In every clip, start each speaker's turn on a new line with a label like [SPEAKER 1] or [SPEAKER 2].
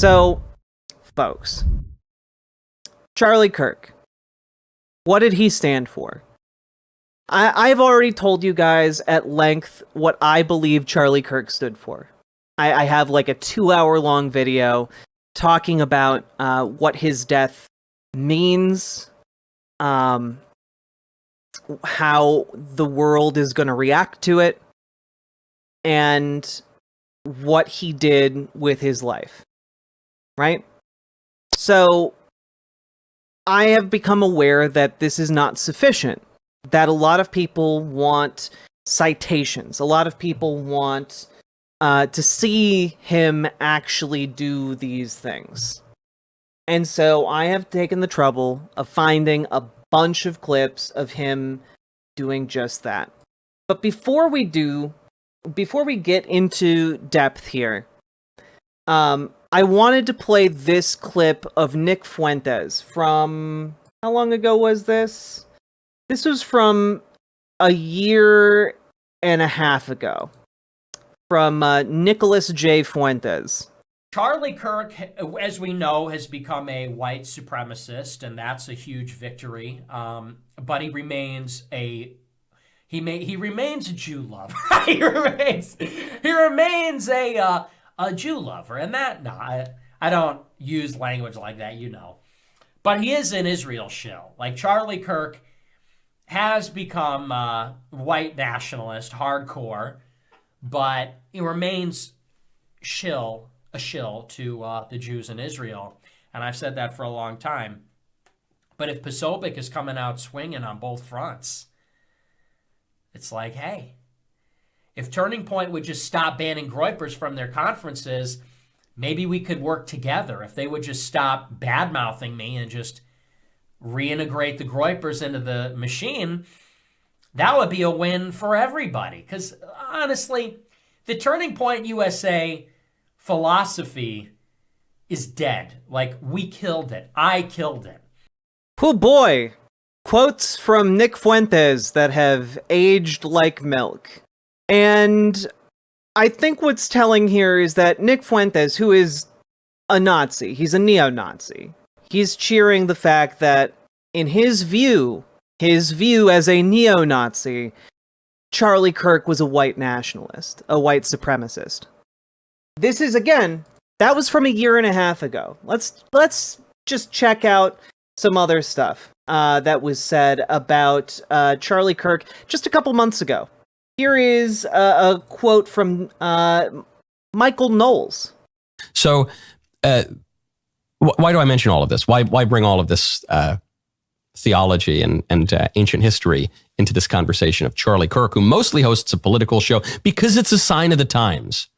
[SPEAKER 1] So, folks, Charlie Kirk, what did he stand for? I've already told you guys at length what I believe Charlie Kirk stood for. I have like a 2-hour-long video talking about what his death means, how the world is going to react to it, and what he did with his life. Right? So, I have become aware that this is not sufficient. That a lot of people want citations. A lot of people want to see him actually do these things. And so I have taken the trouble of finding a bunch of clips of him doing just that. But before we get into depth here, I wanted to play this clip of Nick Fuentes from... How long ago was this? This was from a year and a half ago. From Nicholas J. Fuentes.
[SPEAKER 2] Charlie Kirk, as we know, has become a white supremacist, and that's a huge victory. But he remains a Jew lover. he remains a Jew lover, and that I don't use language like that, you know. But he is an Israel shill. Like Charlie Kirk has become white nationalist, hardcore, but he remains a shill to the Jews in Israel. And I've said that for a long time. But if Posobiec is coming out swinging on both fronts, it's like, hey, if Turning Point would just stop banning Groypers from their conferences, maybe we could work together. If they would just stop bad-mouthing me and just reintegrate the Groypers into the machine, that would be a win for everybody. Because honestly, the Turning Point USA philosophy is dead. Like, we killed it. I killed it.
[SPEAKER 1] Oh boy! Quotes from Nick Fuentes that have aged like milk. And I think what's telling here is that Nick Fuentes, who is a Nazi, he's a neo-Nazi, he's cheering the fact that, in his view as a neo-Nazi, Charlie Kirk was a white nationalist, a white supremacist. This is, again, that was from a year and a half ago. Let's just check out some other stuff that was said about Charlie Kirk just a couple months ago. Here is a quote from Michael Knowles.
[SPEAKER 3] So, why do I mention all of this? Why bring all of this theology and ancient history into this conversation of Charlie Kirk, who mostly hosts a political show? Because it's a sign of the times.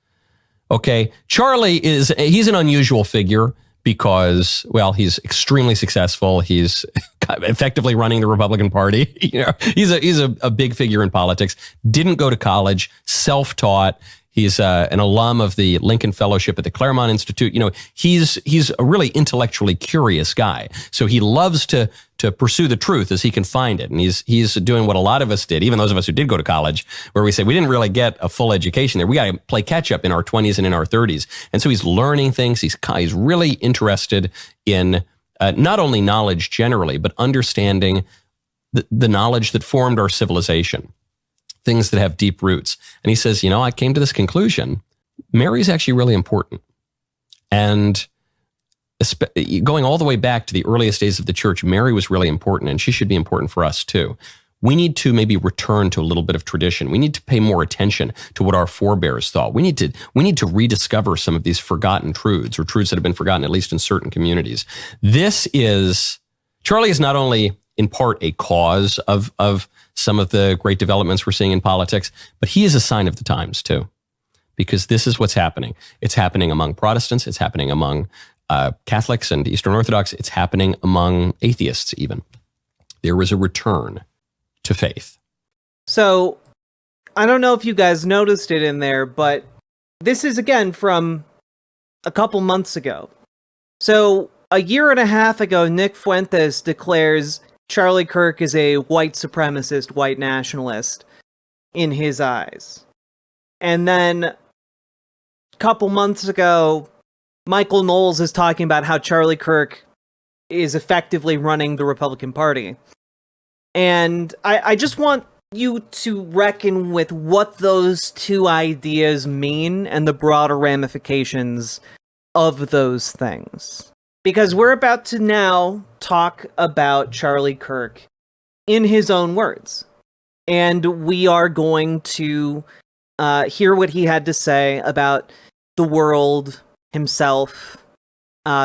[SPEAKER 3] Okay, Charlie he's an unusual figure because, well, he's extremely successful. He's effectively running the Republican Party. You know, he's a big figure in politics. Didn't go to college, self-taught. He's an alum of the Lincoln Fellowship at the Claremont Institute. You know, he's a really intellectually curious guy. So he loves to pursue the truth as he can find it. And he's doing what a lot of us did, even those of us who did go to college, where we say we didn't really get a full education there. We got to play catch up in our 20s and in our 30s. And so he's learning things. He's really interested in not only knowledge generally, but understanding the knowledge that formed our civilization. Things that have deep roots. And he says, I came to this conclusion. Mary's actually really important. And going all the way back to the earliest days of the church, Mary was really important, and she should be important for us too. We need to maybe return to a little bit of tradition. We need to pay more attention to what our forebears thought. We need to rediscover some of these forgotten truths, or truths that have been forgotten, at least in certain communities. Charlie is not only in part a cause of some of the great developments we're seeing in politics, but he is a sign of the times too, because this is what's happening. It's happening among Protestants. It's happening among Catholics and Eastern Orthodox. It's happening among atheists even. There is a return to faith.
[SPEAKER 1] So, I don't know if you guys noticed it in there, but this is again from a couple months ago. So, a year and a half ago, Nick Fuentes declares Charlie Kirk is a white supremacist, white nationalist in his eyes. And then a couple months ago, Michael Knowles is talking about how Charlie Kirk is effectively running the Republican Party. And I just want you to reckon with what those two ideas mean and the broader ramifications of those things. Because we're about to now talk about Charlie Kirk in his own words. And we are going to hear what he had to say about the world, himself,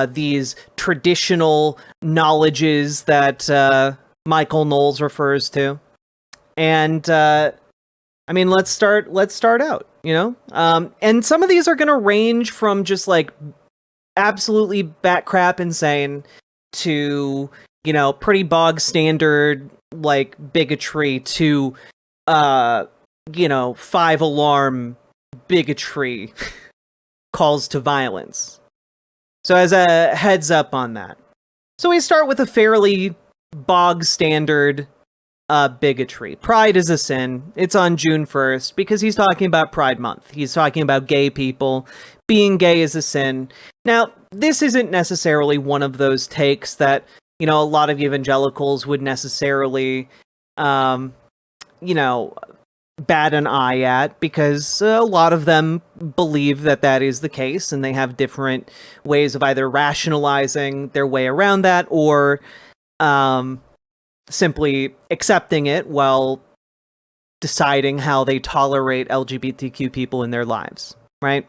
[SPEAKER 1] these traditional knowledges that Michael Knowles refers to. And I mean, let's start out, you know? And some of these are going to range from just like absolutely bat crap insane to, you know, pretty bog standard like bigotry to you know, 5-alarm bigotry calls to violence. So as a heads up on that. So we start with a fairly bog standard bigotry. Pride is a sin. It's on June 1st because he's talking about Pride Month. He's talking about gay people. Being gay is a sin. Now, this isn't necessarily one of those takes that, you know, a lot of evangelicals would necessarily, you know, bat an eye at, because a lot of them believe that that is the case, and they have different ways of either rationalizing their way around that or simply accepting it while deciding how they tolerate LGBTQ people in their lives, right?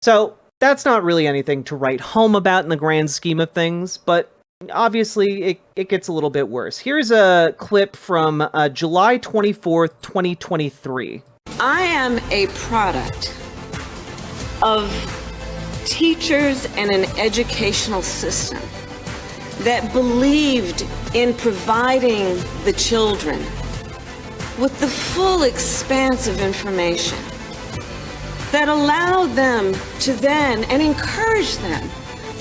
[SPEAKER 1] So that's not really anything to write home about in the grand scheme of things, but obviously it gets a little bit worse. Here's a clip from July 24th, 2023.
[SPEAKER 4] I am a product of teachers and an educational system that believed in providing the children with the full expanse of information that allowed them to then, and encouraged them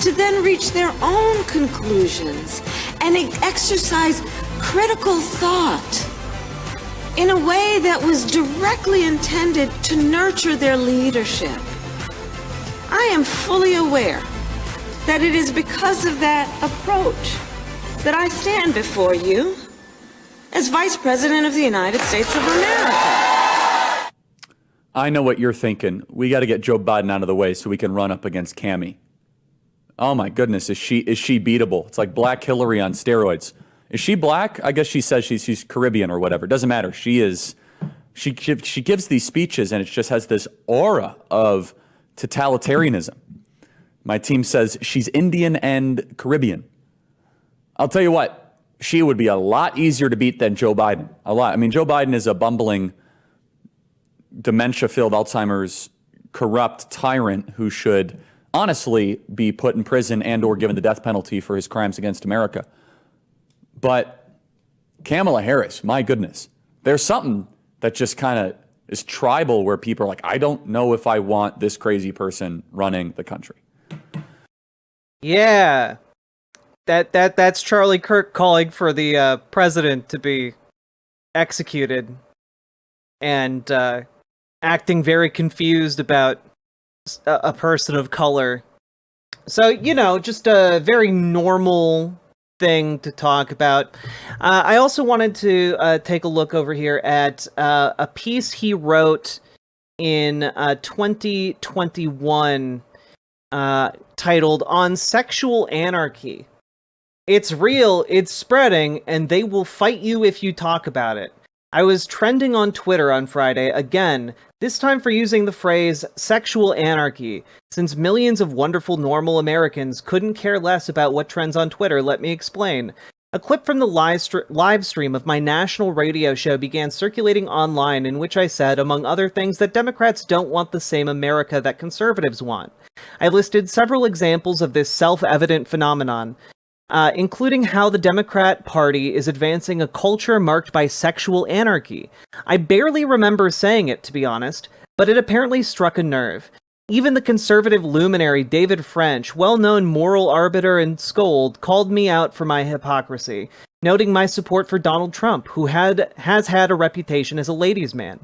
[SPEAKER 4] to then reach their own conclusions and exercise critical thought in a way that was directly intended to nurture their leadership. I am fully aware that it is because of that approach that I stand before you as Vice President of the United States of America.
[SPEAKER 5] I know what you're thinking. We got to get Joe Biden out of the way so we can run up against Cammie. Oh my goodness, is she beatable? It's like Black Hillary on steroids. Is she black? I guess she says she's Caribbean or whatever. Doesn't matter. She gives these speeches and it just has this aura of totalitarianism. My team says she's Indian and Caribbean. I'll tell you what, she would be a lot easier to beat than Joe Biden. A lot. I mean, Joe Biden is a bumbling, dementia-filled Alzheimer's, corrupt tyrant who should honestly be put in prison and or given the death penalty for his crimes against America. But Kamala Harris, my goodness, there's something that just kind of is tribal where people are like, I don't know if I want this crazy person running the country.
[SPEAKER 1] Yeah. That's Charlie Kirk calling for the president to be executed and acting very confused about a person of color. So, you know, just a very normal thing to talk about. I also wanted to take a look over here at a piece he wrote in 2021 titled On Sexual Anarchy. It's real, it's spreading, and they will fight you if you talk about it. I was trending on Twitter on Friday, again, this time for using the phrase sexual anarchy. Since millions of wonderful normal Americans couldn't care less about what trends on Twitter, let me explain. A clip from the live stream of my national radio show began circulating online, in which I said, among other things, that Democrats don't want the same America that conservatives want. I listed several examples of this self-evident phenomenon, including how the Democrat Party is advancing a culture marked by sexual anarchy. I barely remember saying it, to be honest, but it apparently struck a nerve. Even the conservative luminary David French, well-known moral arbiter and scold, called me out for my hypocrisy, noting my support for Donald Trump, who has had a reputation as a ladies' man.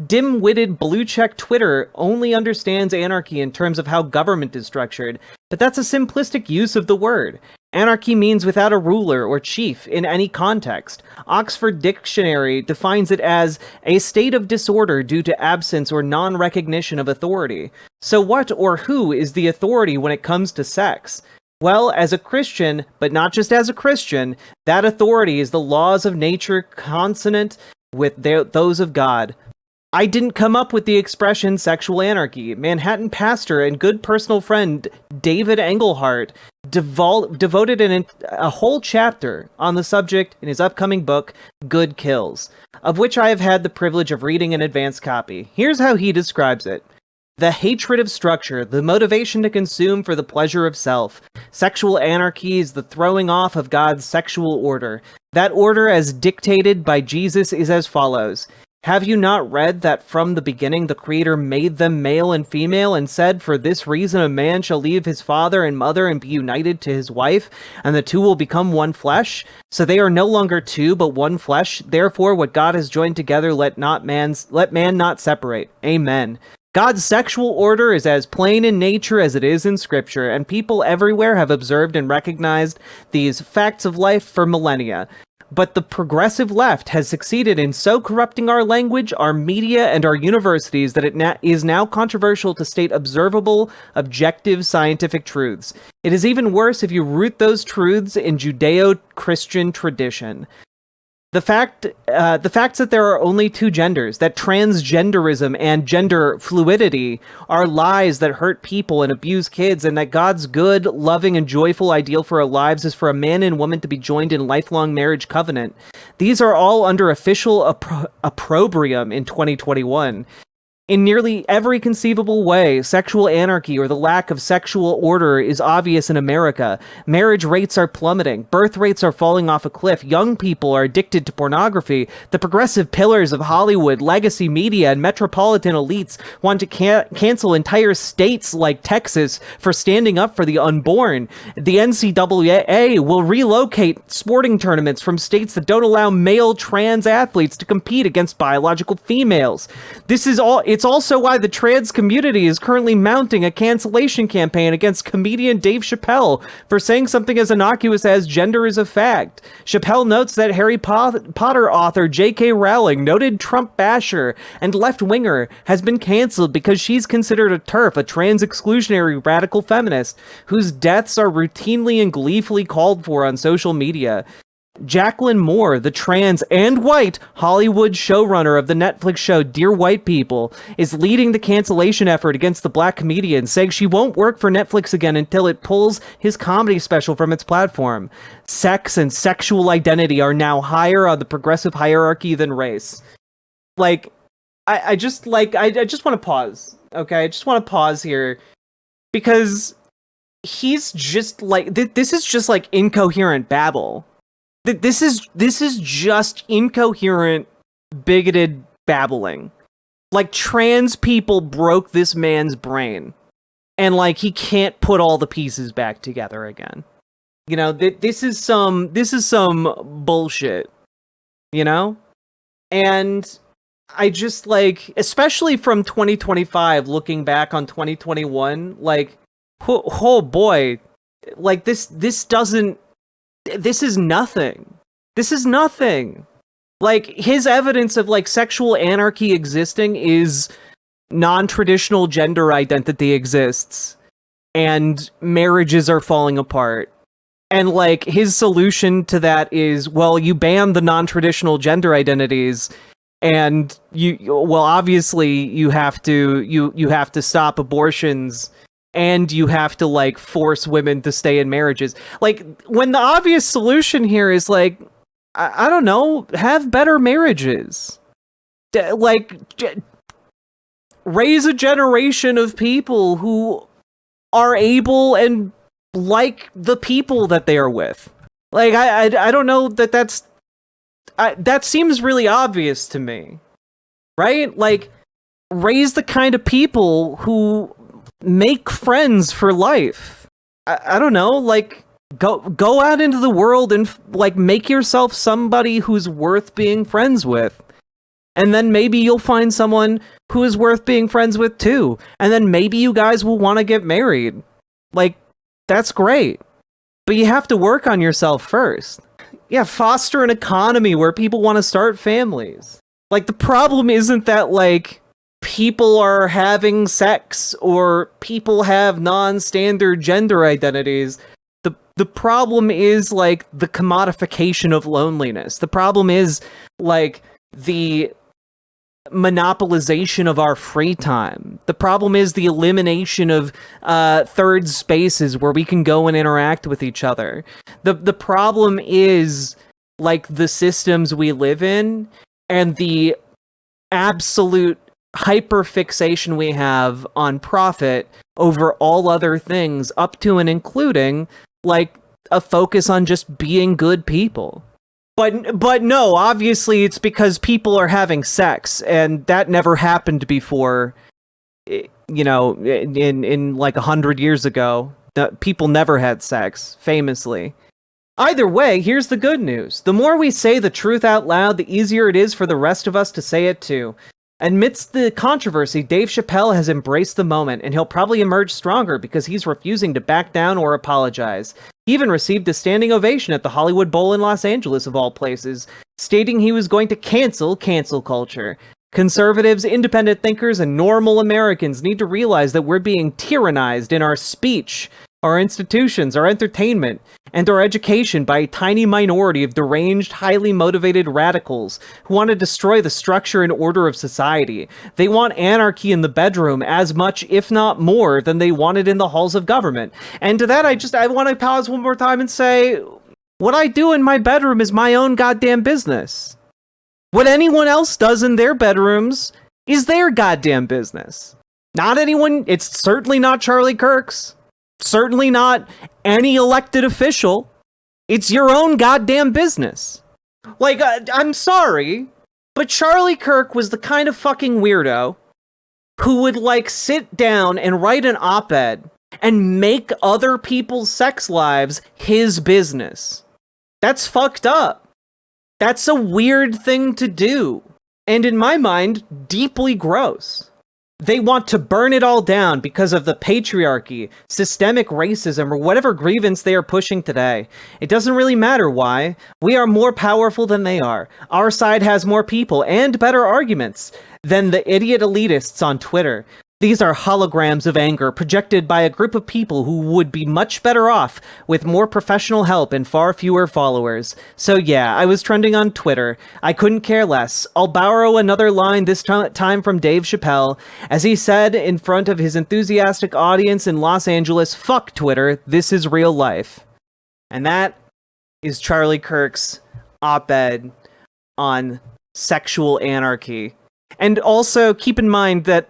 [SPEAKER 1] dim-witted blue-check Twitter only understands anarchy in terms of how government is structured, but that's a simplistic use of the word. Anarchy means without a ruler or chief in any context. Oxford Dictionary defines it as a state of disorder due to absence or non-recognition of authority. So what or who is the authority when it comes to sex? Well, as a Christian, but not just as a Christian, that authority is the laws of nature consonant with those of God. I didn't come up with the expression sexual anarchy. Manhattan pastor and good personal friend David Engelhardt devoted a whole chapter on the subject in his upcoming book, Good Kills, of which I have had the privilege of reading an advanced copy. Here's how he describes it. The hatred of structure, the motivation to consume for the pleasure of self. Sexual anarchy is the throwing off of God's sexual order. That order, as dictated by Jesus, is as follows. Have you not read that from the beginning the Creator made them male and female and said, for this reason a man shall leave his father and mother and be united to his wife, and the two will become one flesh? So they are no longer two, but one flesh. Therefore, what God has joined together, let man not separate. Amen. God's sexual order is as plain in nature as it is in Scripture, and people everywhere have observed and recognized these facts of life for millennia. But the progressive left has succeeded in so corrupting our language, our media, and our universities that it is now controversial to state observable, objective scientific truths. It is even worse if you root those truths in Judeo-Christian tradition. The facts that there are only two genders, that transgenderism and gender fluidity are lies that hurt people and abuse kids, and that God's good, loving, and joyful ideal for our lives is for a man and woman to be joined in lifelong marriage covenant. These are all under official opprobrium in 2021. In nearly every conceivable way, sexual anarchy or the lack of sexual order is obvious in America. Marriage rates are plummeting. Birth rates are falling off a cliff. Young people are addicted to pornography. The progressive pillars of Hollywood, legacy media, and metropolitan elites want to cancel entire states like Texas for standing up for the unborn. The NCAA will relocate sporting tournaments from states that don't allow male trans athletes to compete against biological females. It's also why the trans community is currently mounting a cancellation campaign against comedian Dave Chappelle for saying something as innocuous as gender is a fact. Chappelle notes that Harry Potter author J.K. Rowling, noted Trump basher and left-winger, has been canceled because she's considered a TERF, a trans-exclusionary radical feminist, whose deaths are routinely and gleefully called for on social media. Jacqueline Moore, the trans and white Hollywood showrunner of the Netflix show Dear White People, is leading the cancellation effort against the black comedian, saying she won't work for Netflix again until it pulls his comedy special from its platform. Sex and sexual identity are now higher on the progressive hierarchy than race. Like, I just want to pause, okay? I just want to pause here, because he's just like, this is just like incoherent babble. This is just incoherent, bigoted babbling. Like, trans people broke this man's brain, and like he can't put all the pieces back together again. You know, this is some bullshit. You know, and I just like, especially from 2025, looking back on 2021, like, oh boy, like this doesn't. This is nothing. This is nothing. Like, his evidence of, like, sexual anarchy existing is non-traditional gender identity exists, and marriages are falling apart. And, like, his solution to that is, well, you ban the non-traditional gender identities, and obviously you have to stop abortions, and you have to, like, force women to stay in marriages. Like, when the obvious solution here is, like, I don't know, have better marriages. Raise a generation of people who are able and like the people that they are with. Like, I don't know that seems really obvious to me. Right? Like, raise the kind of people who make friends for life. I don't know, like, go out into the world and like make yourself somebody who's worth being friends with. And then maybe you'll find someone who is worth being friends with too. And then maybe you guys will want to get married. Like, that's great. But you have to work on yourself first. Yeah, foster an economy where people want to start families. Like, the problem isn't that, like, people are having sex or people have non-standard gender identities. The problem is, like, the commodification of loneliness. The problem is, like, the monopolization of our free time. The problem is the elimination of third spaces where we can go and interact with each other. The problem is, like, the systems we live in and the absolute hyperfixation we have on profit over all other things, up to and including, like, a focus on just being good people. But no, obviously it's because people are having sex, and that never happened before. You know, in like 100 years ago, people never had sex, famously. Either way, here's the good news. The more we say the truth out loud, the easier it is for the rest of us to say it too. Amidst the controversy, Dave Chappelle has embraced the moment, and he'll probably emerge stronger because he's refusing to back down or apologize. He even received a standing ovation at the Hollywood Bowl in Los Angeles, of all places, stating he was going to cancel culture. Conservatives, independent thinkers, and normal Americans need to realize that we're being tyrannized in our speech, our institutions, our entertainment, and our education by a tiny minority of deranged, highly motivated radicals who want to destroy the structure and order of society. They want anarchy in the bedroom as much, if not more, than they want it in the halls of government. And to that, I want to pause one more time and say, what I do in my bedroom is my own goddamn business. What anyone else does in their bedrooms is their goddamn business. Not anyone, it's certainly not Charlie Kirk's. Certainly not any elected official. It's your own goddamn business. Like, I'm sorry, but Charlie Kirk was the kind of fucking weirdo who would, like, sit down and write an op-ed and make other people's sex lives his business. That's fucked up. That's a weird thing to do. And in my mind, deeply gross. They want to burn it all down because of the patriarchy, systemic racism, or whatever grievance they are pushing today. It doesn't really matter why. We are more powerful than they are. Our side has more people and better arguments than the idiot elitists on Twitter. These are holograms of anger projected by a group of people who would be much better off with more professional help and far fewer followers. So yeah, I was trending on Twitter. I couldn't care less. I'll borrow another line this time from Dave Chappelle. As he said in front of his enthusiastic audience in Los Angeles, "Fuck Twitter, this is real life." And that is Charlie Kirk's op-ed on sexual anarchy. And also keep in mind that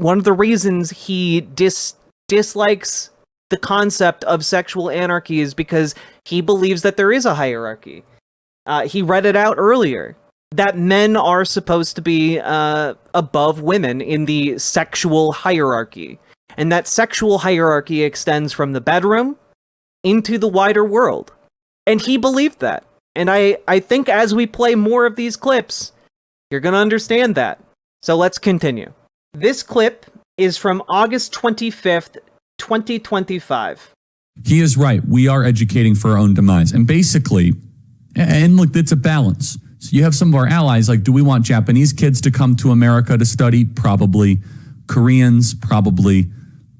[SPEAKER 1] one of the reasons he dislikes the concept of sexual anarchy is because he believes that there is a hierarchy. He read it out earlier, that men are supposed to be above women in the sexual hierarchy. And that sexual hierarchy extends from the bedroom into the wider world. And he believed that. And I think as we play more of these clips, you're going to understand that. So let's continue. This clip is from August 25th, 2025.
[SPEAKER 6] He is right. We are educating for our own demise. And basically, and look, it's a balance. So you have some of our allies, like, do we want Japanese kids to come to America to study? Probably. Koreans? Probably.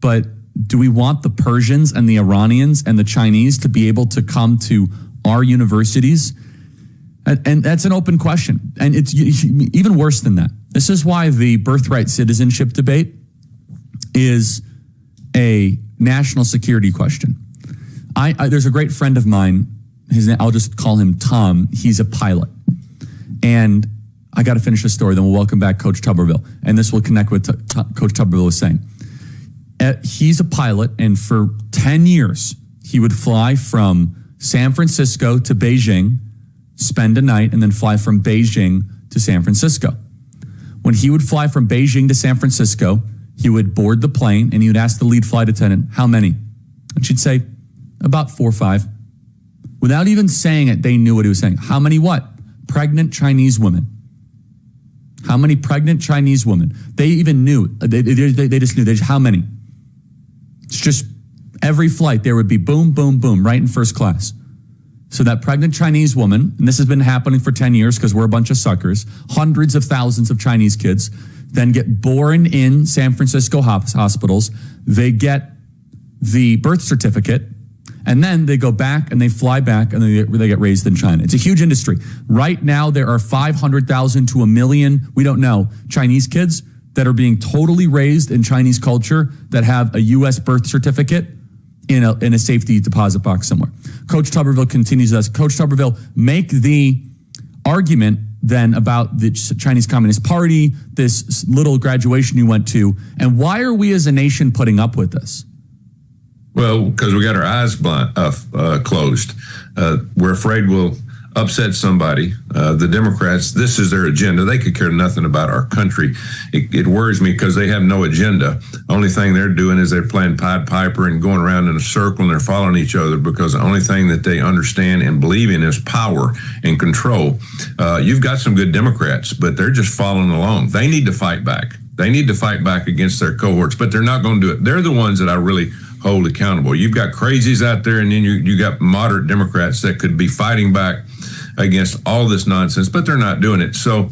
[SPEAKER 6] But do we want the Persians and the Iranians and the Chinese to be able to come to our universities? And that's an open question. And it's even worse than that. This is why the birthright citizenship debate is a national security question. There's a great friend of mine. His name, I'll just call him Tom. He's a pilot. And I got to finish the story, then we'll welcome back Coach Tuberville. And this will connect with Coach Tuberville was saying. He's a pilot, and for 10 years, he would fly from San Francisco to Beijing, spend a night, and then fly from Beijing to San Francisco. When he would fly from Beijing to San Francisco, he would board the plane and he would ask the lead flight attendant, how many? And she'd say, about 4 or 5. Without even saying it, they knew what he was saying. How many what? Pregnant Chinese women. How many pregnant Chinese women? They even knew. They just knew. How many? It's just every flight there would be boom, boom, boom, right in first class. So that pregnant Chinese woman, and this has been happening for 10 years because we're a bunch of suckers, hundreds of thousands of Chinese kids then get born in San Francisco hospitals. They get the birth certificate, and then they go back and they fly back and they get raised in China. It's a huge industry. Right now, there are 500,000 to 1 million, we don't know, Chinese kids that are being totally raised in Chinese culture that have a U.S. birth certificate in a safety deposit box somewhere. Coach Tuberville continues this. Coach Tuberville, make the argument then about the Chinese Communist Party, this little graduation you went to, and why are we as a nation putting up with this?
[SPEAKER 7] Well, because we got our eyes closed. We're afraid we'll upset somebody. The Democrats, this is their agenda. They could care nothing about our country. It worries me because they have no agenda. Only thing they're doing is they're playing Pied Piper and going around in a circle, and they're following each other because the only thing that they understand and believe in is power and control. You've got some good Democrats, but they're just following along. They need to fight back. They need to fight back against their cohorts, but they're not going to do it. They're the ones that I really hold accountable. You've got crazies out there, and then you got moderate Democrats that could be fighting back against all this nonsense, but they're not doing it. So,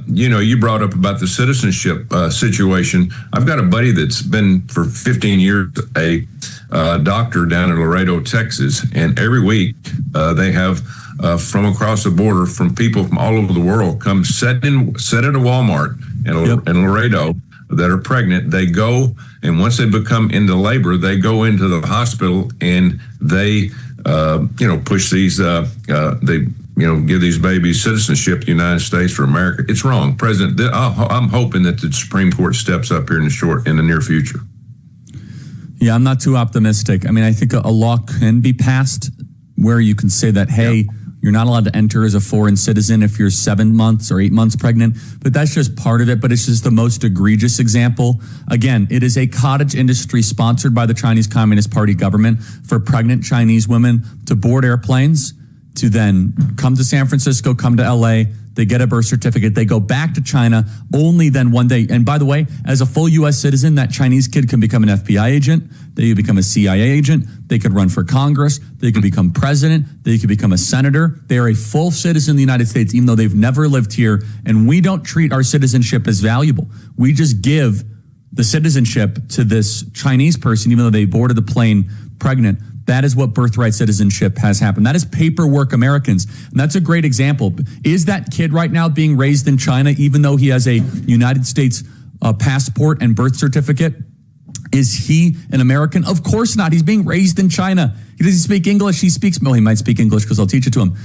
[SPEAKER 7] you brought up about the citizenship situation. I've got a buddy that's been for 15 years a doctor down in Laredo, Texas, and every week they have from across the border, from people from all over the world, come sit at a Walmart in Laredo that are pregnant. They go, and once they become into labor, they go into the hospital and they, push these, give these babies citizenship to the United States for America. It's wrong. I'm hoping that the Supreme Court steps up here in the near future.
[SPEAKER 6] Yeah, I'm not too optimistic. I mean, I think a law can be passed where you can say that, hey, you're not allowed to enter as a foreign citizen if you're 7 months or 8 months pregnant, but that's just part of it. But it's just the most egregious example. Again, it is a cottage industry sponsored by the Chinese Communist Party government for pregnant Chinese women to board airplanes, to then come to San Francisco, come to LA, they get a birth certificate, they go back to China, only then one day. And by the way, as a full U.S. citizen, that Chinese kid can become an FBI agent, they could become a CIA agent, they could run for Congress, they could become president, they could become a senator. They are a full citizen of the United States, even though they've never lived here. And we don't treat our citizenship as valuable. We just give the citizenship to this Chinese person, even though they boarded the plane pregnant. That is what birthright citizenship has happened. That is paperwork Americans. And that's a great example. Is that kid right now being raised in China, even though he has a United States passport and birth certificate? Is he an American? Of course not. He's being raised in China. He doesn't speak English. He might speak English because I'll teach it to him.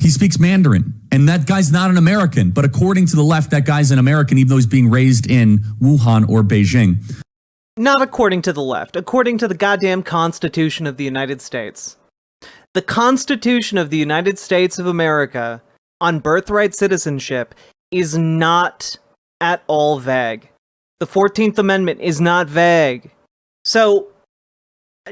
[SPEAKER 6] He speaks Mandarin. And that guy's not an American. But according to the left, that guy's an American, even though he's being raised in Wuhan or Beijing.
[SPEAKER 1] Not according to the left, according to the goddamn Constitution of the United States. The Constitution of the United States of America on birthright citizenship is not at all vague. The 14th Amendment is not vague. So,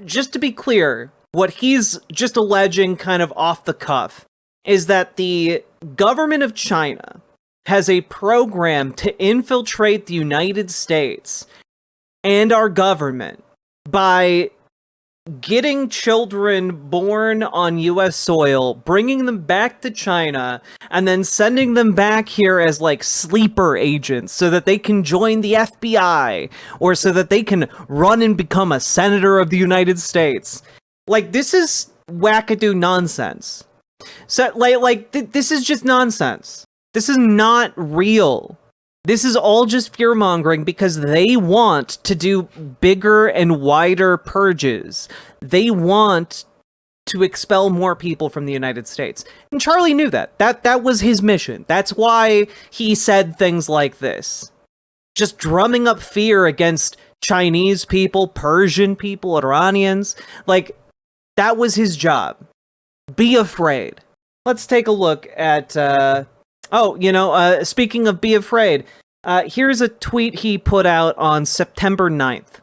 [SPEAKER 1] just to be clear, what he's just alleging kind of off the cuff is that the government of China has a program to infiltrate the United States and our government by getting children born on U.S. soil, bringing them back to China, and then sending them back here as like sleeper agents so that they can join the FBI or so that they can run and become a senator of the United States. Like, this is wackadoo nonsense. So, this is just nonsense. This is not real. This is all just fear-mongering because they want to do bigger and wider purges. They want to expel more people from the United States. And Charlie knew that. That was his mission. That's why he said things like this. Just drumming up fear against Chinese people, Persian people, Iranians. Like, that was his job. Be afraid. Let's take a look at... speaking of be afraid, here's a tweet he put out on September 9th.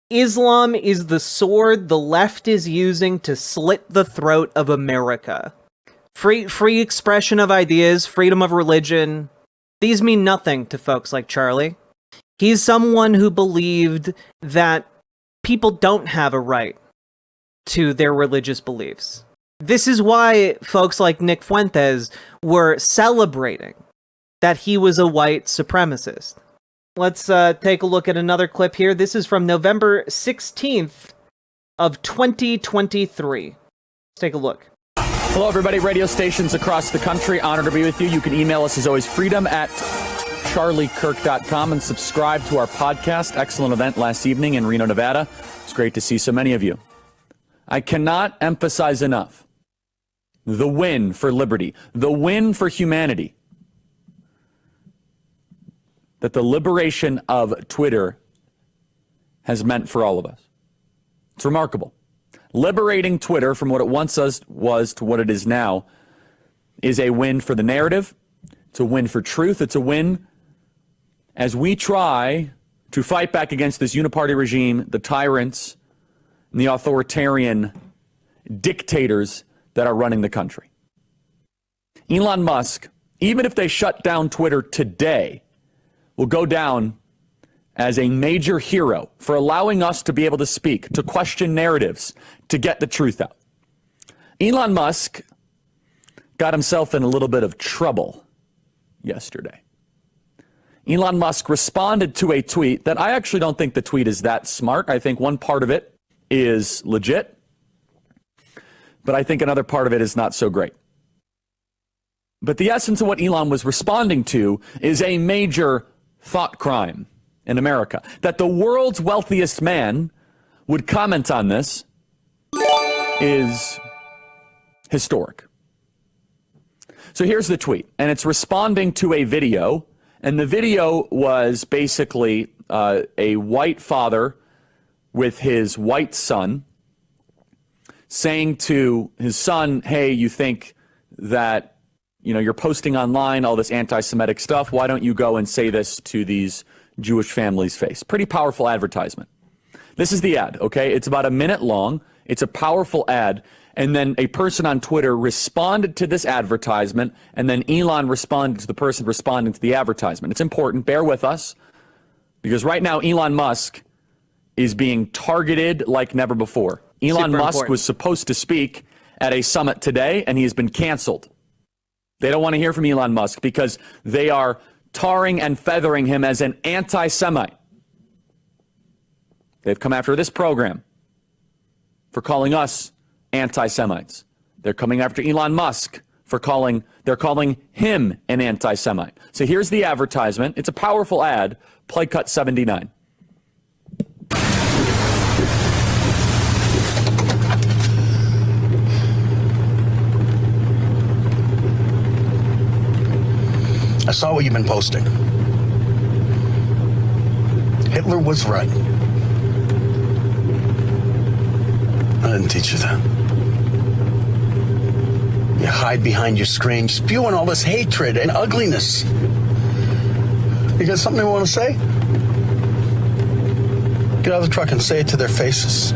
[SPEAKER 1] Islam is the sword the left is using to slit the throat of America. Free expression of ideas, freedom of religion, These mean nothing to folks like Charlie. He's someone who believed that people don't have a right to their religious beliefs. This is why folks like Nick Fuentes were celebrating that he was a white supremacist. Let's take a look at another clip here. This is from November 16th of 2023. Let's take a look.
[SPEAKER 5] Hello, everybody. Radio stations across the country. Honored to be with you. You can email us as always, freedom@charliekirk.com, and subscribe to our podcast. Excellent event last evening in Reno, Nevada. It's great to see so many of you. I cannot emphasize enough the win for liberty, the win for humanity, that the liberation of Twitter has meant for all of us. It's remarkable. Liberating Twitter from what it once was to what it is now is a win for the narrative. It's a win for truth. It's a win as we try to fight back against this uniparty regime, the tyrants, and the authoritarian dictators that are running the country. Elon Musk, even if they shut down Twitter today, will go down as a major hero for allowing us to be able to speak, to question narratives, to get the truth out. Elon Musk got himself in a little bit of trouble yesterday. Elon Musk responded to a tweet that I actually don't think the tweet is that smart. I think one part of it is legit, but I think another part of it is not so great. But the essence of what Elon was responding to is a major thought crime in America. That the world's wealthiest man would comment on this is historic. So here's the tweet, and it's responding to a video, and the video was basically a white father with his white son saying to his son, hey, you think that, you know, you're posting online all this anti-Semitic stuff. Why don't you go and say this to these Jewish families' face? Pretty powerful advertisement. This is the ad, okay? It's about a minute long. It's a powerful ad. And then a person on Twitter responded to this advertisement, and then Elon responded to the person responding to the advertisement. It's important. Bear with us, because right now Elon Musk is being targeted like never before. Elon Musk was supposed to speak at a summit today, and he has been canceled. They don't want to hear from Elon Musk because they are tarring and feathering him as an anti-Semite. They've come after this program for calling us anti-Semites. They're coming after Elon Musk for they're calling him an anti-Semite. So here's the advertisement. It's a powerful ad. Play cut 79.
[SPEAKER 8] I saw what you've been posting. Hitler was right. I didn't teach you that. You hide behind your screen, spewing all this hatred and ugliness. You got something you want to say? Get out of the truck and say it to their faces.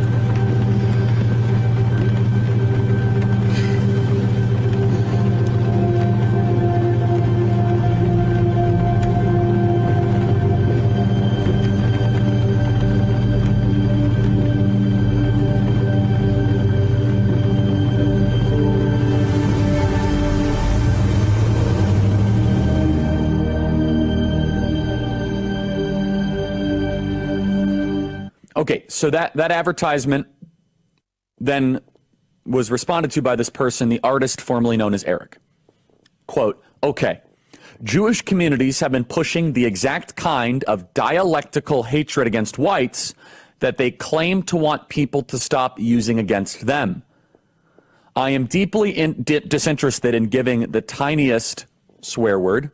[SPEAKER 5] Okay, so that advertisement then was responded to by this person, the artist formerly known as Eric. Quote, okay, Jewish communities have been pushing the exact kind of dialectical hatred against whites that they claim to want people to stop using against them. I am deeply disinterested in giving the tiniest swear word,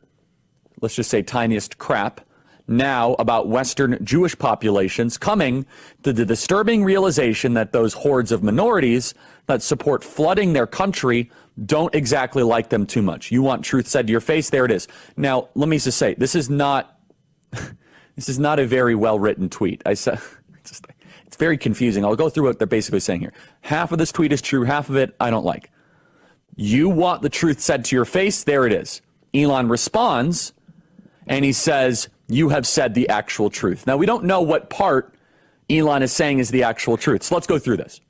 [SPEAKER 5] let's just say tiniest crap, now about Western Jewish populations, coming to the disturbing realization that those hordes of minorities that support flooding their country don't exactly like them too much. You want truth said to your face? There it is. Now, let me just say, this is not a very well-written tweet. It's very confusing. I'll go through what they're basically saying here. Half of this tweet is true, half of it I don't like. You want the truth said to your face? There it is. Elon responds and he says, "You have said the actual truth." Now, we don't know what part Elon is saying is the actual truth. So let's go through this.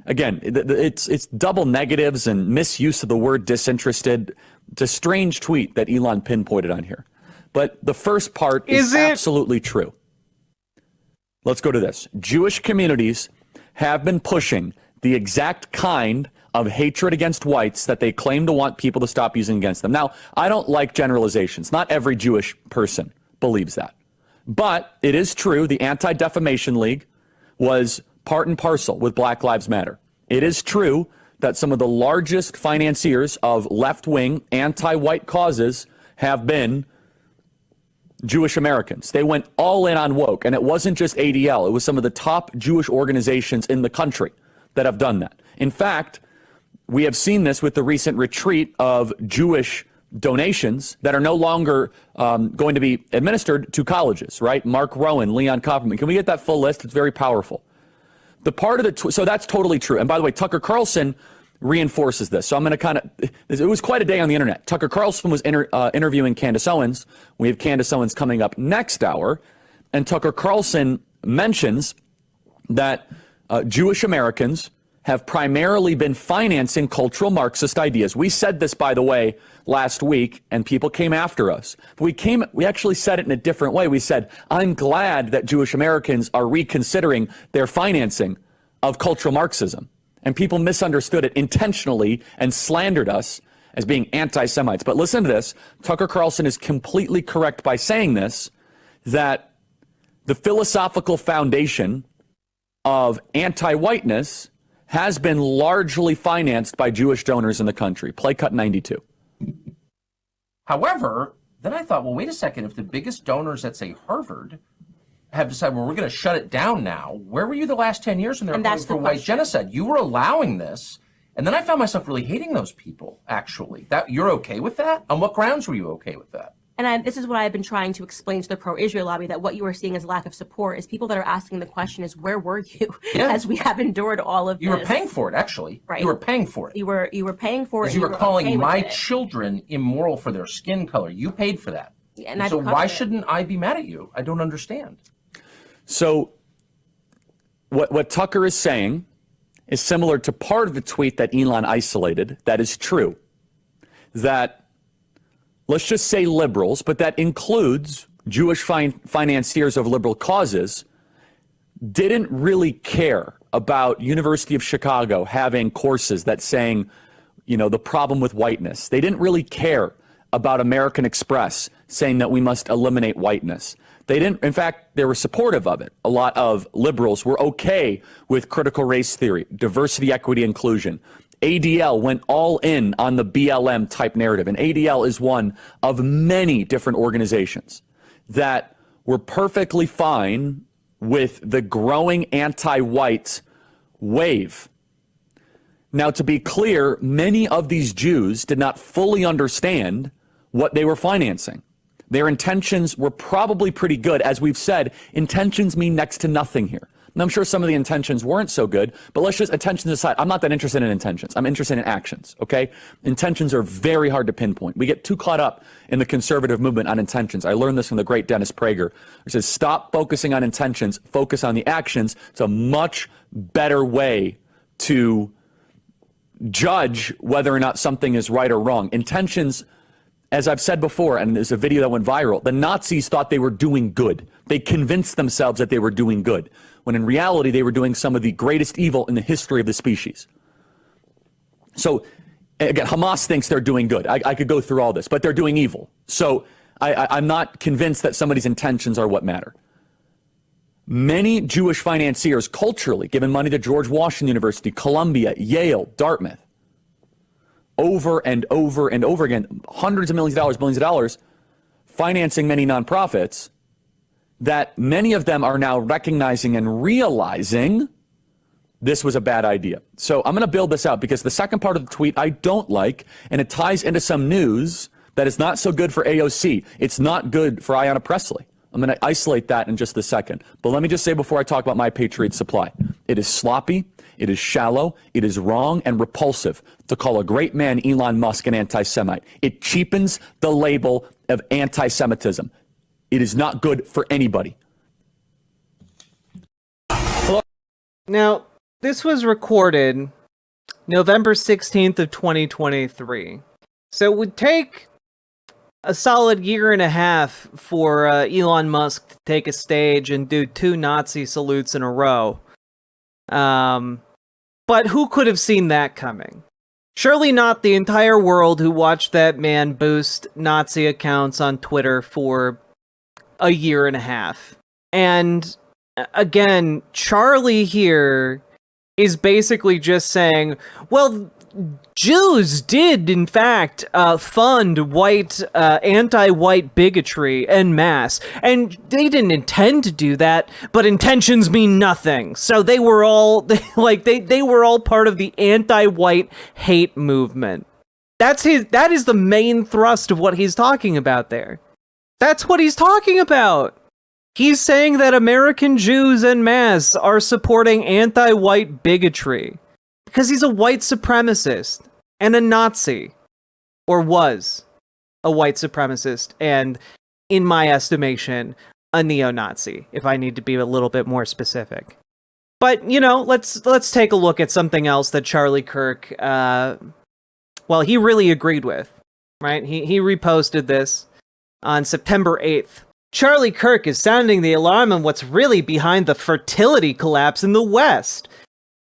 [SPEAKER 5] Again, it's double negatives and misuse of the word disinterested. It's a strange tweet that Elon pinpointed on here. But the first part is absolutely true. Let's go to this. Jewish communities have been pushing the exact kind of hatred against whites that they claim to want people to stop using against them. Now, I don't like generalizations. Not every Jewish person believes that. But it is true the Anti-Defamation League was part and parcel with Black Lives Matter. It is true that some of the largest financiers of left-wing anti-white causes have been Jewish Americans. They went all in on woke, and it wasn't just ADL. It was some of the top Jewish organizations in the country that have done that. In fact, we have seen this with the recent retreat of Jewish donations that are no longer going to be administered to colleges, right? Mark Rowan, Leon Kopperman. Can we get that full list? It's very powerful. The part of the, so that's totally true. And by the way, Tucker Carlson reinforces this. So I'm going to it was quite a day on the internet. Tucker Carlson was interviewing Candace Owens. We have Candace Owens coming up next hour. And Tucker Carlson mentions that Jewish Americans have primarily been financing cultural Marxist ideas. We said this, by the way, last week, and people came after us. But we actually said it in a different way. We said, I'm glad that Jewish Americans are reconsidering their financing of cultural Marxism. And people misunderstood it intentionally and slandered us as being anti-Semites. But listen to this. Tucker Carlson is completely correct by saying this, that the philosophical foundation of anti-whiteness has been largely financed by Jewish donors in the country. Play cut 92.
[SPEAKER 9] However, then I thought, well, wait a second. If the biggest donors at, say, Harvard have decided, well, we're going to shut it down now, where were you the last 10 years when they were calling for white genocide? You were allowing this. And then I found myself really hating those people, actually. That you're okay with that? On what grounds were you okay with that?
[SPEAKER 10] And this is what I've been trying to explain to the pro-Israel lobby, that what you are seeing as lack of support is people that are asking the question is, where were you as we have endured all of this?
[SPEAKER 9] You were paying for it, actually.
[SPEAKER 10] Right.
[SPEAKER 9] You were paying for it.
[SPEAKER 10] You were paying for it.
[SPEAKER 9] You were calling my children immoral for their skin color. You paid for that.
[SPEAKER 10] And
[SPEAKER 9] so why shouldn't I be mad at you? I don't understand.
[SPEAKER 5] So what Tucker is saying is similar to part of the tweet that Elon isolated. That is true. That, let's just say liberals, but that includes Jewish financiers of liberal causes, didn't really care about University of Chicago having courses that saying, you know, the problem with whiteness. They didn't really care about American Express saying that we must eliminate whiteness. They didn't, in fact, they were supportive of it. A lot of liberals were okay with critical race theory, diversity, equity, inclusion. ADL went all in on the BLM type narrative, and ADL is one of many different organizations that were perfectly fine with the growing anti-white wave. Now, to be clear, many of these Jews did not fully understand what they were financing. Their intentions were probably pretty good. As we've said, intentions mean next to nothing here. And I'm sure some of the intentions weren't so good, but let's just, intentions aside, I'm not that interested in intentions. I'm interested in actions, okay? Intentions are very hard to pinpoint. We get too caught up in the conservative movement on intentions. I learned this from the great Dennis Prager, who says, stop focusing on intentions, focus on the actions. It's a much better way to judge whether or not something is right or wrong. Intentions, as I've said before, and there's a video that went viral, the Nazis thought they were doing good. They convinced themselves that they were doing good, when in reality they were doing some of the greatest evil in the history of the species. So, again, Hamas thinks they're doing good. I could go through all this, but they're doing evil. So I'm not convinced that somebody's intentions are what matter. Many Jewish financiers culturally given money to George Washington University, Columbia, Yale, Dartmouth, over and over and over again, hundreds of millions of dollars, financing many nonprofits, that many of them are now recognizing and realizing this was a bad idea. So I'm going to build this out because the second part of the tweet I don't like, and it ties into some news that is not so good for AOC. It's not good for Ayanna Pressley. I'm going to isolate that in just a second. But let me just say before I talk about my Patriot Supply, it is sloppy, it is shallow, it is wrong and repulsive to call a great man, Elon Musk, an anti-Semite. It cheapens the label of anti-Semitism. It is not good for anybody.
[SPEAKER 1] Now, this was recorded November 16th of 2023. So it would take a solid year and a half for Elon Musk to take a stage and do 2 Nazi salutes in a row. But who could have seen that coming? Surely not the entire world who watched that man boost Nazi accounts on Twitter for a year and a half. And again, Charlie here is basically just saying, well, Jews did, in fact, fund anti-white bigotry en masse, and they didn't intend to do that, but intentions mean nothing. So they were all they were all part of the anti-white hate movement. That is the main thrust of what he's talking about there. That's what he's talking about. He's saying that American Jews en masse are supporting anti-white bigotry. Because he's a white supremacist and a Nazi, or was a white supremacist, and in my estimation, a neo-Nazi, if I need to be a little bit more specific. But, you know, let's take a look at something else that Charlie Kirk, he really agreed with, right? He reposted this on September 8th. Charlie Kirk is sounding the alarm on what's really behind the fertility collapse in the West.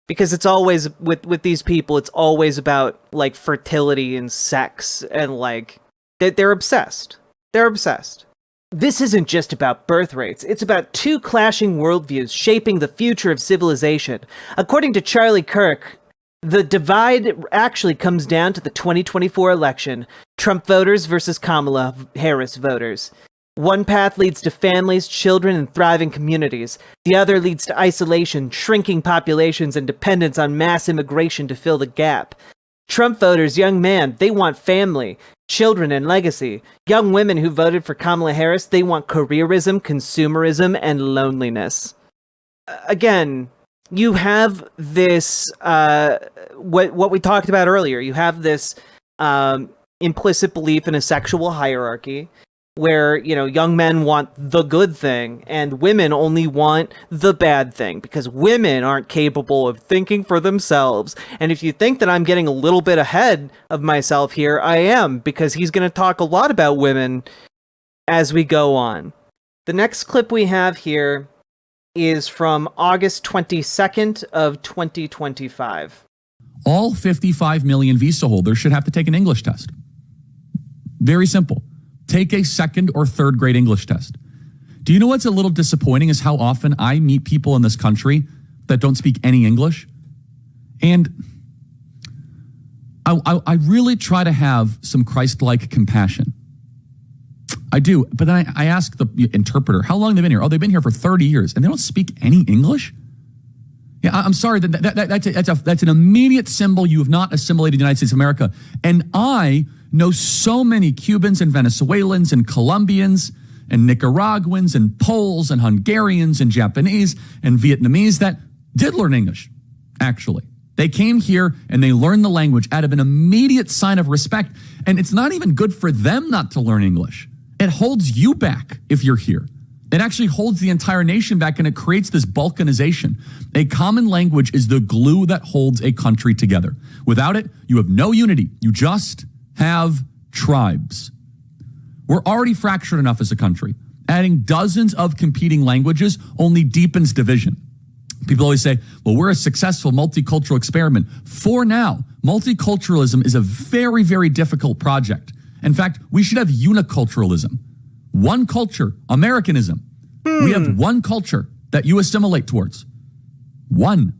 [SPEAKER 1] Because it's always, with these people, it's always about, like, fertility and sex, and, like, they're obsessed. They're obsessed. This isn't just about birth rates, it's about 2 clashing worldviews shaping the future of civilization. According to Charlie Kirk, the divide actually comes down to the 2024 election, Trump voters versus Kamala Harris voters. One path leads to families, children, and thriving communities. The other leads to isolation, shrinking populations, and dependence on mass immigration to fill the gap. Trump voters, young man, they want family, children, and legacy. Young women who voted for Kamala Harris, they want careerism, consumerism, and loneliness. Again, you have this, what we talked about earlier. You have this implicit belief in a sexual hierarchy, where, you know, young men want the good thing and women only want the bad thing because women aren't capable of thinking for themselves. And if you think that I'm getting a little bit ahead of myself here, I am, because he's going to talk a lot about women as we go on. The next clip we have here is from August 22nd of 2025.
[SPEAKER 6] All 55 million visa holders should have to take an English test. Very simple. Take a 2nd or 3rd grade English test. Do you know what's a little disappointing is how often I meet people in this country that don't speak any English? And I really try to have some Christ-like compassion. I do, but then I ask the interpreter, how long have they been here? Oh, they've been here for 30 years, and they don't speak any English? Yeah, I'm sorry, that's an immediate symbol you have not assimilated the United States of America. And I know so many Cubans and Venezuelans and Colombians and Nicaraguans and Poles and Hungarians and Japanese and Vietnamese that did learn English, actually. They came here and they learned the language out of an immediate sign of respect. And it's not even good for them not to learn English. It holds you back if you're here. It actually holds the entire nation back, and it creates this balkanization. A common language is the glue that holds a country together. Without it, you have no unity. You just have tribes. We're already fractured enough as a country. Adding dozens of competing languages only deepens division. People always say, well, we're a successful multicultural experiment. For now, multiculturalism is a very, very difficult project. In fact, we should have uniculturalism. One culture, Americanism. We have one culture that you assimilate towards. One.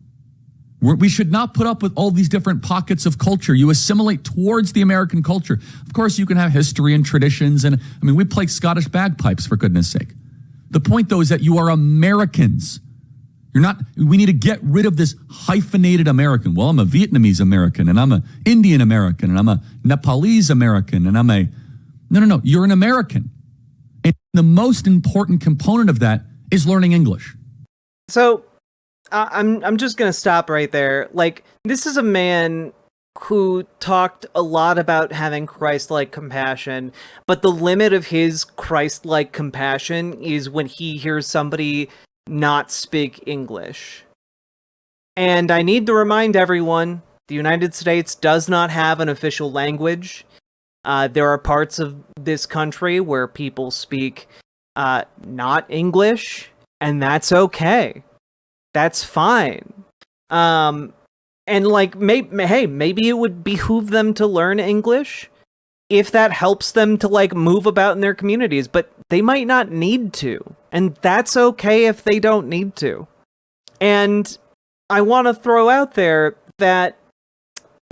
[SPEAKER 6] We should not put up with all these different pockets of culture. You assimilate towards the American culture. Of course, you can have history and traditions. And I mean, we play Scottish bagpipes, for goodness sake. The point, though, is that you are Americans. You're not, we need to get rid of this hyphenated American. Well, I'm a Vietnamese American, and I'm an Indian American, and I'm a Nepalese American, and I'm a... No. You're an American. And the most important component of that is learning English.
[SPEAKER 1] So I'm just going to stop right there. Like, this is a man who talked a lot about having Christ-like compassion, but the limit of his Christ-like compassion is when he hears somebody not speak English. And I need to remind everyone, the United States does not have an official language. There are parts of this country where people speak not English, and that's okay. That's fine. And like, maybe it would behoove them to learn English if that helps them to like move about in their communities, but they might not need to. And that's okay if they don't need to. And I want to throw out there that,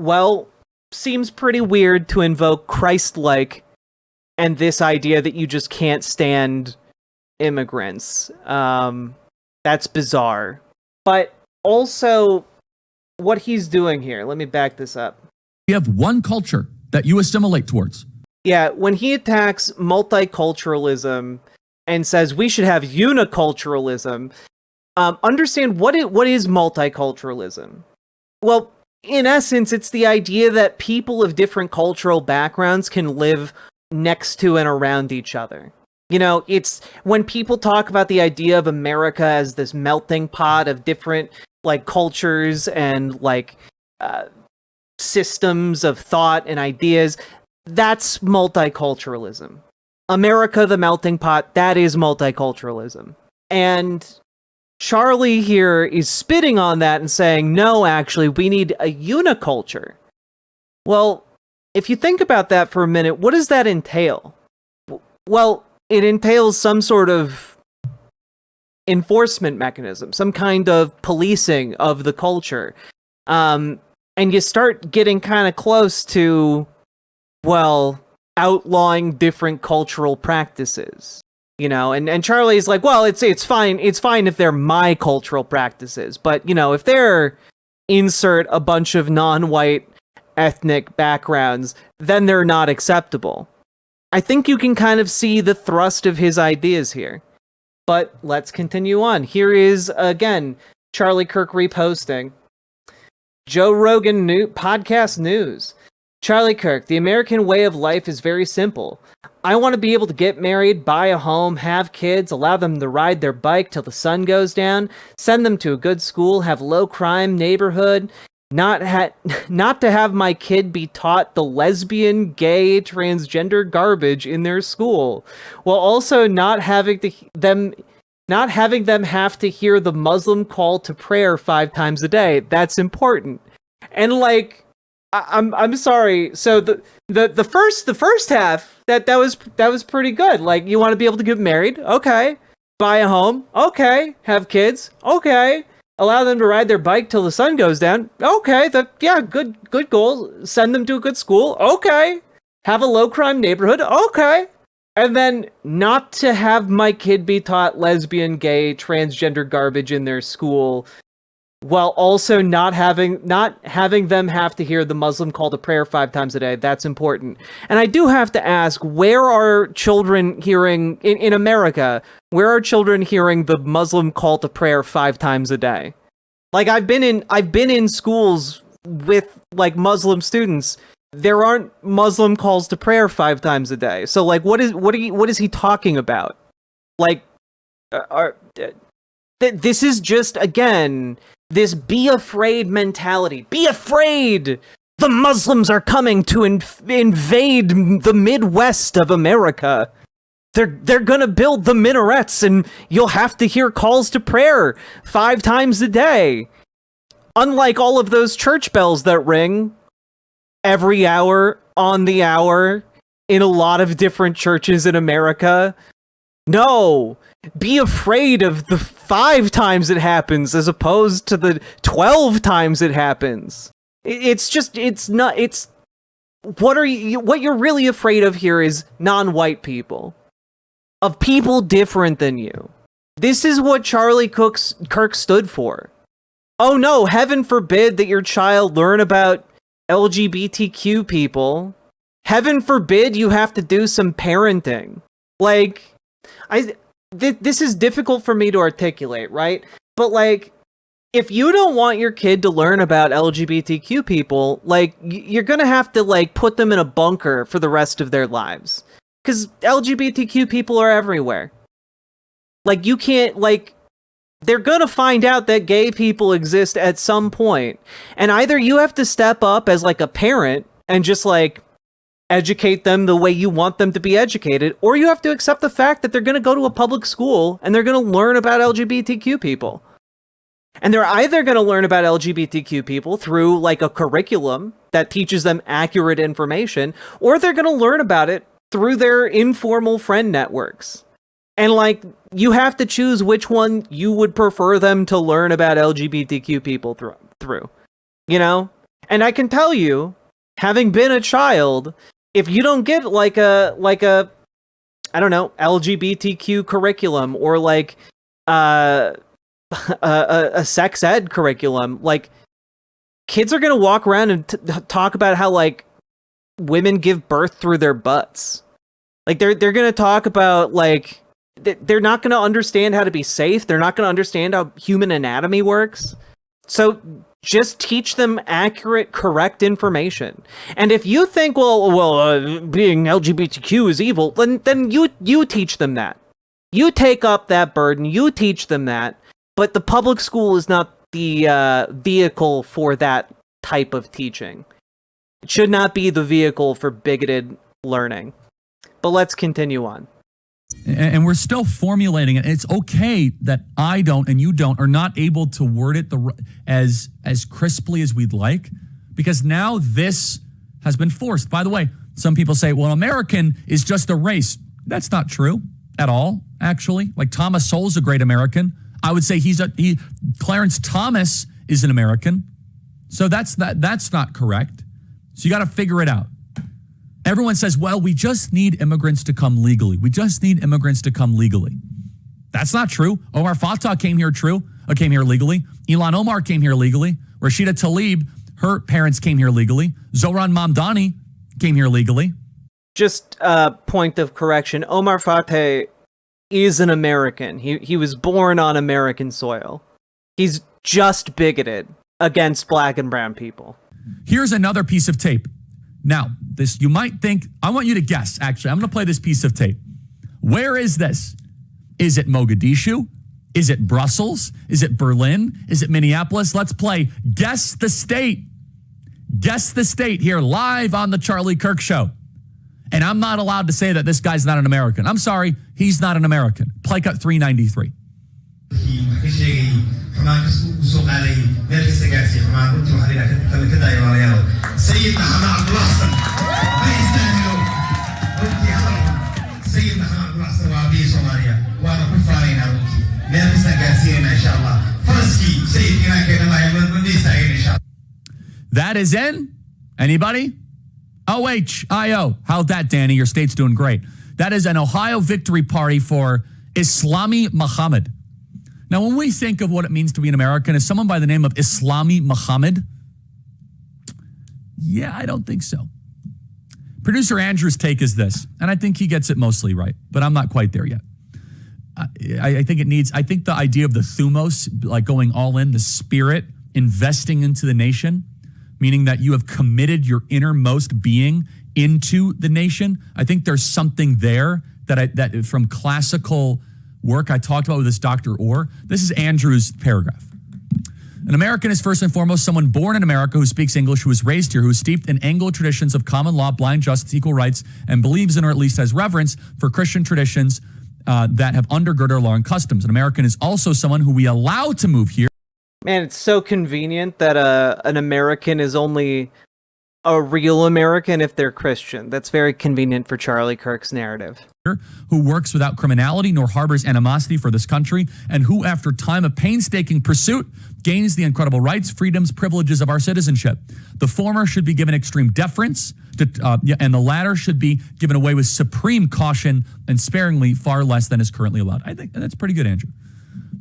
[SPEAKER 1] well, seems pretty weird to invoke Christ-like and this idea that you just can't stand immigrants. That's bizarre. But also, what he's doing here, let me back this up.
[SPEAKER 6] You have one culture that you assimilate towards.
[SPEAKER 1] Yeah, when he attacks multiculturalism and says we should have uniculturalism, understand what is multiculturalism? Well, in essence, it's the idea that people of different cultural backgrounds can live next to and around each other. You know, it's when people talk about the idea of America as this melting pot of different like cultures and like systems of thought and ideas, that's multiculturalism. America, the melting pot, that is multiculturalism. And Charlie here is spitting on that and saying, no, actually, we need a uniculture. Well, if you think about that for a minute, what does that entail? Well, it entails some sort of enforcement mechanism, some kind of policing of the culture. And you start getting kind of close to, well, outlawing different cultural practices. You know, and Charlie's like, well, it's fine if they're my cultural practices, but you know, if they're insert a bunch of non-white ethnic backgrounds, then they're not acceptable. I think you can kind of see the thrust of his ideas here. But let's continue on. Here is again Charlie Kirk reposting Joe Rogan podcast news. Charlie Kirk, the American way of life is very simple. I want to be able to get married, buy a home, have kids, allow them to ride their bike till the sun goes down, send them to a good school, have low crime neighborhood, not to have my kid be taught the lesbian, gay, transgender garbage in their school, while also not having them have to hear the Muslim call to prayer 5 times a day. That's important. And like, I'm sorry. So the first half that was pretty good. Like, you want to be able to get married, okay. Buy a home, okay. Have kids, okay. Allow them to ride their bike till the sun goes down, okay. Good goal. Send them to a good school, okay. Have a low crime neighborhood, okay. And then not to have my kid be taught lesbian, gay, transgender garbage in their school, while also not having them have to hear the Muslim call to prayer 5 times a day. That's important. And I do have to ask, where are children hearing in America? Where are children hearing the Muslim call to prayer 5 times a day? Like, I've been in schools with like Muslim students. There aren't Muslim calls to prayer 5 times a day. So like, what is he talking about? Like, this is just, again, this be afraid mentality. Be afraid! The Muslims are coming to invade the Midwest of America. They're gonna build the minarets and you'll have to hear calls to prayer 5 times a day. Unlike all of those church bells that ring every hour, on the hour, in a lot of different churches in America. No! Be afraid of the 5 times it happens as opposed to the 12 times it happens. What you're really afraid of here is non-white people. Of people different than you. This is what Charlie Kirk stood for. Oh no, heaven forbid that your child learn about LGBTQ people. Heaven forbid you have to do some parenting. Like, This is difficult for me to articulate, right? But like, if you don't want your kid to learn about LGBTQ people, like, you're gonna have to like put them in a bunker for the rest of their lives, because LGBTQ people are everywhere. Like, you can't, like, they're gonna find out that gay people exist at some point, and either you have to step up as like a parent and just like educate them the way you want them to be educated, or you have to accept the fact that they're gonna go to a public school and they're gonna learn about LGBTQ people. And they're either going to learn about LGBTQ people through like a curriculum that teaches them accurate information, or they're going to learn about it through their informal friend networks. And like, you have to choose which one you would prefer them to learn about LGBTQ people through, you know? And I can tell you, having been a child, if you don't get like a I don't know, LGBTQ curriculum, or like a sex ed curriculum, like, kids are gonna walk around and talk about how like women give birth through their butts. Like, they're gonna talk about like they're not gonna understand how to be safe. They're not gonna understand how human anatomy works. So just teach them accurate, correct information. And if you think, being LGBTQ is evil, then you teach them that. You take up that burden. You teach them that. But the public school is not the vehicle for that type of teaching. It should not be the vehicle for bigoted learning. But let's continue on.
[SPEAKER 6] And we're still formulating it. It's okay that I don't and you don't are not able to word it as crisply as we'd like, because now this has been forced. By the way, some people say, well, American is just a race. That's not true at all, actually. Like, Thomas Sowell's a great American. I would say Clarence Thomas is an American. So that's not correct. So you got to figure it out. Everyone says, well, we just need immigrants to come legally. We just need immigrants to come legally. That's not true. Omar Fatah came here legally. Ilhan Omar came here legally. Rashida Tlaib, her parents came here legally. Zohran Mamdani came here legally.
[SPEAKER 1] Just a point of correction. Omar Fatah is an American. He was born on American soil. He's just bigoted against black and brown people.
[SPEAKER 6] Here's another piece of tape. Now, this, you might think, I want you to guess, actually. I'm going to play this piece of tape. Where is this? Is it Mogadishu? Is it Brussels? Is it Berlin? Is it Minneapolis? Let's play Guess the State. Guess the State here live on the Charlie Kirk Show. And I'm not allowed to say that this guy's not an American. I'm sorry, he's not an American. Play cut 393. That is in. Anybody? OHIO. How's that, Danny? Your state's doing great. That is an Ohio victory party for Islami Muhammad. Now, when we think of what it means to be an American, is someone by the name of Islami Muhammad? Yeah, I don't think so. Producer Andrew's take is this, and I think he gets it mostly right, but I'm not quite there yet. I think the idea of the thumos, like going all in, the spirit, investing into the nation, meaning that you have committed your innermost being into the nation. I think there's something there that from classical work I talked about with this Dr. Orr. This is Andrew's paragraph. An American is first and foremost someone born in America who speaks English, who is raised here, who is steeped in Anglo traditions of common law, blind justice, equal rights, and believes in or at least has reverence for Christian traditions that have undergirded our law and customs. An American is also someone who we allow to move here.
[SPEAKER 1] Man, it's so convenient that an American is only a real American if they're Christian. That's very convenient for Charlie Kirk's narrative.
[SPEAKER 6] Who works without criminality nor harbors animosity for this country, and who, after time of painstaking pursuit, gains the incredible rights, freedoms, privileges of our citizenship. The former should be given extreme deference, and the latter should be given away with supreme caution and sparingly far less than is currently allowed. I think that's pretty good, Andrew.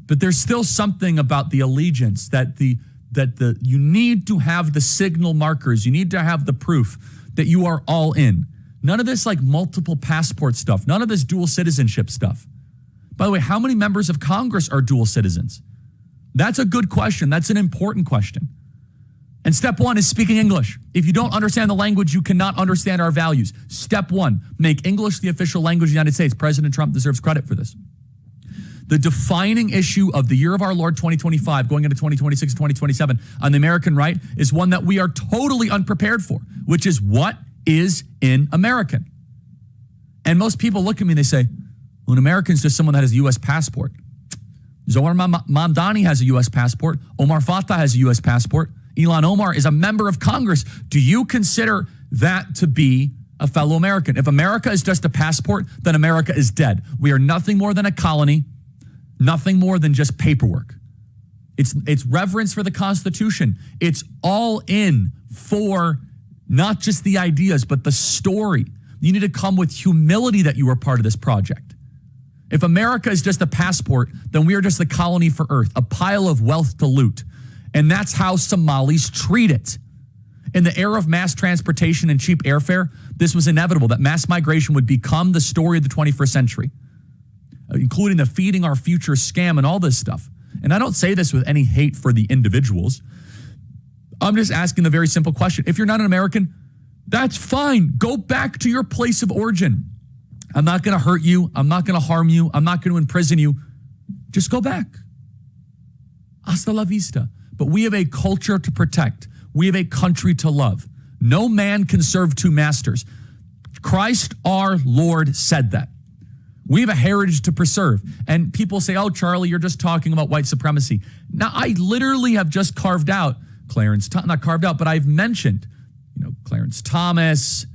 [SPEAKER 6] But there's still something about the allegiance that you need to have the signal markers. You need to have the proof that you are all in. None of this like multiple passport stuff. None of this dual citizenship stuff. By the way, how many members of Congress are dual citizens? That's a good question. That's an important question. And step one is speaking English. If you don't understand the language, you cannot understand our values. Step one, make English the official language of the United States. President Trump deserves credit for this. The defining issue of the year of our Lord 2025, going into 2026, 2027, on the American right is one that we are totally unprepared for, which is what is in American. And most people look at me and they say, well, an American is just someone that has a U.S. passport. Zohar Mamdani has a U.S. passport. Omar Fatah has a U.S. passport. Ilhan Omar is a member of Congress. Do you consider that to be a fellow American? If America is just a passport, then America is dead. We are nothing more than a colony, nothing more than just paperwork. It's reverence for the Constitution. It's all in for not just the ideas, but the story. You need to come with humility that you are part of this project. If America is just a passport, then we are just a colony for Earth, a pile of wealth to loot. And that's how Somalis treat it. In the era of mass transportation and cheap airfare, this was inevitable that mass migration would become the story of the 21st century, including the feeding our future scam and all this stuff. And I don't say this with any hate for the individuals. I'm just asking the very simple question. If you're not an American, that's fine. Go back to your place of origin. I'm not going to hurt you. I'm not going to harm you. I'm not going to imprison you. Just go back. Hasta la vista. But we have a culture to protect. We have a country to love. No man can serve two masters. Christ our Lord said that. We have a heritage to preserve. And people say, oh, Charlie, you're just talking about white supremacy. Now, I literally have just carved out not carved out, but I've mentioned, Clarence Thomas,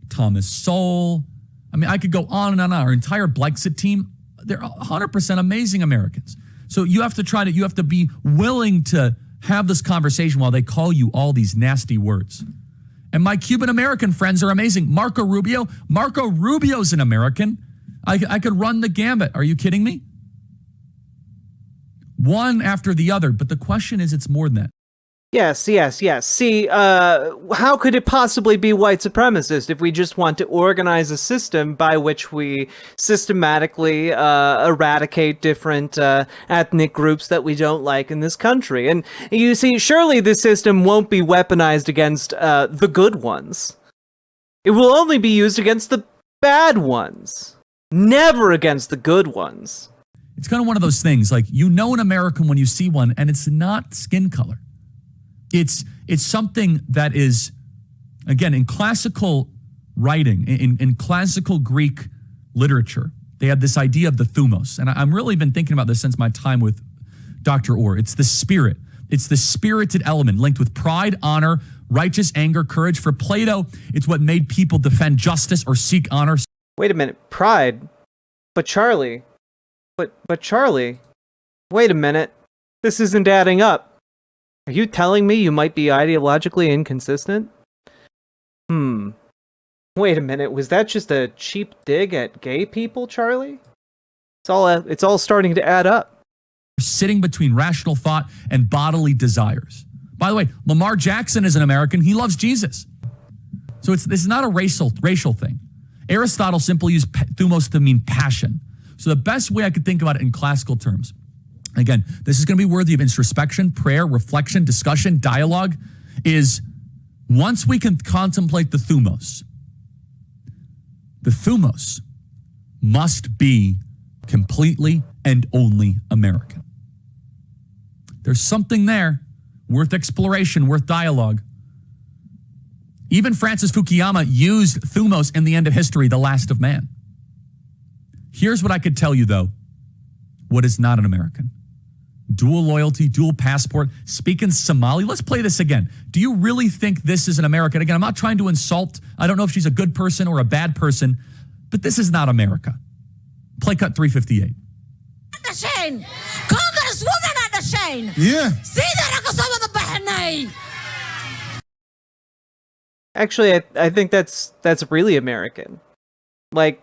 [SPEAKER 6] Thomas Sowell. I mean, I could go on and on. Our entire Brexit team, they're 100% amazing Americans. So you have to be willing to have this conversation while they call you all these nasty words. And my Cuban American friends are amazing. Marco Rubio's an American. I could run the gambit. Are you kidding me? One after the other. But the question is, it's more than that.
[SPEAKER 1] Yes. See, how could it possibly be white supremacist if we just want to organize a system by which we systematically eradicate different ethnic groups that we don't like in this country? And you see, surely this system won't be weaponized against the good ones. It will only be used against the bad ones, never against the good ones.
[SPEAKER 6] It's kind of one of those things, like, an American when you see one, and it's not skin color. It's something that is, again, in classical writing, in classical Greek literature, they had this idea of the thumos. And I'm really been thinking about this since my time with Dr. Orr. It's the spirit. It's the spirited element linked with pride, honor, righteous anger, courage. For Plato, it's what made people defend justice or seek honor.
[SPEAKER 1] Wait a minute, pride? But Charlie, wait a minute. This isn't adding up. Are you telling me you might be ideologically inconsistent? Wait a minute, was that just a cheap dig at gay people, Charlie? It's all starting to add up.
[SPEAKER 6] Sitting between rational thought and bodily desires. By the way, Lamar Jackson is an American. He loves Jesus. So this is not a racial thing. Aristotle simply used thumos to mean passion. So the best way I could think about it in classical terms, again, this is going to be worthy of introspection, prayer, reflection, discussion, dialogue, is once we can contemplate the thumos must be completely and only American. There's something there worth exploration, worth dialogue. Even Francis Fukuyama used thumos in The End of History, The Last of Man. Here's what I could tell you, though, what is not an American. Dual loyalty, dual passport, speaking Somali. Let's play this again. Do you really think this is an American? Again, I'm not trying to insult. I don't know if she's a good person or a bad person, but this is not America. Play cut 358.
[SPEAKER 11] Shane, Congresswoman at the Shane.
[SPEAKER 12] Yeah.
[SPEAKER 1] Actually, I think that's really American. Like,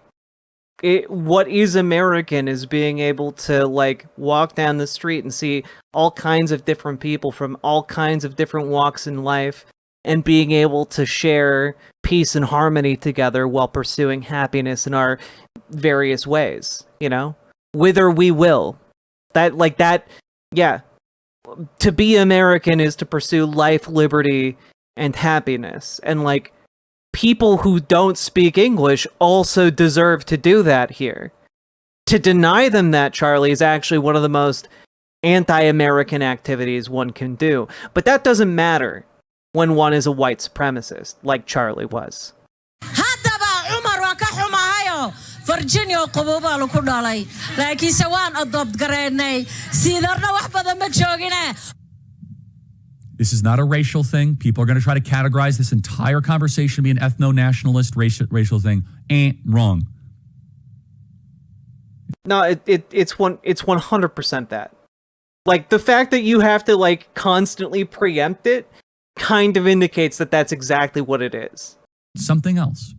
[SPEAKER 1] what is American is being able to, like, walk down the street and see all kinds of different people from all kinds of different walks in life and being able to share peace and harmony together while pursuing happiness in our various ways, you know? Whither we will. Yeah. To be American is to pursue life, liberty, and happiness. And, like, people who don't speak English also deserve to do that here. To deny them that, Charlie, is actually one of the most anti-American activities one can do. But that doesn't matter when one is a white supremacist, like Charlie was.
[SPEAKER 11] Virginia qaboobaa lagu dhalay laakiinse waan adopt gareynay siidarna wax badan ma joogine.
[SPEAKER 6] This is not a racial thing. People are going to try to categorize this entire conversation to be an ethno-nationalist racial thing. Wrong.
[SPEAKER 1] No, it's 100% that. Like, the fact that you have to, like, constantly preempt it kind of indicates that that's exactly what it is.
[SPEAKER 6] Something else.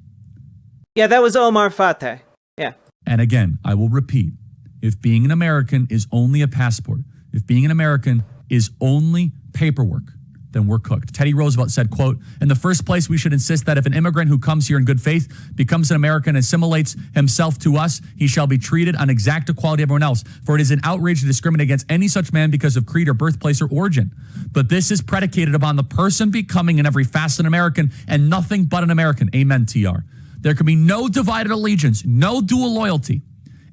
[SPEAKER 1] Yeah, that was Omar Fateh. Yeah.
[SPEAKER 6] And again, I will repeat, if being an American is only a passport, if being an American is only paperwork, then we're cooked. Teddy Roosevelt said, quote, in the first place, we should insist that if an immigrant who comes here in good faith becomes an American and assimilates himself to us, he shall be treated on exact equality of everyone else. For it is an outrage to discriminate against any such man because of creed or birthplace or origin. But this is predicated upon the person becoming in every facet an American and nothing but an American. Amen, TR. There can be no divided allegiance, no dual loyalty.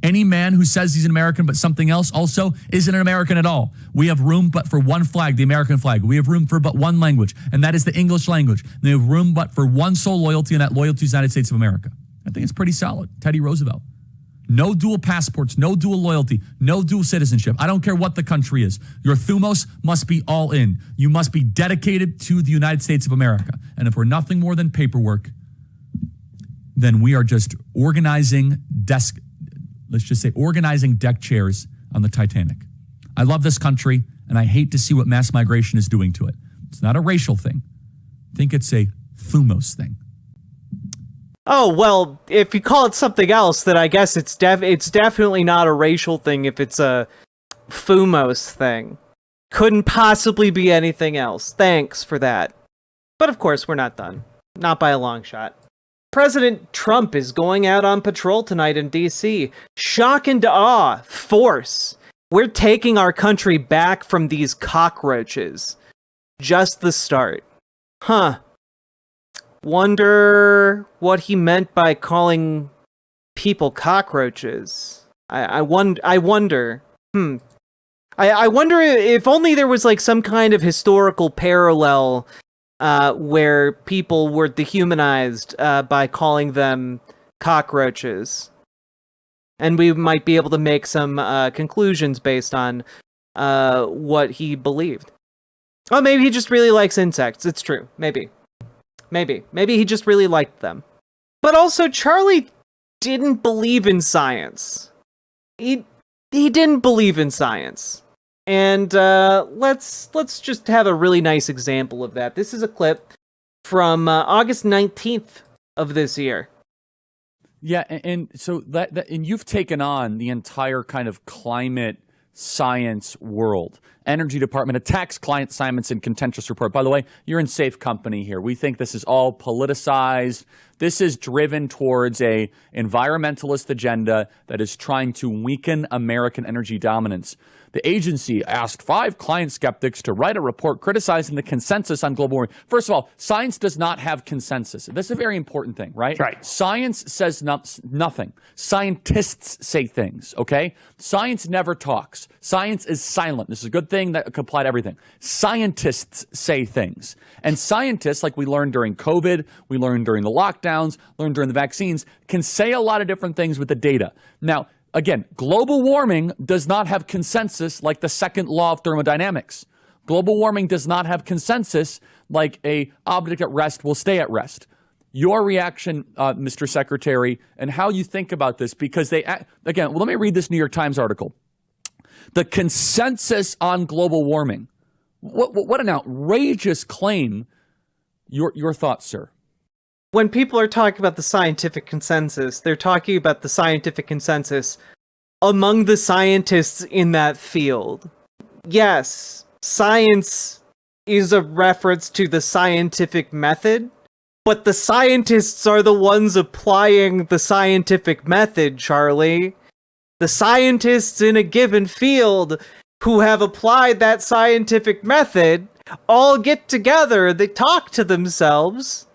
[SPEAKER 6] Any man who says he's an American but something else also isn't an American at all. We have room but for one flag, the American flag. We have room for but one language, and that is the English language. We have room but for one sole loyalty, and that loyalty is the United States of America. I think it's pretty solid. Teddy Roosevelt. No dual passports, no dual loyalty, no dual citizenship. I don't care what the country is. Your thumos must be all in. You must be dedicated to the United States of America. And if we're nothing more than paperwork, then we are just organizing deck chairs on the Titanic. I love this country, and I hate to see what mass migration is doing to it. It's not a racial thing. I think it's a thumos thing.
[SPEAKER 1] Oh, well, if you call it something else, then I guess it's definitely not a racial thing if it's a thumos thing. Couldn't possibly be anything else. Thanks for that. But of course, we're not done. Not by a long shot. President Trump is going out on patrol tonight in D.C. Shock and awe. Force. We're taking our country back from these cockroaches. Just the start. Huh. Wonder what he meant by calling people cockroaches. I wonder. I wonder if only there was like some kind of historical parallel where people were dehumanized by calling them cockroaches. And we might be able to make some conclusions based on what he believed. Oh, maybe he just really likes insects. It's true. Maybe he just really liked them. But also, Charlie didn't believe in science. He didn't believe in science. And let's just have a really nice example of that. This is a clip from August 19th of this year.
[SPEAKER 5] Yeah, and so and you've taken on the entire kind of climate science world. Energy Department attacks client assignments in contentious report. By the way, you're in safe company here. We think this is all politicized. This is driven towards a environmentalist agenda that is trying to weaken American energy dominance. The agency asked 5 client skeptics to write a report criticizing the consensus on global warming. First of all, science does not have consensus. That's a very important thing, right?
[SPEAKER 2] Right.
[SPEAKER 5] Science says nothing. Scientists say things, okay? Science never talks. Science is silent. This is a good thing that can apply to everything. Scientists say things. And scientists, like we learned during COVID, we learned during the lockdowns, learned during the vaccines, can say a lot of different things with the data. Now, again, global warming does not have consensus like the second law of thermodynamics. Global warming does not have consensus like a object at rest will stay at rest. Your reaction, Mr. Secretary, and how you think about this, because again, let me read this New York Times article. The consensus on global warming. What an outrageous claim. Your thoughts, sir?
[SPEAKER 1] When people are talking about the scientific consensus, they're talking about the scientific consensus among the scientists in that field. Yes, science is a reference to the scientific method, but the scientists are the ones applying the scientific method, Charlie. The scientists in a given field who have applied that scientific method all get together, they talk to themselves,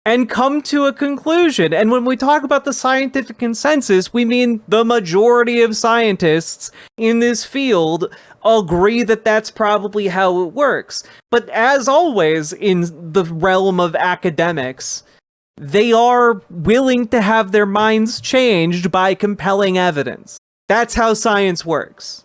[SPEAKER 1] and come to a conclusion. And when we talk about the scientific consensus, we mean the majority of scientists in this field agree that that's probably how it works. But as always in the realm of academics, they are willing to have their minds changed by compelling evidence. That's how science works.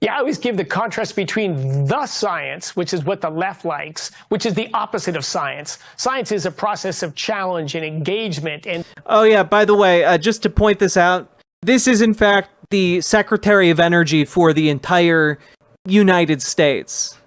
[SPEAKER 12] Yeah, I always give the contrast between the science, which is what the left likes, which is the opposite of science. Science is a process of challenge and engagement. And
[SPEAKER 1] oh yeah, by the way, just to point this out, this is in fact the Secretary of Energy for the entire United States.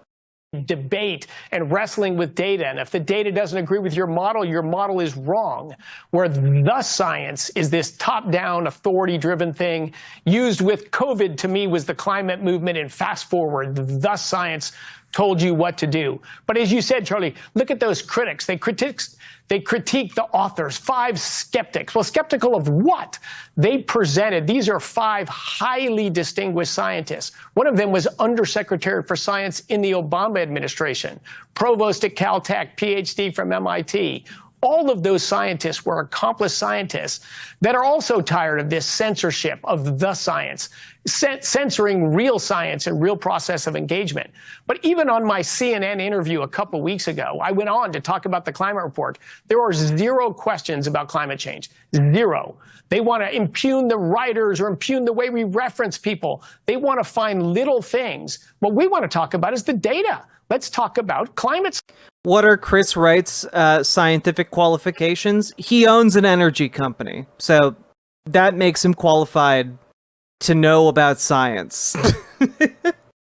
[SPEAKER 12] Debate and wrestling with data. And if the data doesn't agree with your model is wrong. Where the science is this top-down, authority-driven thing used with COVID, to me, was the climate movement. And fast forward, the science told you what to do. But as you said, Charlie, look at those critics. They critique the authors, 5 skeptics. Well, skeptical of what? They presented, these are 5 highly distinguished scientists. One of them was Undersecretary for Science in the Obama administration, provost at Caltech, PhD from MIT. All of those scientists were accomplished scientists that are also tired of this censorship of the science, censoring real science and real process of engagement. But even on my CNN interview a couple weeks ago, I went on to talk about the climate report. There are 0 questions about climate change. 0. They want to impugn the writers or impugn the way we reference people. They want to find little things. What we want to talk about is the data. Let's talk about climate.
[SPEAKER 1] What are Chris Wright's scientific qualifications? He owns an energy company, so that makes him qualified to know about science.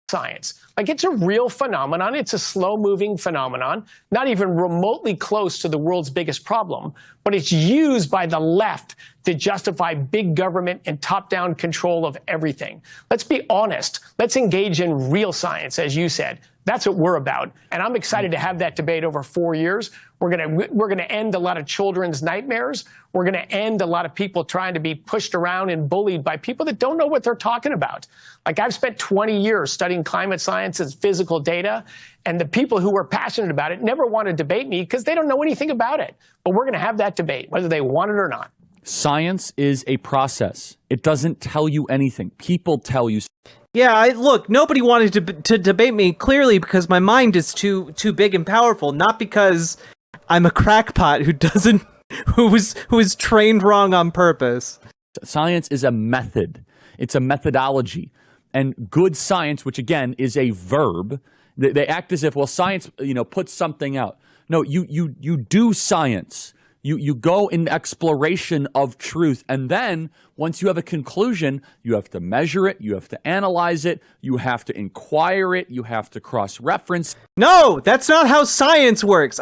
[SPEAKER 12] Science. Like, it's a real phenomenon. It's a slow-moving phenomenon, not even remotely close to the world's biggest problem, but it's used by the left to justify big government and top-down control of everything. Let's be honest. Let's engage in real science, as you said. That's what we're about. And I'm excited to have that debate over 4 years. We're going to end a lot of children's nightmares. We're going to end a lot of people trying to be pushed around and bullied by people that don't know what they're talking about. Like, I've spent 20 years studying climate science and physical data, and the people who were passionate about it never want to debate me because they don't know anything about it. But we're going to have that debate, whether they want it or not.
[SPEAKER 5] Science is a process. It doesn't tell you anything. People tell you.
[SPEAKER 1] Yeah, look, nobody wanted to debate me, clearly because my mind is too big and powerful, not because I'm a crackpot who was trained wrong on purpose.
[SPEAKER 5] Science is a method. It's a methodology. And good science, which again is a verb, they act as if, well, science, puts something out. No, you do science. You go in exploration of truth. And then once you have a conclusion, you have to measure it. You have to analyze it. You have to inquire it. You have to cross-reference.
[SPEAKER 1] No, that's not how science works.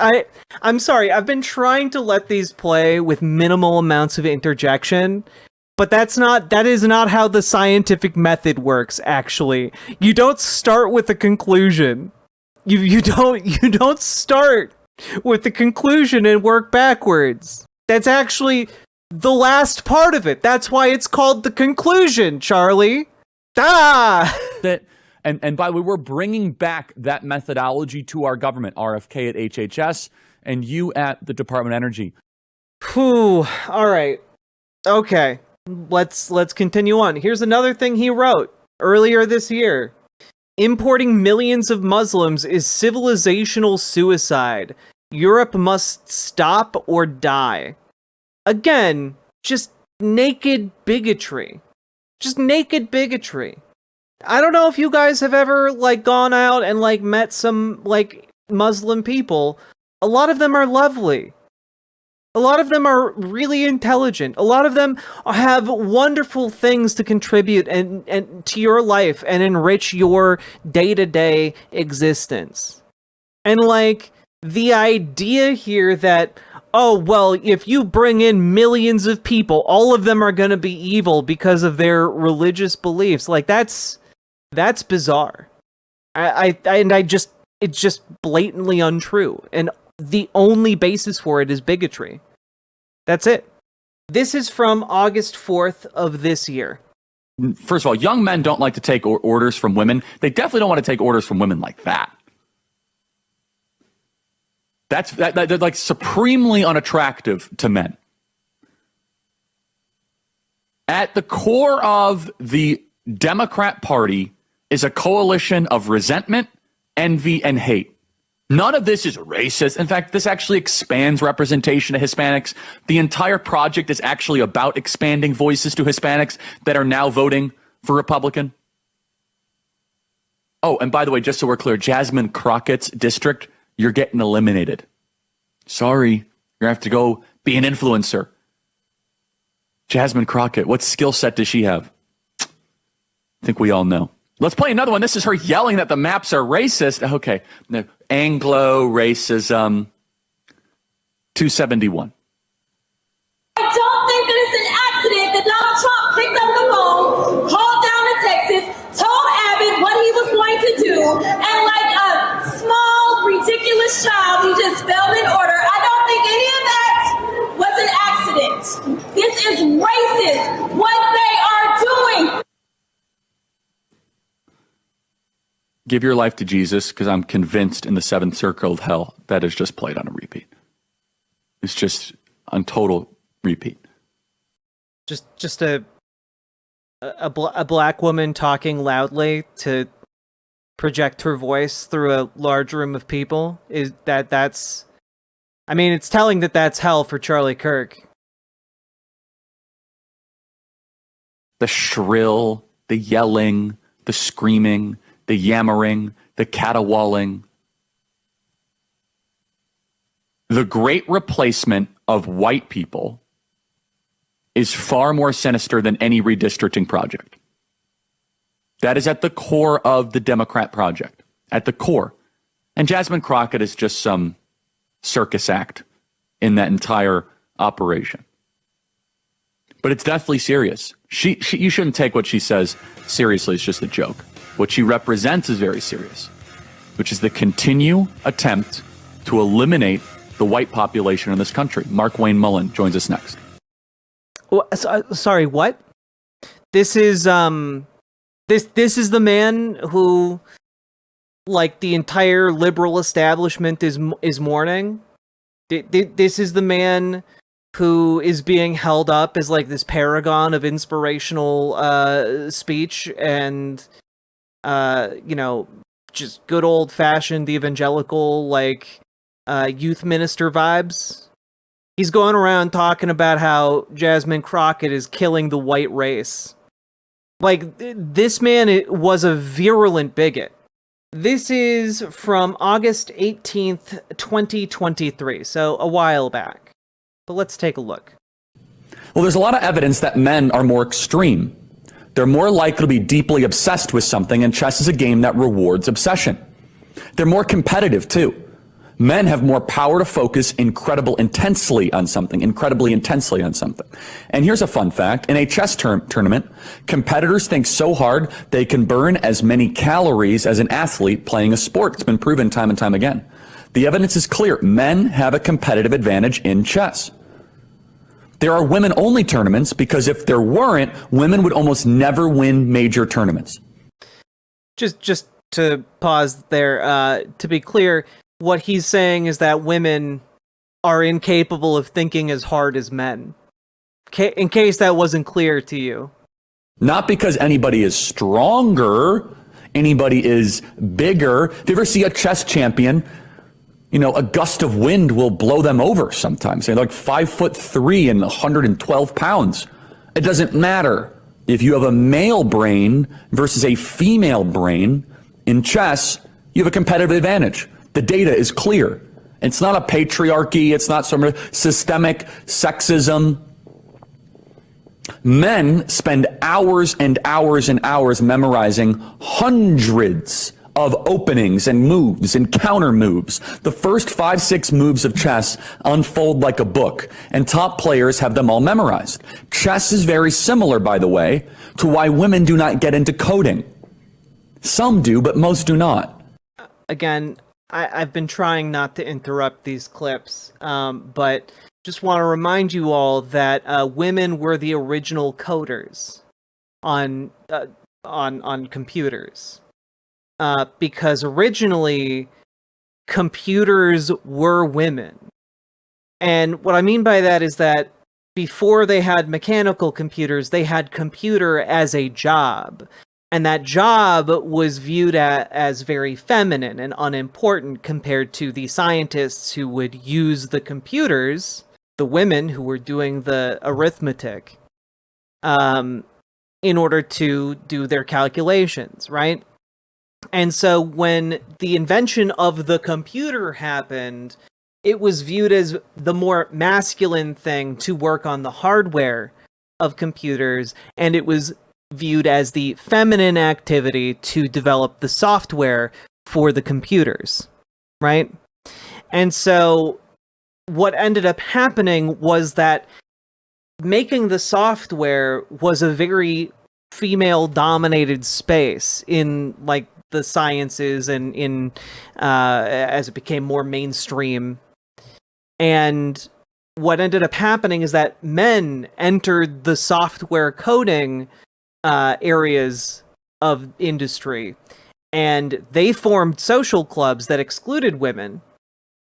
[SPEAKER 1] I'm sorry. I've been trying to let these play with minimal amounts of interjection, but that is not how the scientific method works, actually. You don't start with a conclusion. You don't start with the conclusion and work backwards. That's actually the last part of it. That's why it's called the conclusion, Charlie.
[SPEAKER 5] And by the way, we're bringing back that methodology to our government, RFK at HHS and you at the Department of Energy.
[SPEAKER 1] Whew. All right. Okay. Let's continue on. Here's another thing he wrote earlier this year. Importing millions of Muslims is civilizational suicide. Europe must stop or die. Again, just naked bigotry. Just naked bigotry. I don't know if you guys have ever gone out and met some Muslim people. A lot of them are lovely. A lot of them are really intelligent. A lot of them have wonderful things to contribute and to your life and enrich your day-to-day existence. And the idea here that, oh, well, if you bring in millions of people, all of them are going to be evil because of their religious beliefs. That's bizarre. I it's just blatantly untrue. And the only basis for it is bigotry. That's it. This is from August 4th of this year.
[SPEAKER 5] First of all, young men don't like to take orders from women. They definitely don't want to take orders from women like that. They're like supremely unattractive to men. At the core of the Democrat Party is a coalition of resentment, envy, and hate. None of this is racist. In fact, this actually expands representation of Hispanics. The entire project is actually about expanding voices to Hispanics that are now voting for Republican. Oh, and by the way, just so we're clear, Jasmine Crockett's district, you're getting eliminated. Sorry, you're going to have to go be an influencer. Jasmine Crockett, what skill set does she have? I think we all know. Let's play another one. This is her yelling that the maps are racist. Okay. Anglo racism. 271.
[SPEAKER 13] I don't think that it's an accident that Donald Trump picked up the phone, called down to Texas, told Abbott what he was going to do, and like a small, ridiculous child, he just fell in order. I don't think any of that was an accident. This is racist, what they are doing.
[SPEAKER 5] Give your life to Jesus, because I'm convinced in the seventh circle of hell that is just played on a repeat. It's just on total repeat.
[SPEAKER 1] Just a black woman talking loudly to project her voice through a large room of people. That's I mean, it's telling that that's hell for Charlie Kirk.
[SPEAKER 5] The shrill, the yelling, the screaming, the yammering, the caterwauling. The great replacement of white people is far more sinister than any redistricting project. That is at the core of the Democrat project, at the core. And Jasmine Crockett is just some circus act in that entire operation. But it's deathly serious. You shouldn't take what she says seriously. It's just a joke. What she represents is very serious, which is the continued attempt to eliminate the white population in this country. Mark Wayne Mullen joins us next.
[SPEAKER 1] Sorry, what? This is this is the man who, like, the entire liberal establishment is mourning. This is the man who is being held up as like this paragon of inspirational speech and just good old fashioned evangelical like youth minister vibes. He's going around talking about how Jasmine Crockett is killing the white race. Like, this man was a virulent bigot. This is from August 18th, 2023, so a while back. But let's take a look.
[SPEAKER 5] Well, there's a lot of evidence that men are more extreme. They're more likely to be deeply obsessed with something, and chess is a game that rewards obsession. They're more competitive, too. Men have more power to focus incredibly intensely on something. And here's a fun fact. In a chess tournament, competitors think so hard they can burn as many calories as an athlete playing a sport. It's been proven time and time again. The evidence is clear. Men have a competitive advantage in chess. There are women-only tournaments because if there weren't, women would almost never win major tournaments.
[SPEAKER 1] Just to pause there, to be clear, what he's saying is that women are incapable of thinking as hard as men. In case that wasn't clear to you.
[SPEAKER 5] Not because anybody is stronger, anybody is bigger. If you ever see a chess champion, a gust of wind will blow them over sometimes. They're like 5'3" and 112 pounds. It doesn't matter. If you have a male brain versus a female brain in chess, you have a competitive advantage. The data is clear. It's not a patriarchy. It's not some systemic sexism. Men spend hours and hours and hours memorizing hundreds of openings and moves and counter moves. The first 5-6 moves of chess unfold like a book, and top players have them all memorized. Chess is very similar, by the way, to why women do not get into coding. Some do, but most do not.
[SPEAKER 1] Again, I've been trying not to interrupt these clips, but just want to remind you all that women were the original coders on computers, because originally computers were women. And what I mean by that is that before they had mechanical computers, they had computer as a job. And that job was viewed as very feminine and unimportant compared to the scientists who would use the computers, the women who were doing the arithmetic, in order to do their calculations, right? And so when the invention of the computer happened, it was viewed as the more masculine thing to work on the hardware of computers, and it was viewed as the feminine activity to develop the software for the computers, right? And so what ended up happening was that making the software was a very female-dominated space in, like, the sciences and in as it became more mainstream. And what ended up happening is that men entered the software coding areas of industry, and they formed social clubs that excluded women.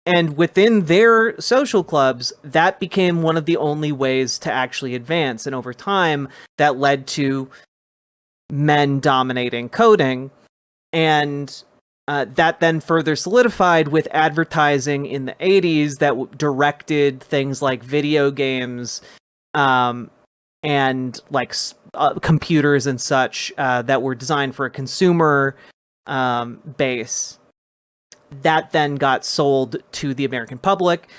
[SPEAKER 1] And within their social clubs, that became one of the only ways to actually advance. And over time, that led to men dominating coding. And that then further solidified with advertising in the 80s that directed things like video games and like computers and such that were designed for a consumer base. That then got sold to the American public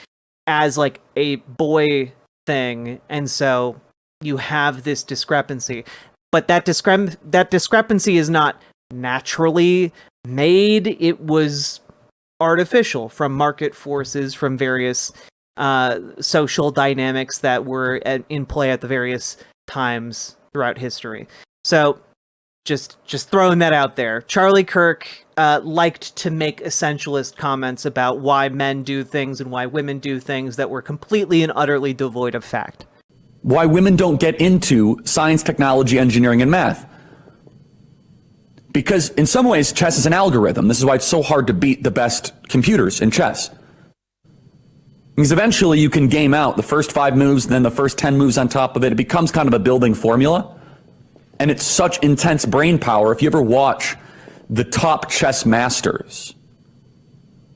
[SPEAKER 1] as like a boy thing. And so you have this discrepancy. But that discrepancy is not naturally made. It was artificial from market forces, from various social dynamics that were in play at the various times throughout history. So just throwing that out there. Charlie Kirk liked to make essentialist comments about why men do things and why women do things that were completely and utterly devoid of fact.
[SPEAKER 5] Why women don't get into science, technology, engineering, and math. Because in some ways, chess is an algorithm. This is why it's so hard to beat the best computers in chess. Because eventually you can game out the first 5 moves, and then the first 10 moves on top of it. It becomes kind of a building formula. And it's such intense brain power. If you ever watch the top chess masters,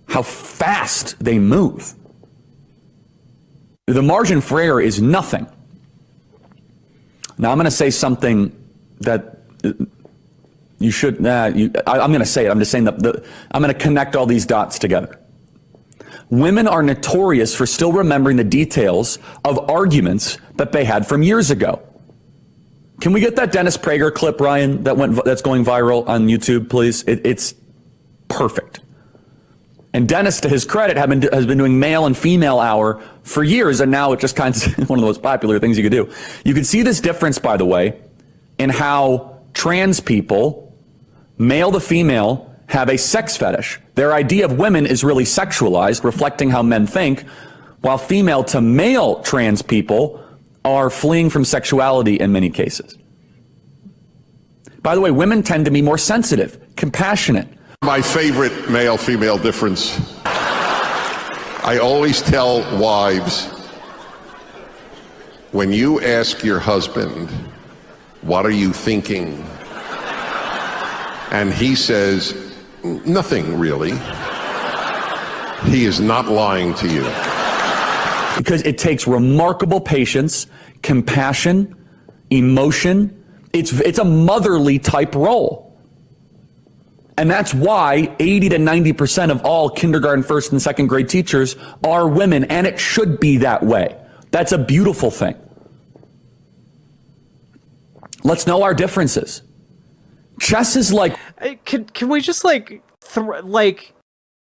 [SPEAKER 5] how fast they move. The margin for error is nothing. Now I'm going to say something that you should, I'm going to say it. I'm just saying that I'm going to connect all these dots together. Women are notorious for still remembering the details of arguments that they had from years ago. Can we get that Dennis Prager clip, Ryan, that's going viral on YouTube, please? It's perfect. And Dennis, to his credit, has been doing male and female hour for years, and now it just kind of one of the most popular things you could do. You can see this difference, by the way, in how trans people, male to female, have a sex fetish. Their idea of women is really sexualized, reflecting how men think, while female to male trans people are fleeing from sexuality in many cases. By the way, women tend to be more sensitive, compassionate.
[SPEAKER 14] My favorite male-female difference, I always tell wives, when you ask your husband, what are you thinking? And he says, nothing really. He is not lying to you.
[SPEAKER 5] Because it takes remarkable patience, compassion, emotion. It's a motherly type role. And that's why 80 to 90% of all kindergarten, first and second grade teachers are women, and it should be that way. That's a beautiful thing. Let's know our differences. Chess is like...
[SPEAKER 1] Can we just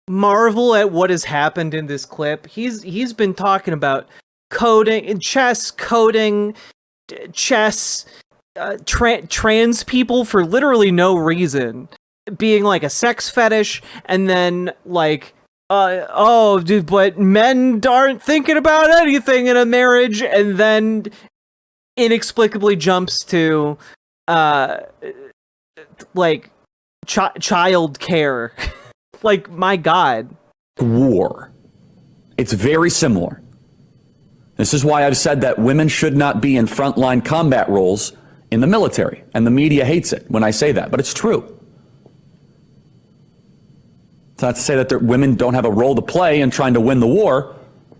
[SPEAKER 1] marvel at what has happened in this clip? He's been talking about coding, chess, trans people for literally no reason. being like a sex fetish, and then like, oh, dude, but men aren't thinking about anything in a marriage, and then inexplicably jumps to like child care. Like, my God.
[SPEAKER 5] War. It's very similar. This is why I've said that women should not be in frontline combat roles in the military, and the media hates it when I say that, but it's true. It's not to say that women don't have a role to play in trying to win the war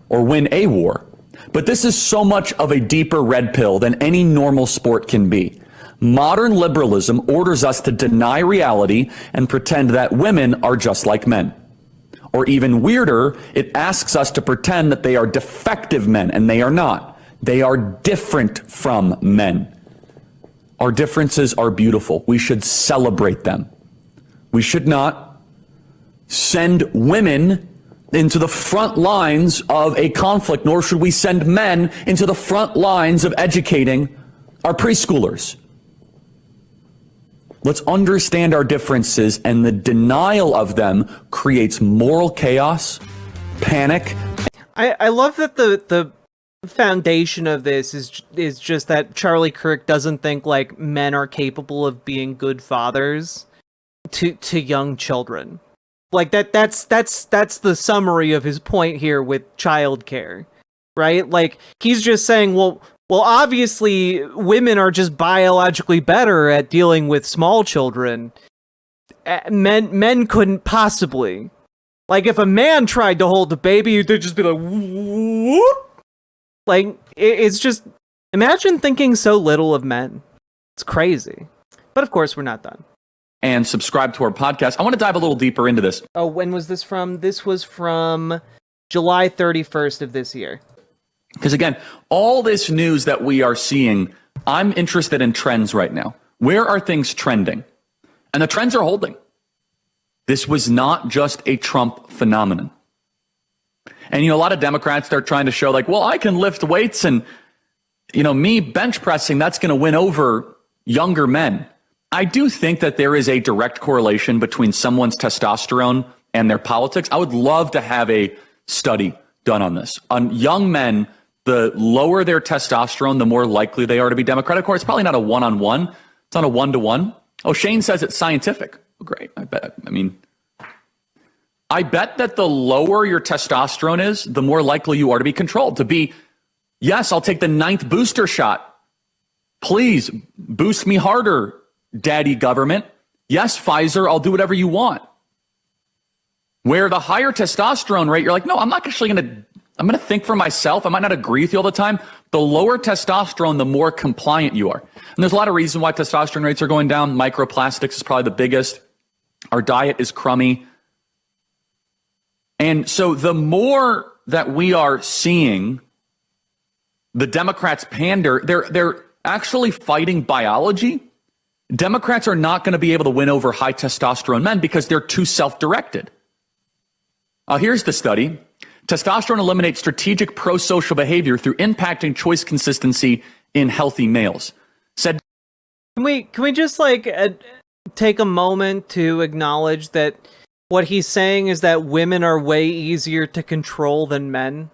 [SPEAKER 5] or win a war, but this is so much of a deeper red pill than any normal sport can be. Modern liberalism orders us to deny reality and pretend that women are just like men. Or even weirder, it asks us to pretend that they are defective men, and they are not. They are different from men. Our differences are beautiful. We should celebrate them. We should not send women into the front lines of a conflict, nor should we send men into the front lines of educating our preschoolers. Let's understand our differences, and the denial of them creates moral chaos, panic.
[SPEAKER 1] I love that the foundation of this is just that Charlie Kirk doesn't think like men are capable of being good fathers to young children. Like that's the summary of his point here with childcare, right? Like, he's just saying, well, obviously, women are just biologically better at dealing with small children. Men couldn't possibly. Like, if a man tried to hold the baby, they'd just be like, whoop. Like, it's just, imagine thinking so little of men. It's crazy. But of course, we're not done.
[SPEAKER 5] And subscribe to our podcast. I want to dive a little deeper into this.
[SPEAKER 1] Oh, when was this from? This was from July 31st of this year.
[SPEAKER 5] Because again, all this news that we are seeing, I'm interested in trends right now. Where are things trending? And the trends are holding. This was not just a Trump phenomenon. And, a lot of Democrats, they're trying to show like, well, I can lift weights and, me bench pressing, that's going to win over younger men. I do think that there is a direct correlation between someone's testosterone and their politics. I would love to have a study done on this. On young men, the lower their testosterone, the more likely they are to be Democratic. Of course, it's probably not a one-on-one. It's not a one-to-one. Oh, Shane says it's scientific. Great. I bet that the lower your testosterone is, the more likely you are to be controlled. To be, yes, I'll take the 9th booster shot. Please boost me harder, daddy government. Yes, Pfizer, I'll do whatever you want. Where the higher testosterone rate, you're like, no, I'm not actually I'm going to think for myself. I might not agree with you all the time. The lower testosterone, the more compliant you are. And there's a lot of reasons why testosterone rates are going down. Microplastics is probably the biggest. Our diet is crummy. And so the more that we are seeing the Democrats pander, they're actually fighting biology. Democrats are not going to be able to win over high testosterone men because they're too self-directed. Here's the study. Testosterone eliminates strategic pro-social behavior through impacting choice consistency in healthy males. Said.
[SPEAKER 1] Can we just like take a moment to acknowledge that what he's saying is that women are way easier to control than men?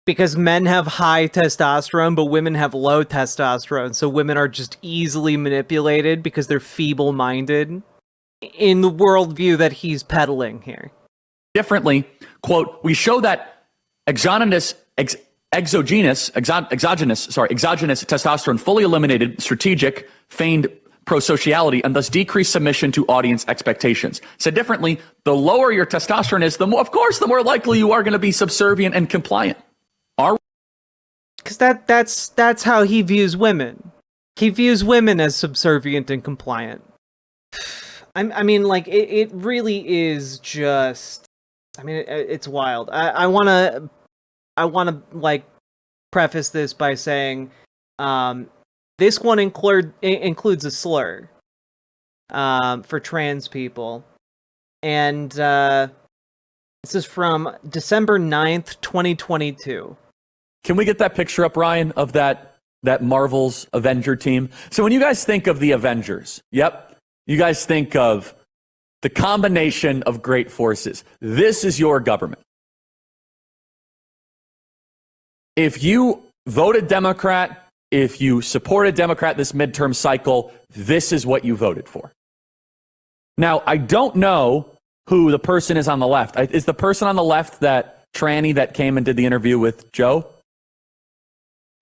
[SPEAKER 1] Because men have high testosterone, but women have low testosterone. So women are just easily manipulated because they're feeble-minded in the worldview that he's peddling here.
[SPEAKER 5] Differently, quote, we show that exogenous testosterone fully eliminated strategic, feigned prosociality and thus decreased submission to audience expectations. Said differently, the lower your testosterone is, the more likely you are going to be subservient and compliant.
[SPEAKER 1] Because that's how he views women. He views women as subservient and compliant. I mean, like, it really is just. I mean, it's wild. I wanna like preface this by saying, this one includes a slur, for trans people, and this is from December 9th, 2022.
[SPEAKER 5] Can we get that picture up, Ryan, of that Marvel's Avenger team? So when you guys think of the Avengers, yep, you guys think of The combination of great forces. This is your government. If you voted Democrat, if you supported Democrat this midterm cycle, this is what you voted for. Now, I don't know who the person is on the left. Is the person on the left that tranny that came and did the interview with Joe?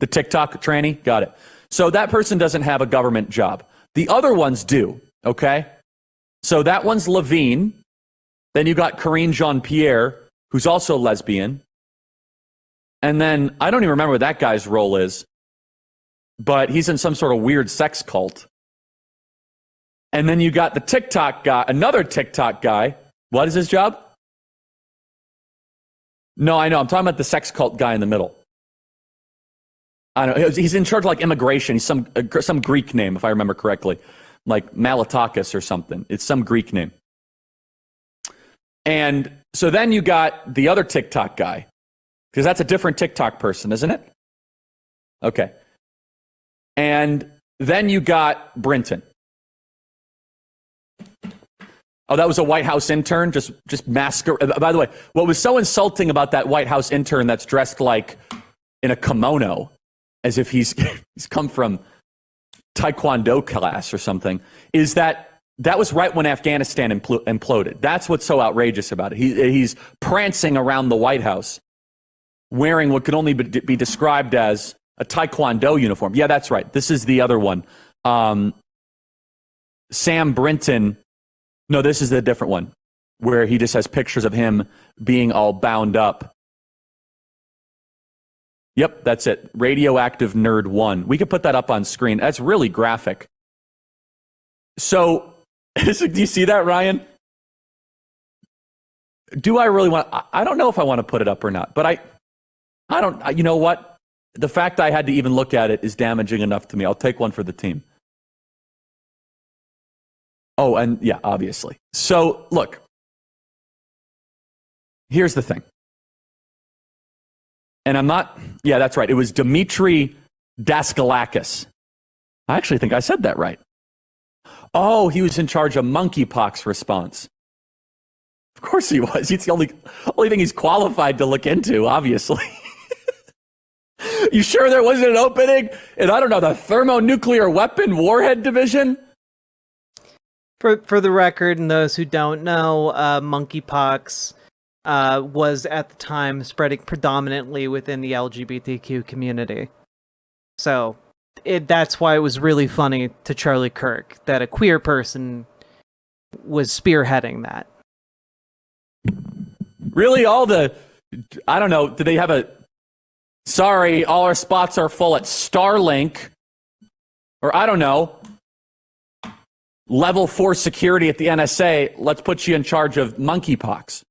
[SPEAKER 5] The TikTok tranny? Got it. So that person doesn't have a government job. The other ones do, okay? So that one's Levine. Then you got Karine Jean-Pierre, who's also lesbian. And then, I don't even remember what that guy's role is, but he's in some sort of weird sex cult. And then you got the TikTok guy, another TikTok guy. What is his job? No, I know. I'm talking about the sex cult guy in the middle. I don't know. He's in charge of like immigration. He's some Greek name, if I remember correctly. Like Malatakis or something. It's some Greek name. And so then you got the other TikTok guy, because that's a different TikTok person, isn't it? Okay. And then you got Brinton. Oh, that was a White House intern, just masquerade. By the way, what was so insulting about that White House intern that's dressed like in a kimono, as if he's come from Taekwondo class or something, is that was right when Afghanistan imploded. That's what's so outrageous about it. He's prancing around the White House wearing what could only be described as a Taekwondo uniform. Yeah, that's right. This is the other one. Sam Brinton. No, this is a different one where he just has pictures of him being all bound up. Yep, that's it. Radioactive Nerd 1. We could put that up on screen. That's really graphic. So, do you see that, Ryan? Do I really want to? I don't know if I want to put it up or not, but I don't, you know what? The fact I had to even look at it is damaging enough to me. I'll take one for the team. Oh, and yeah, obviously. So, look, here's the thing. And I'm not, yeah, that's right. It was Dmitry Daskalakis. I actually think I said that right. Oh, he was in charge of monkeypox response. Of course he was. It's the only thing he's qualified to look into, obviously. You sure there wasn't an opening in, I don't know, the thermonuclear weapon warhead division?
[SPEAKER 1] For the record, and those who don't know, monkeypox was at the time spreading predominantly within the LGBTQ community. So that's why it was really funny to Charlie Kirk that a queer person was spearheading that.
[SPEAKER 5] Really, I don't know, do they have sorry, all our spots are full at Starlink, or I don't know, level 4 security at the NSA, let's put you in charge of monkeypox.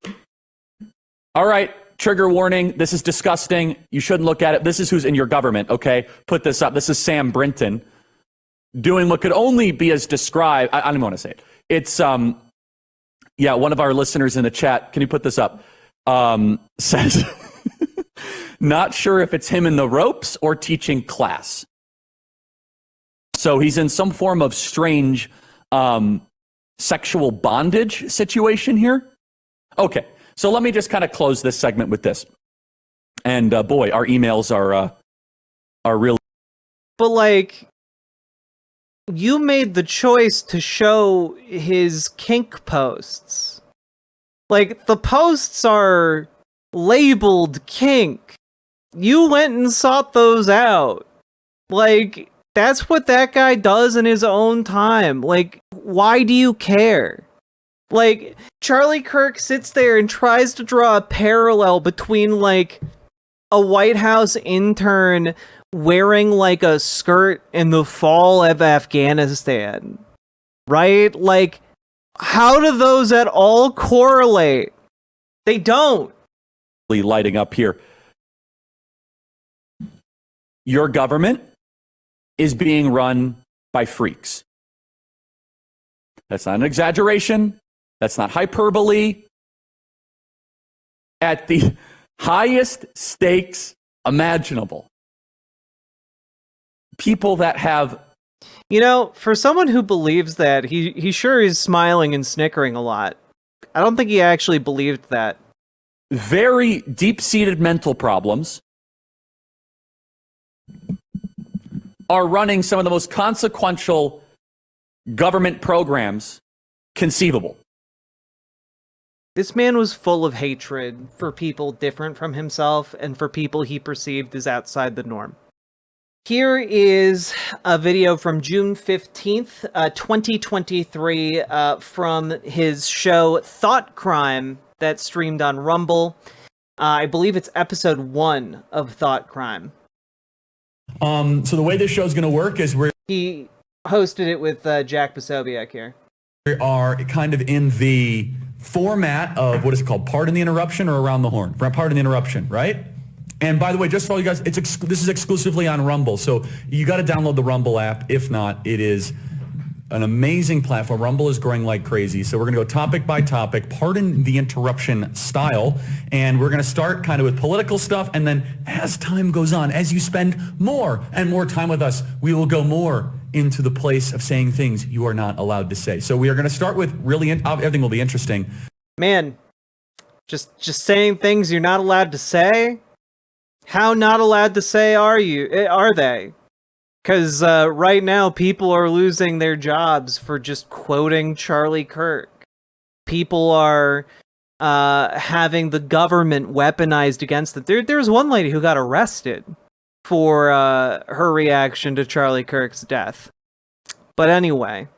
[SPEAKER 5] All right, trigger warning, this is disgusting, you shouldn't look at it, this is who's in your government, okay? Put this up, this is Sam Brinton, doing what could only be as described, I don't even want to say it. It's, yeah, one of our listeners in the chat, can you put this up? Says, not sure if it's him in the ropes or teaching class. So he's in some form of strange sexual bondage situation here. Okay, so let me just kind of close this segment with this. And boy, our emails are really.
[SPEAKER 1] But like, you made the choice to show his kink posts. Like, the posts are labeled kink. You went and sought those out. Like, that's what that guy does in his own time. Like, why do you care? Like, Charlie Kirk sits there and tries to draw a parallel between, like, a White House intern wearing, like, a skirt in the fall of Afghanistan. Right? Like, how do those at all correlate? They don't.
[SPEAKER 5] Lighting up here. Your government is being run by freaks. That's not an exaggeration. That's not hyperbole. At the highest stakes imaginable. People that have
[SPEAKER 1] You know, for someone who believes that, he sure is smiling and snickering a lot. I don't think he actually believed that.
[SPEAKER 5] Very deep-seated mental problems are running some of the most consequential government programs conceivable.
[SPEAKER 1] This man was full of hatred for people different from himself and for people he perceived as outside the norm. Here is a video from June 15th, 2023, from his show Thought Crime that streamed on Rumble. I believe it's episode 1 of Thought Crime.
[SPEAKER 6] So the way this show's going to work is
[SPEAKER 1] he hosted it with Jack Posobiec here.
[SPEAKER 6] We are kind of in the format of what is it called? Pardon the interruption or around the horn? Pardon the interruption, right? And by the way, just for all you guys, this is exclusively on Rumble, so you got to download the Rumble app. If not, it is an amazing platform. Rumble is growing like crazy, so we're going to go topic by topic, pardon the interruption style, and we're going to start kind of with political stuff, and then as time goes on, as you spend more and more time with us, we will go more into the place of saying things you are not allowed to say. So we are going to start with everything will be interesting.
[SPEAKER 1] Man, just saying things you're not allowed to say? How not allowed to say are they? Because right now people are losing their jobs for just quoting Charlie Kirk. People are having the government weaponized against them. There was one lady who got arrested for her reaction to Charlie Kirk's death. But anyway.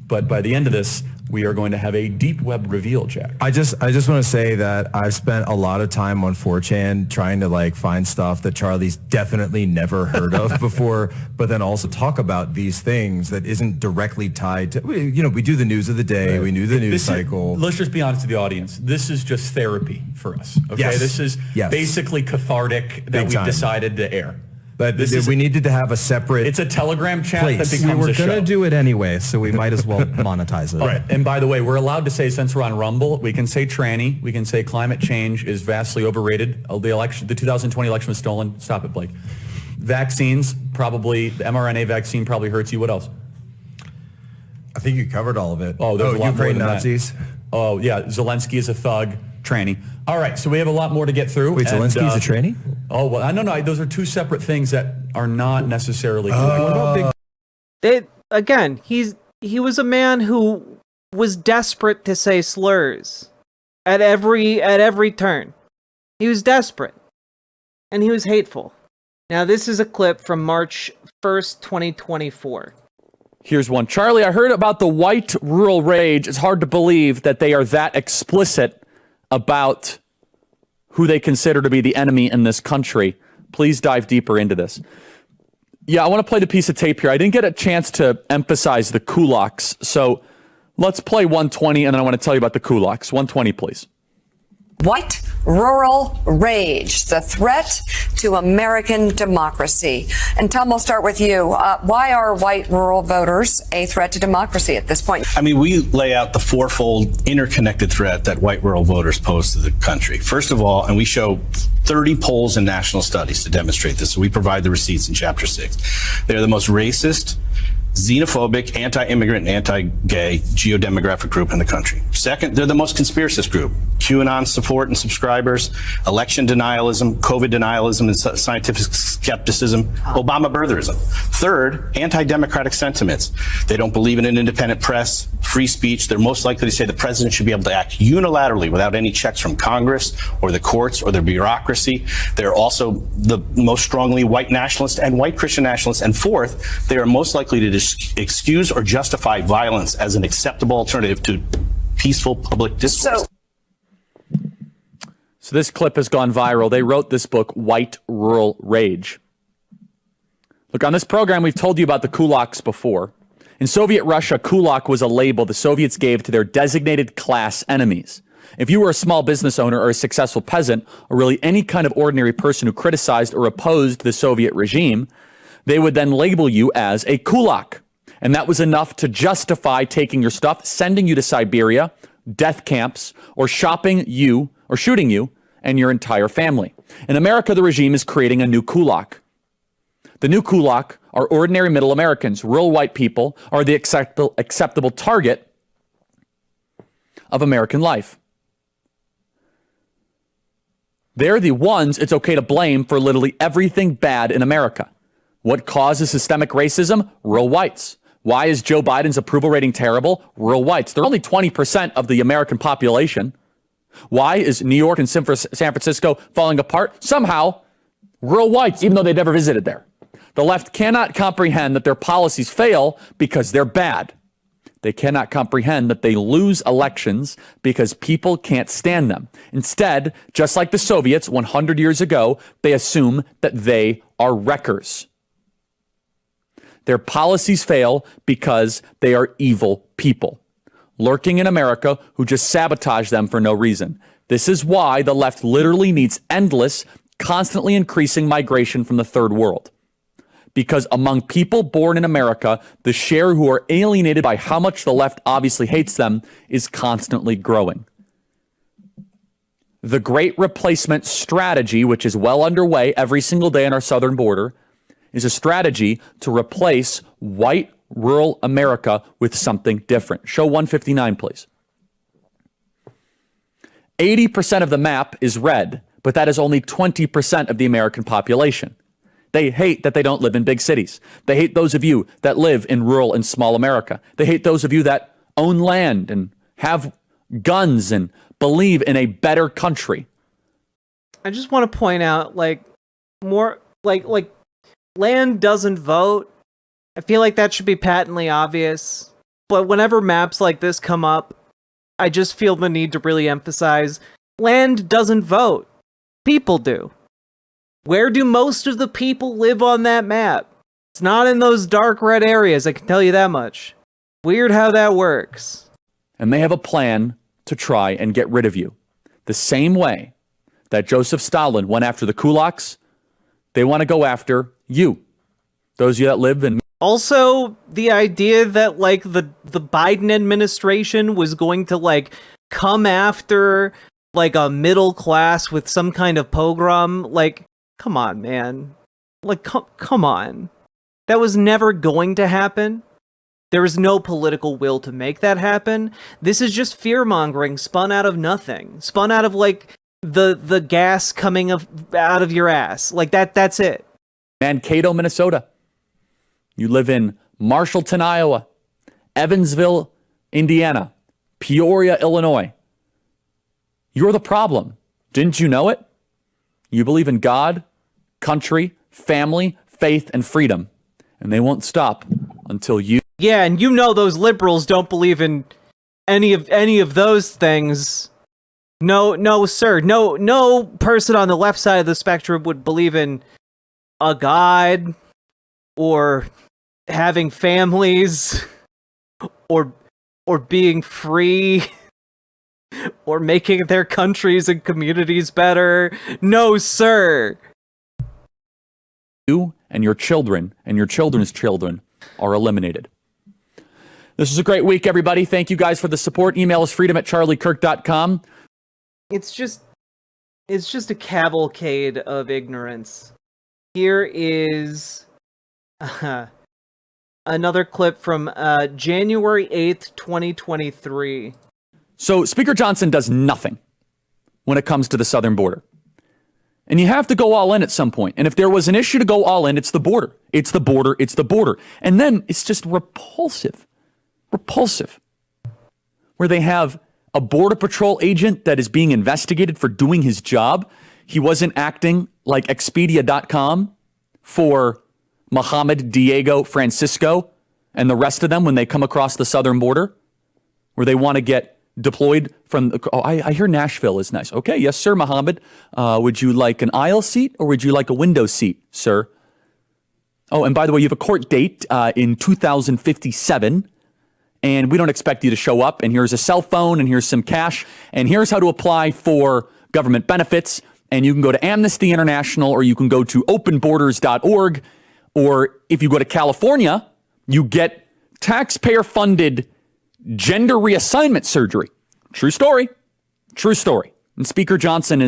[SPEAKER 6] But by the end of this, we are going to have a deep web reveal, Jack.
[SPEAKER 15] I just want to say that I've spent a lot of time on 4chan trying to find stuff that Charlie's definitely never heard of before, but then also talk about these things that isn't directly tied to, we do the news of the day, we knew the news cycle.
[SPEAKER 6] Let's just be honest with the audience. This is just therapy for us. Okay,
[SPEAKER 15] yes.
[SPEAKER 6] This is basically cathartic that we've decided to air.
[SPEAKER 15] But we needed to have a separate.
[SPEAKER 6] It's a Telegram chat that becomes
[SPEAKER 15] we were
[SPEAKER 6] a show.
[SPEAKER 15] going to do it anyway, so we might as well monetize it.
[SPEAKER 6] All right. And by the way, we're allowed to say, since we're on Rumble, we can say tranny, we can say climate change is vastly overrated. The 2020 election was stolen. Stop it, Blake. Vaccines, probably, the mRNA vaccine probably hurts you. What else?
[SPEAKER 15] I think you covered all of it.
[SPEAKER 6] Oh, there's a lot more
[SPEAKER 15] Ukraine
[SPEAKER 6] than
[SPEAKER 15] Nazis.
[SPEAKER 6] That. Oh, yeah. Zelensky is a thug. Tranny. All right, so we have a lot more to get through.
[SPEAKER 15] Wait, Zelensky's a tranny?
[SPEAKER 6] Oh, well, no. Those are two separate things that are not necessarily
[SPEAKER 1] Again, he was a man who was desperate to say slurs at every turn. He was desperate. And he was hateful. Now, this is a clip from March 1st, 2024.
[SPEAKER 5] Here's one. Charlie, I heard about the white rural rage. It's hard to believe that they are that explicit about who they consider to be the enemy in this country. Please dive deeper into this. Yeah, I want to play the piece of tape here. I didn't get a chance to emphasize the kulaks, so let's play 120, and then I want to tell you about the kulaks. 120, please.
[SPEAKER 16] White rural rage, the threat to American democracy. And Tom, we'll start with you. Why are white rural voters a threat to democracy at this point?
[SPEAKER 17] I mean, we lay out the fourfold interconnected threat that white rural voters pose to the country. First of all, and we show 30 polls and national studies to demonstrate this. So we provide the receipts in Chapter 6. They're the most racist, xenophobic, anti-immigrant, and anti-gay geodemographic group in the country. Second, they're the most conspiracist group. QAnon support and subscribers, election denialism, COVID denialism and scientific skepticism, Obama birtherism. Third, anti-democratic sentiments. They don't believe in an independent press, free speech. They're most likely to say the president should be able to act unilaterally without any checks from Congress or the courts or the bureaucracy. They're also the most strongly white nationalist and white Christian nationalists. And fourth, they are most likely to excuse or justify violence as an acceptable alternative to peaceful public discourse.
[SPEAKER 5] So this clip has gone viral. They wrote this book, White Rural Rage. Look, on this program, we've told you about the kulaks before. In Soviet Russia, kulak was a label the Soviets gave to their designated class enemies. If you were a small business owner or a successful peasant, or really any kind of ordinary person who criticized or opposed the Soviet regime, they would then label you as a kulak. And that was enough to justify taking your stuff, sending you to Siberia, death camps, or shooting you and your entire family. In America, the regime is creating a new kulak. The new kulak are ordinary middle Americans. Rural white people are the acceptable target of American life. They're the ones it's okay to blame for literally everything bad in America. What causes systemic racism? Rural whites. Why is Joe Biden's approval rating terrible? Rural whites. They're only 20% of the American population. Why is New York and San Francisco falling apart? Somehow, rural whites, even though they never visited there. The left cannot comprehend that their policies fail because they're bad. They cannot comprehend that they lose elections because people can't stand them. Instead, just like the Soviets 100 years ago, they assume that they are wreckers. Their policies fail because they are evil people lurking in America who just sabotage them for no reason. This is why the left literally needs endless, constantly increasing migration from the third world. Because among people born in America, the share who are alienated by how much the left obviously hates them is constantly growing. The Great Replacement strategy, which is well underway every single day on our southern border, is a strategy to replace white rural America with something different. Show 159, please. 80% of the map is red, but that is only 20% of the American population. They hate that they don't live in big cities. They hate those of you that live in rural and small America. They hate those of you that own land and have guns and believe in a better country.
[SPEAKER 1] I just want to point out, more land doesn't vote. I feel like that should be patently obvious. But whenever maps like this come up, I just feel the need to really emphasize land doesn't vote. People do. Where do most of the people live on that map? It's not in those dark red areas, I can tell you that much. Weird how that works.
[SPEAKER 5] And they have a plan to try and get rid of you. The same way that Joseph Stalin went after the kulaks, they want to go after you. Those of you that live in...
[SPEAKER 1] Also, the idea that, the Biden administration was going to, come after, a middle class with some kind of pogrom, come on, man. Come on. That was never going to happen. There was no political will to make that happen. This is just fear-mongering spun out of nothing. Spun out of, the gas coming out of your ass. That's it.
[SPEAKER 5] Mankato, Minnesota. You live in Marshallton, Iowa. Evansville, Indiana. Peoria, Illinois. You're the problem. Didn't you know it? You believe in God, country, family, faith, and freedom. And they won't stop until you...
[SPEAKER 1] Yeah, and you know those liberals don't believe in any of those things. No, sir. No person on the left side of the spectrum would believe in a God or having families or being free or making their countries and communities better. No, sir.
[SPEAKER 5] You and your children and your children's children are eliminated. This is a great week, everybody. Thank you guys for the support. Email us freedom@charliekirk.com.
[SPEAKER 1] It's just a cavalcade of ignorance. Here is another clip from January 8th, 2023.
[SPEAKER 5] So Speaker Johnson does nothing when it comes to the southern border. And you have to go all in at some point. And if there was an issue to go all in, it's the border. It's the border. It's the border. And then it's just repulsive. Where they have a Border Patrol agent that is being investigated for doing his job. He wasn't acting like Expedia.com for Mohammed, Diego, Francisco, and the rest of them when they come across the southern border, where they want to get deployed from... I hear Nashville is nice. Okay, yes, sir, Mohammed. Would you like an aisle seat or would you like a window seat, sir? Oh, and by the way, you have a court date in 2057, and we don't expect you to show up, and here's a cell phone, and here's some cash, and here's how to apply for government benefits, and you can go to Amnesty International, or you can go to openborders.org, or if you go to California, you get taxpayer-funded gender reassignment surgery. True story. And Speaker Johnson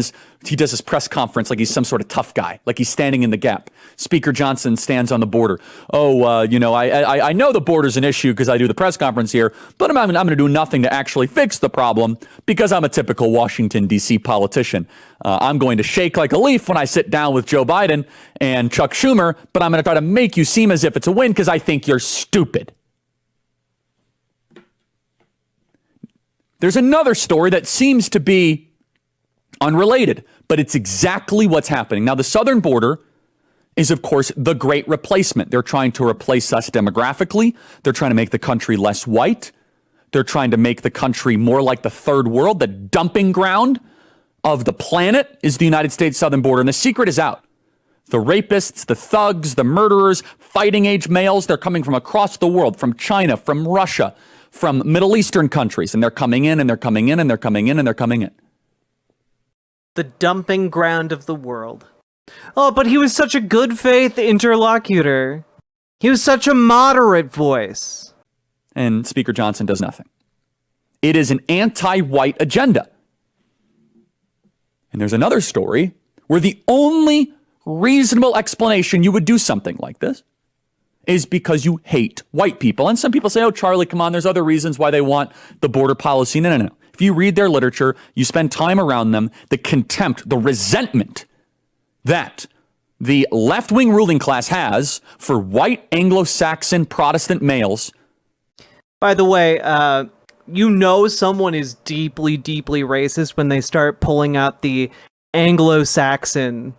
[SPEAKER 5] he does his press conference like he's some sort of tough guy, like he's standing in the gap. Speaker Johnson stands on the border. I know the border's an issue because I do the press conference here, but I'm going to do nothing to actually fix the problem because I'm a typical Washington, D.C. politician. I'm going to shake like a leaf when I sit down with Joe Biden and Chuck Schumer, but I'm going to try to make you seem as if it's a win because I think you're stupid. There's another story that seems to be unrelated, but it's exactly what's happening. Now, the southern border is, of course, the great replacement. They're trying to replace us demographically. They're trying to make the country less white. They're trying to make the country more like the third world. The dumping ground of the planet is the United States southern border. And the secret is out. The rapists, the thugs, the murderers, fighting age males, they're coming from across the world, from China, from Russia, from Middle Eastern countries. And they're coming in, and they're coming in, and they're coming in, and they're coming in.
[SPEAKER 1] The dumping ground of the world. Oh, but he was such a good faith interlocutor. He was such a moderate voice.
[SPEAKER 5] And Speaker Johnson does nothing. It is an anti-white agenda. And there's another story where the only reasonable explanation you would do something like this is because you hate white people. And some people say, oh, Charlie, come on, there's other reasons why they want the border policy. No. If you read their literature, you spend time around them, the contempt, the resentment that the left-wing ruling class has for white Anglo-Saxon Protestant males.
[SPEAKER 1] By the way, someone is deeply, deeply racist when they start pulling out the Anglo-Saxon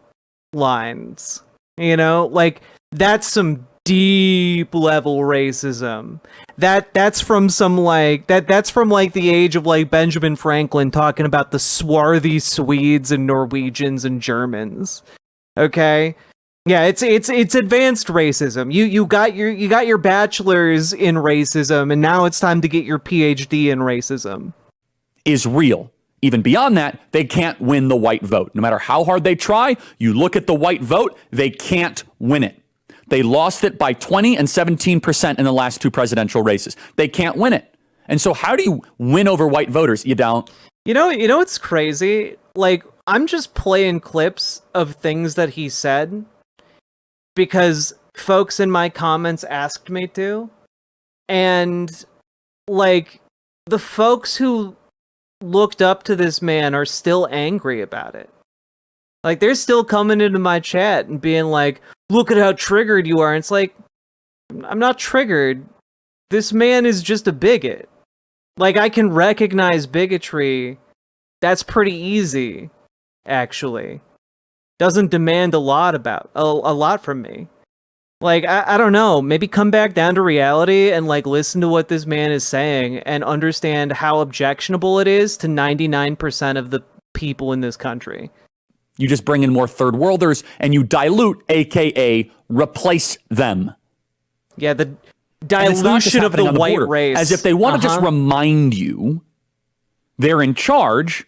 [SPEAKER 1] lines. That's some deep level racism. That's from that's from the age of Benjamin Franklin talking about the swarthy Swedes and Norwegians and Germans. Okay? Yeah, it's advanced racism. You got your bachelor's in racism, and now it's time to get your PhD in racism.
[SPEAKER 5] Is real. Even beyond that, they can't win the white vote. No matter how hard they try, you look at the white vote, they can't win it. They lost it by 20 and 17% in the last two presidential races. They can't win it. And so how do you win over white voters? You don't.
[SPEAKER 1] You know what's crazy? I'm just playing clips of things that he said because folks in my comments asked me to. And the folks who looked up to this man are still angry about it. They're still coming into my chat and being like, look at how triggered you are. And it's like, I'm not triggered. This man is just a bigot. I can recognize bigotry. That's pretty easy, actually. Doesn't demand a lot from me. I don't know, maybe come back down to reality and listen to what this man is saying and understand how objectionable it is to 99% of the people in this country.
[SPEAKER 5] You just bring in more third worlders and you dilute, aka replace them.
[SPEAKER 1] Yeah, the dilution of the white race.
[SPEAKER 5] As if they want to just remind you they're in charge.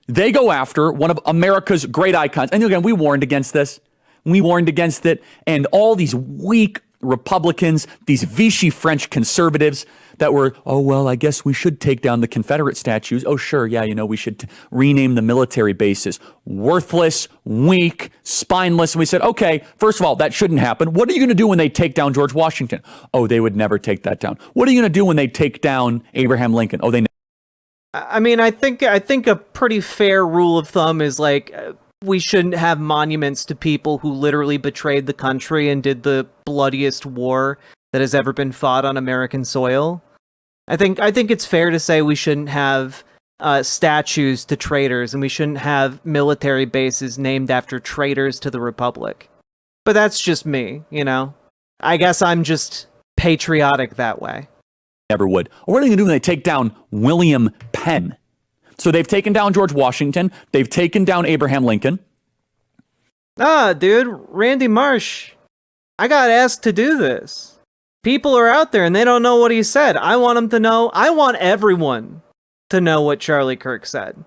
[SPEAKER 5] They go after one of America's great icons. And again, we warned against this. We warned against it. And all these weak Republicans, these Vichy French conservatives that were, oh, well, I guess we should take down the Confederate statues. Oh, sure. Yeah, we should rename the military bases. Worthless, weak, spineless. And we said, okay, first of all, that shouldn't happen. What are you going to do when they take down George Washington? Oh, they would never take that down. What are you going to do when they take down Abraham Lincoln? Oh, they
[SPEAKER 1] I mean, I think a pretty fair rule of thumb is we shouldn't have monuments to people who literally betrayed the country and did the bloodiest war that has ever been fought on American soil. I think it's fair to say we shouldn't have statues to traitors, and we shouldn't have military bases named after traitors to the Republic. But that's just me, I guess I'm just patriotic that way.
[SPEAKER 5] Never would. Or what are they going to do when they take down William Penn? So they've taken down George Washington. They've taken down Abraham Lincoln.
[SPEAKER 1] Dude, Randy Marsh, I got asked to do this. People are out there and they don't know what he said. I want them to know. I want everyone to know what Charlie Kirk said.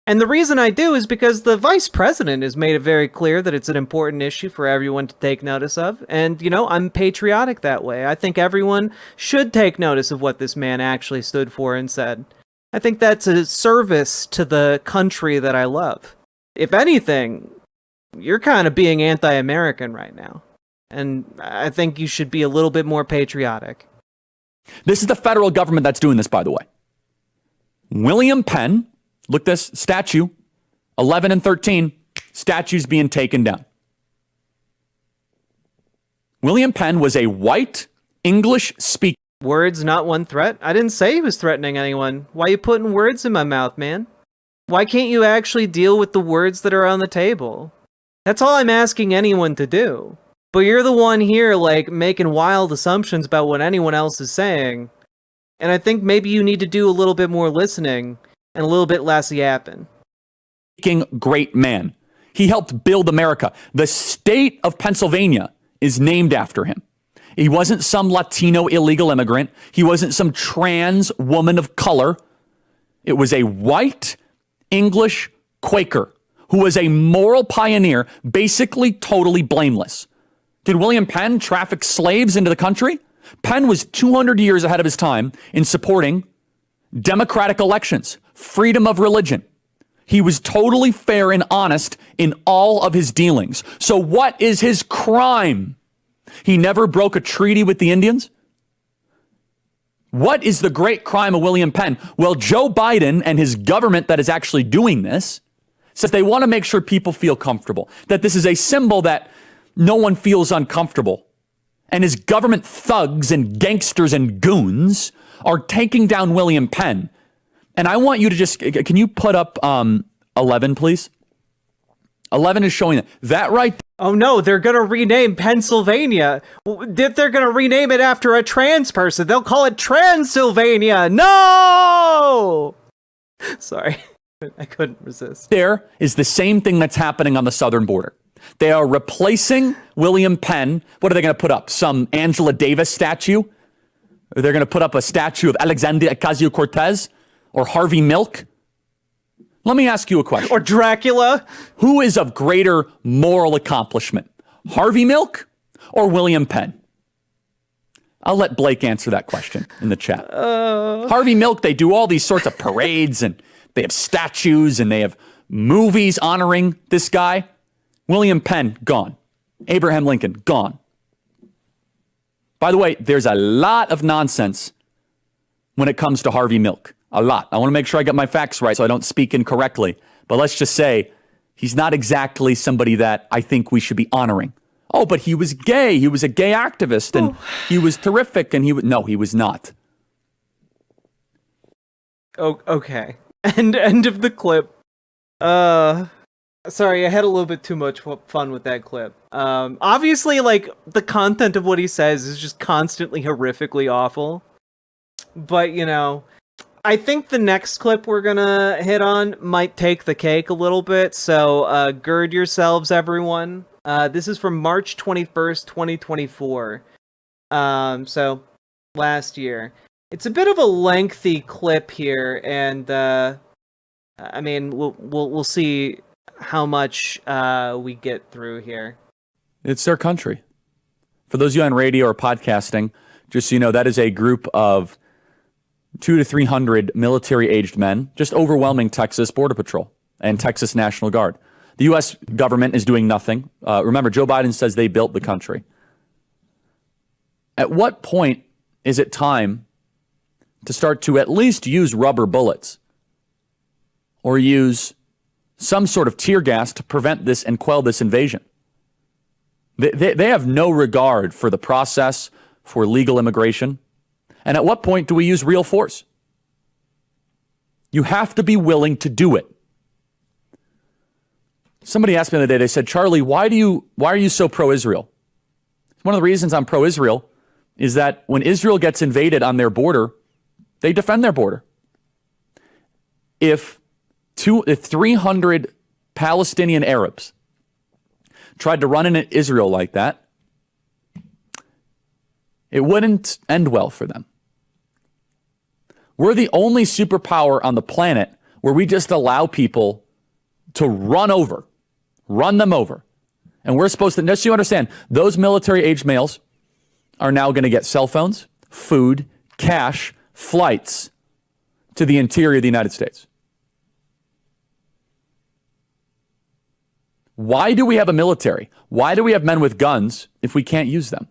[SPEAKER 1] And the reason I do is because the vice president has made it very clear that it's an important issue for everyone to take notice of. And, I'm patriotic that way. I think everyone should take notice of what this man actually stood for and said. I think that's a service to the country that I love. If anything, you're kind of being anti-American right now. And I think you should be a little bit more patriotic.
[SPEAKER 5] This is the federal government that's doing this, by the way. William Penn, look this, statue, 11 and 13, statues being taken down. William Penn was a white English speaker.
[SPEAKER 1] Words, not one threat? I didn't say he was threatening anyone. Why are you putting words in my mouth, man? Why can't you actually deal with the words that are on the table? That's all I'm asking anyone to do. But you're the one here, like, making wild assumptions about what anyone else is saying. And I think maybe you need to do a little bit more listening and a little bit less yapping.
[SPEAKER 5] Great man. He helped build America. The state of Pennsylvania is named after him. He wasn't some Latino illegal immigrant. He wasn't some trans woman of color. It was a white English Quaker who was a moral pioneer, basically totally blameless. Did William Penn traffic slaves into the country? Penn was 200 years ahead of his time in supporting democratic elections, freedom of religion. He was totally fair and honest in all of his dealings. So what is his crime? He never broke a treaty with the Indians? What is the great crime of William Penn? Well, Joe Biden and his government that is actually doing this says they want to make sure people feel comfortable, that this is a symbol that no one feels uncomfortable. And his government thugs and gangsters and goons are taking down William Penn. And I want you to just, can you put up 11, please? 11 is showing that right there.
[SPEAKER 1] Oh no, they're going to rename Pennsylvania. They're going to rename it after a trans person. They'll call it Transylvania. No! Sorry, I couldn't resist.
[SPEAKER 5] There is the same thing that's happening on the southern border. They are replacing William Penn. What are they going to put up? Some Angela Davis statue? Or they're going to put up a statue of Alexandria Ocasio-Cortez or Harvey Milk? Let me ask you a question.
[SPEAKER 1] Or Dracula?
[SPEAKER 5] Who is of greater moral accomplishment? Harvey Milk or William Penn? I'll let Blake answer that question in the chat. Harvey Milk, they do all these sorts of parades and they have statues and they have movies honoring this guy. William Penn, gone. Abraham Lincoln, gone. By the way, there's a lot of nonsense when it comes to Harvey Milk. A lot. I want to make sure I get my facts right so I don't speak incorrectly. But let's just say he's not exactly somebody that I think we should be honoring. Oh, but he was gay. He was a gay activist and he was terrific. And no, he was not.
[SPEAKER 1] Oh, okay. End of the clip. Sorry, I had a little bit too much fun with that clip. Obviously, like, the content of what he says is just constantly horrifically awful. But, you know, I think the next clip we're gonna hit on might take the cake a little bit, so gird yourselves, everyone. This is from March 21st, 2024. So, last year. It's a bit of a lengthy clip here, and, I mean, we'll see how much we get through here.
[SPEAKER 5] It's their country. For those of you on radio or podcasting, just so you know, that is a group of 200 to 300 military-aged men, just overwhelming Texas Border Patrol and Texas National Guard. The U.S. government is doing nothing. Remember, Joe Biden says they built the country. At what point is it time to start to at least use rubber bullets or use some sort of tear gas to prevent this and quell this invasion? They have no regard for the process, for legal immigration. And at what point do we use real force? You have to be willing to do it. Somebody asked me the other day, they said, Charlie, why are you so pro-Israel? One of the reasons I'm pro-Israel is that when Israel gets invaded on their border, they defend their border. If 300 Palestinian Arabs tried to run in Israel like that, it wouldn't end well for them. We're the only superpower on the planet where we just allow people to run them over. And we're supposed to, just so you understand, those military-aged males are now going to get cell phones, food, cash, flights to the interior of the United States. Why do we have a military? Why do we have men with guns if we can't use them?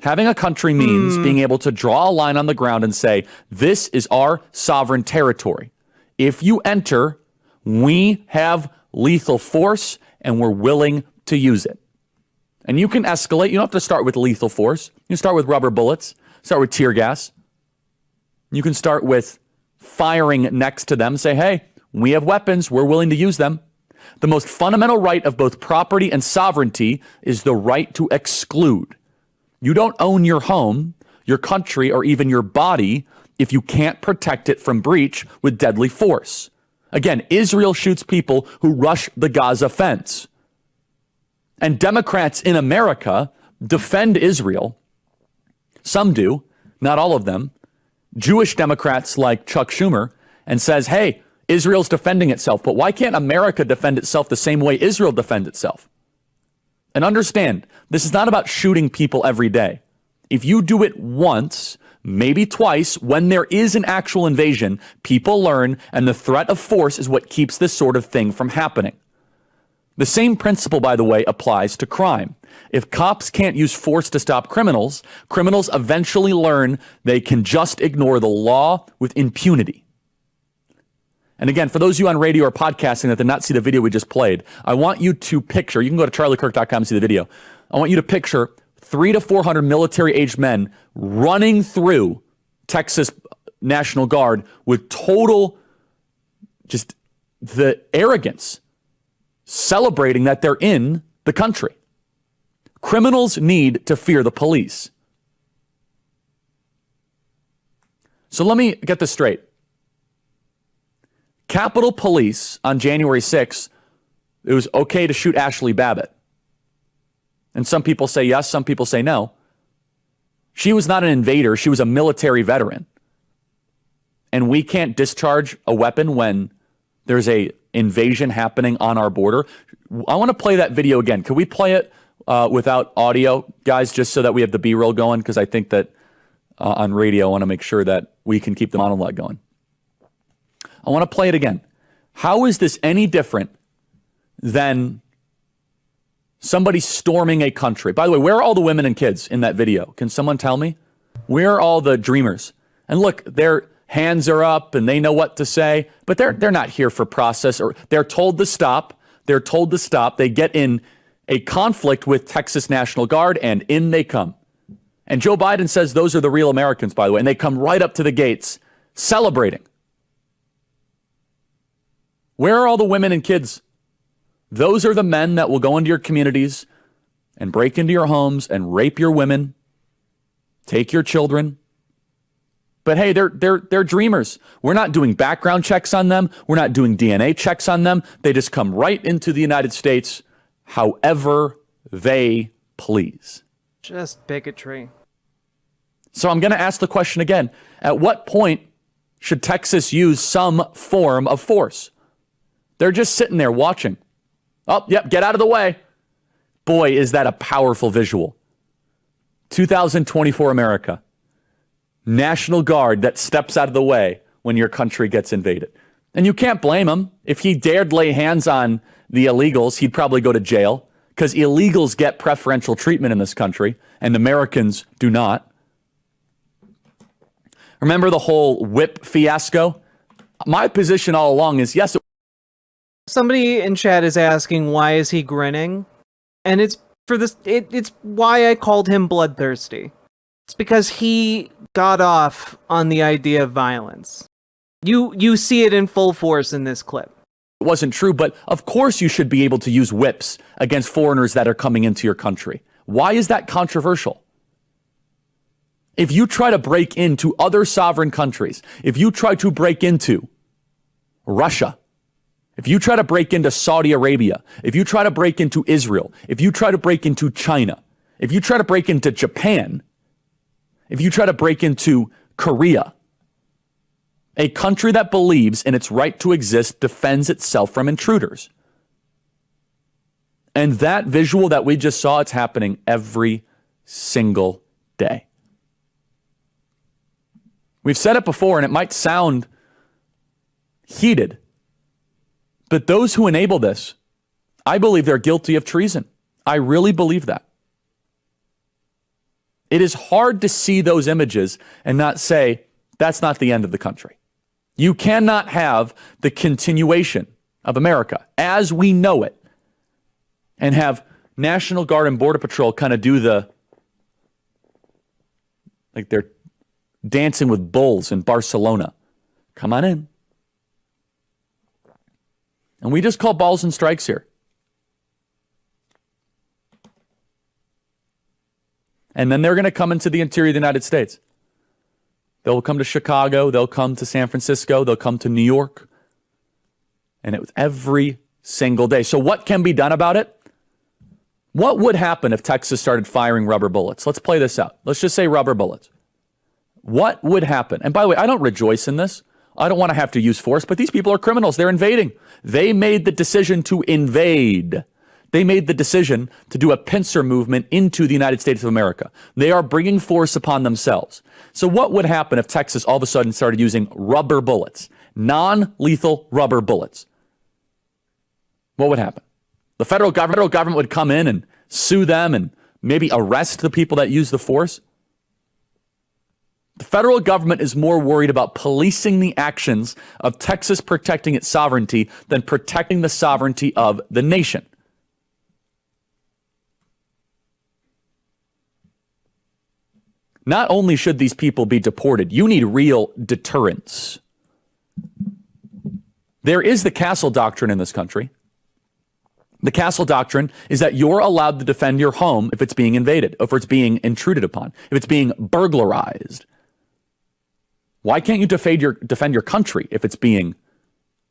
[SPEAKER 5] Having a country means being able to draw a line on the ground and say, this is our sovereign territory. If you enter, we have lethal force and we're willing to use it. And you can escalate. You don't have to start with lethal force. You can start with rubber bullets, start with tear gas. You can start with firing next to them, say, hey, we have weapons, we're willing to use them. The most fundamental right of both property and sovereignty is the right to exclude. You don't own your home, your country, or even your body if you can't protect it from breach with deadly force. Again, Israel shoots people who rush the Gaza fence. And Democrats in America defend Israel. Some do, not all of them. Jewish Democrats like Chuck Schumer, and says, hey, Israel's defending itself, but why can't America defend itself the same way Israel defends itself? And understand, this is not about shooting people every day. If you do it once, maybe twice, when there is an actual invasion, people learn, and the threat of force is what keeps this sort of thing from happening. The same principle, by the way, applies to crime. If cops can't use force to stop criminals, criminals eventually learn they can just ignore the law with impunity. And again, for those of you on radio or podcasting that did not see the video we just played, I want you to picture, you can go to charliekirk.com and see the video. I want you to picture 300 to 400 military-aged men running through Texas National Guard with total, just the arrogance, celebrating that they're in the country. Criminals need to fear the police. So let me get this straight. Capitol Police on January 6th, it was okay to shoot Ashley Babbitt. And some people say yes, some people say no. She was not an invader, she was a military veteran. And we can't discharge a weapon when there's a invasion happening on our border. I want to play that video again. Can we play it without audio, guys, just so that we have the B-roll going? Because I think that on radio, I want to make sure that we can keep the monologue going. I want to play it again. How is this any different than somebody storming a country? By the way, where are all the women and kids in that video? Can someone tell me? Where are all the dreamers? And look, their hands are up and they know what to say, but they're not here for process, or they're told to stop. They're told to stop. They get in a conflict with Texas National Guard and in they come. And Joe Biden says those are the real Americans, by the way, and they come right up to the gates celebrating. Where are all the women and kids? Those are the men that will go into your communities and break into your homes and rape your women, take your children. But hey, they're dreamers. We're not doing background checks on them. We're not doing DNA checks on them. They just come right into the United States however they please.
[SPEAKER 1] Just bigotry.
[SPEAKER 5] So I'm going to ask the question again. At what point should Texas use some form of force? They're just sitting there watching. Oh, yep, get out of the way. Boy, is that a powerful visual. 2024 America. National Guard that steps out of the way when your country gets invaded. And you can't blame him. If he dared lay hands on the illegals, he'd probably go to jail, because illegals get preferential treatment in this country and Americans do not. Remember the whole whip fiasco? My position all along is, yes,
[SPEAKER 1] somebody in chat is asking, why is he grinning? And it's for this. It's why I called him bloodthirsty. It's because he got off on the idea of violence. You see it in full force in this clip.
[SPEAKER 5] It wasn't true, but of course you should be able to use whips against foreigners that are coming into your country. Why is that controversial? If you try to break into other sovereign countries, if you try to break into Russia, if you try to break into Saudi Arabia, if you try to break into Israel, if you try to break into China, if you try to break into Japan, if you try to break into Korea, a country that believes in its right to exist defends itself from intruders. And that visual that we just saw, it's happening every single day. We've said it before, and it might sound heated, but those who enable this, I believe they're guilty of treason. I really believe that. It is hard to see those images and not say, that's not the end of the country. You cannot have the continuation of America as we know it and have National Guard and Border Patrol kind of do like they're dancing with bulls in Barcelona. Come on in. And we just call balls and strikes here. And then they're going to come into the interior of the United States. They'll come to Chicago. They'll come to San Francisco. They'll come to New York. And it was every single day. So what can be done about it? What would happen if Texas started firing rubber bullets? Let's play this out. Let's just say rubber bullets. What would happen? And by the way, I don't rejoice in this. I don't want to have to use force, but these people are criminals. They're invading. They made the decision to invade. They made the decision to do a pincer movement into the United States of America. They are bringing force upon themselves. So what would happen if Texas all of a sudden started using rubber bullets, non-lethal rubber bullets? What would happen? The federal government would come in and sue them and maybe arrest the people that use the force. The federal government is more worried about policing the actions of Texas protecting its sovereignty than protecting the sovereignty of the nation. Not only should these people be deported, you need real deterrence. There is the castle doctrine in this country. The castle doctrine is that you're allowed to defend your home if it's being invaded, if it's being intruded upon, if it's being burglarized. Why can't you defend your country if it's being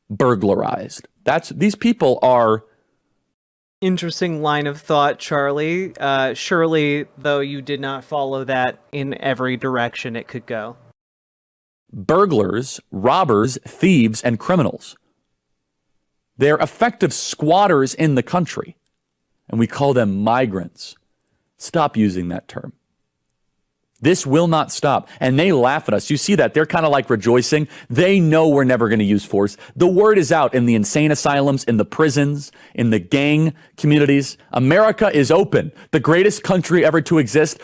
[SPEAKER 5] burglarized? These people are...
[SPEAKER 1] Interesting line of thought, Charlie. Surely, though, you did not follow that in every direction it could go.
[SPEAKER 5] Burglars, robbers, thieves, and criminals. They're effective squatters in the country, and we call them migrants. Stop using that term. This will not stop, and they laugh at us. You see that? They're kind of like rejoicing. They know we're never going to use force. The word is out in the insane asylums, in the prisons, in the gang communities. America is open. The greatest country ever to exist.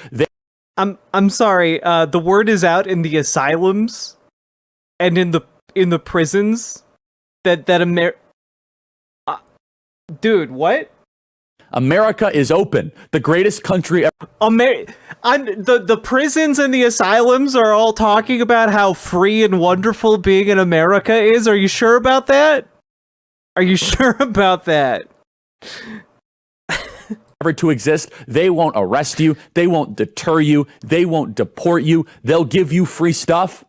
[SPEAKER 1] I'm sorry. The word is out in the asylums and in the prisons that dude, what?
[SPEAKER 5] America is open. The greatest country ever.
[SPEAKER 1] The prisons and the asylums are all talking about how free and wonderful being in America is. Are you sure about that? Are you sure about that?
[SPEAKER 5] Ever to exist, they won't arrest you. They won't deter you. They won't deport you. They'll give you free stuff.